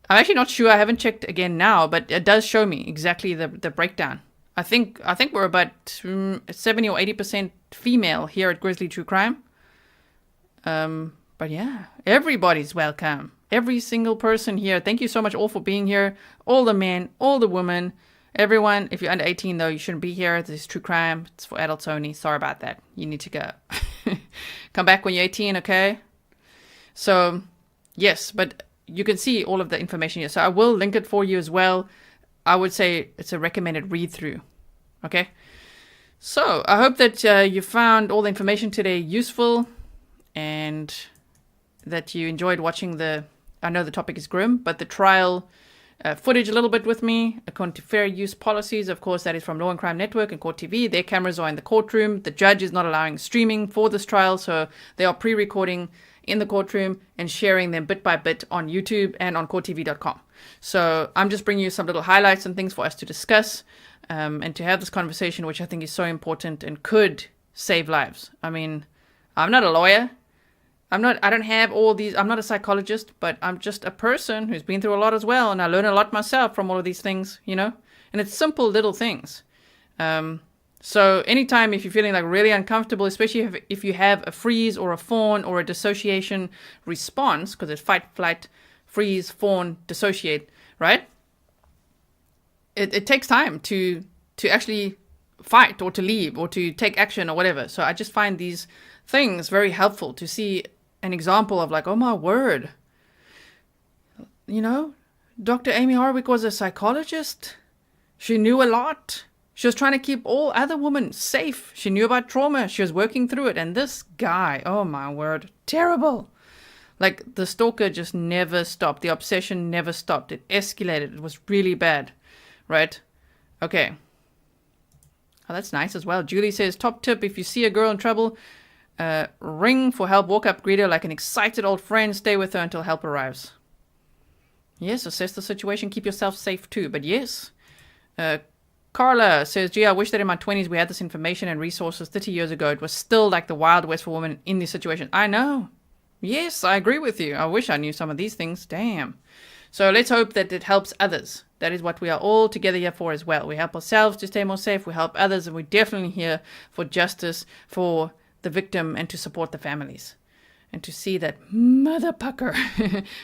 I'm actually not sure. I haven't checked again now, but it does show me exactly the breakdown. I think we're about 70 or 80% female here at Grizzly True Crime. But yeah, everybody's welcome. Every single person here. Thank you so much all for being here. All the men, all the women, everyone. If you're under 18 though, you shouldn't be here. This is True Crime. It's for adults only. Sorry about that. You need to go. Come back when you're 18, okay? So, yes, but you can see all of the information here. So I will link it for you as well. I would say it's a recommended read-through. Okay? So I hope that you found all the information today useful and that you enjoyed watching I know the topic is grim, but the trial footage a little bit with me, according to fair use policies. Of course, that is from Law and Crime Network and Court TV. Their cameras are in the courtroom. The judge is not allowing streaming for this trial, so they are pre-recording in the courtroom and sharing them bit by bit on YouTube and on courttv.com. So I'm just bringing you some little highlights and things for us to discuss and to have this conversation, which I think is so important and could save lives. I mean, I'm not a lawyer. I don't have all these, I'm not a psychologist, but I'm just a person who's been through a lot as well. And I learn a lot myself from all of these things, you know, and it's simple little things. So anytime if you're feeling like really uncomfortable, especially if you have a freeze or a fawn or a dissociation response, because it's fight, flight, freeze, fawn, dissociate, right? It takes time to actually fight or to leave or to take action or whatever. So I just find these things very helpful to see an example of like, oh my word, you know, Dr. Amie Harwick was a psychologist. She knew a lot. She was trying to keep all other women safe. She knew about trauma. She was working through it. And this guy, oh my word, terrible. Like the stalker just never stopped. The obsession never stopped. It escalated. It was really bad, right? Okay. Oh, that's nice as well. Julie says, top tip, if you see a girl in trouble, ring for help, walk up, greet her like an excited old friend, stay with her until help arrives. Yes, assess the situation, keep yourself safe too, but yes. Carla says, gee, I wish that in my 20s we had this information and resources 30 years ago. It was still like the Wild West for women in this situation. I know. Yes, I agree with you. I wish I knew some of these things. Damn. So let's hope that it helps others. That is what we are all together here for as well. We help ourselves to stay more safe. We help others, and we're definitely here for justice for the victim and to support the families. And to see that mother pucker.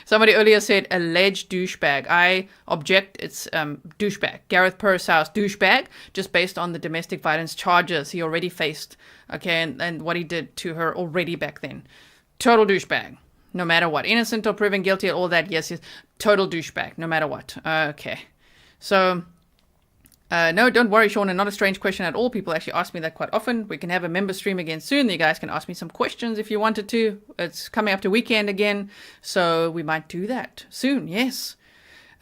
Somebody earlier said alleged douchebag. I object. It's douchebag. Gareth Pursehouse, douchebag, just based on the domestic violence charges he already faced. Okay, and what he did to her already back then. Total douchebag. No matter what. Innocent or proven guilty, all that, yes. Total douchebag, no matter what. Okay. So, no, don't worry, Shauna. Not a strange question at all. People actually ask me that quite often. We can have a member stream again soon. You guys can ask me some questions if you wanted to. It's coming up to weekend again. So we might do that soon, yes.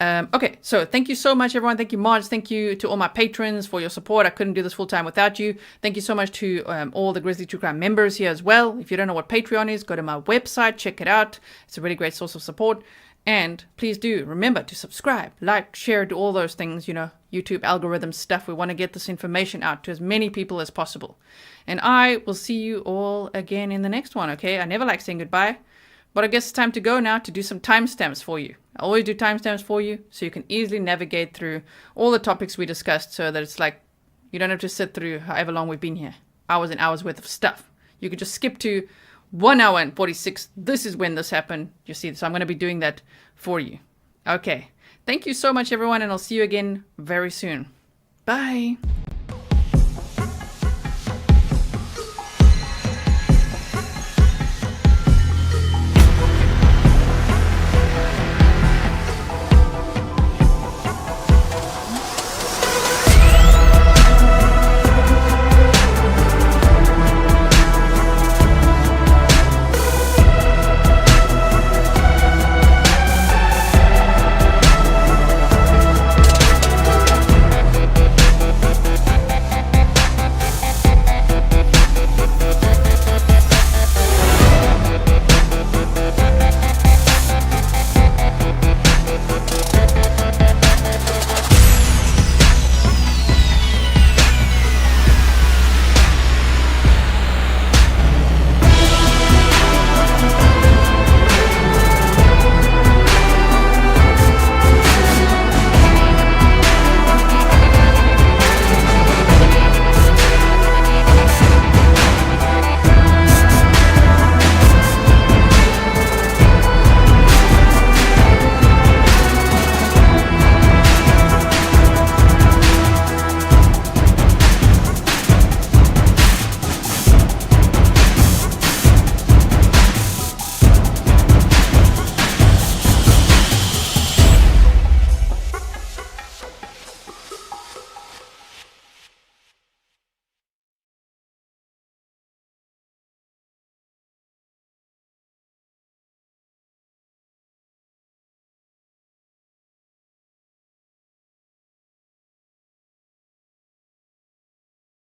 Okay, so thank you so much, everyone. Thank you, Marge. Thank you to all my patrons for your support. I couldn't do this full time without you. Thank you so much to all the Grizzly True Crime members here as well. If you don't know what Patreon is, go to my website, check it out. It's a really great source of support. And please do remember to subscribe, like, share, do all those things, you know, YouTube algorithm stuff. We want to get this information out to as many people as possible. And I will see you all again in the next one, okay? I never like saying goodbye. But I guess it's time to go now to do some timestamps for you. I always do timestamps for you so you can easily navigate through all the topics we discussed so that it's like you don't have to sit through however long we've been here. Hours and hours worth of stuff. You could just skip to 1 hour and 46. This is when this happened. You see, so I'm going to be doing that for you. Okay. Thank you so much, everyone, and I'll see you again very soon. Bye.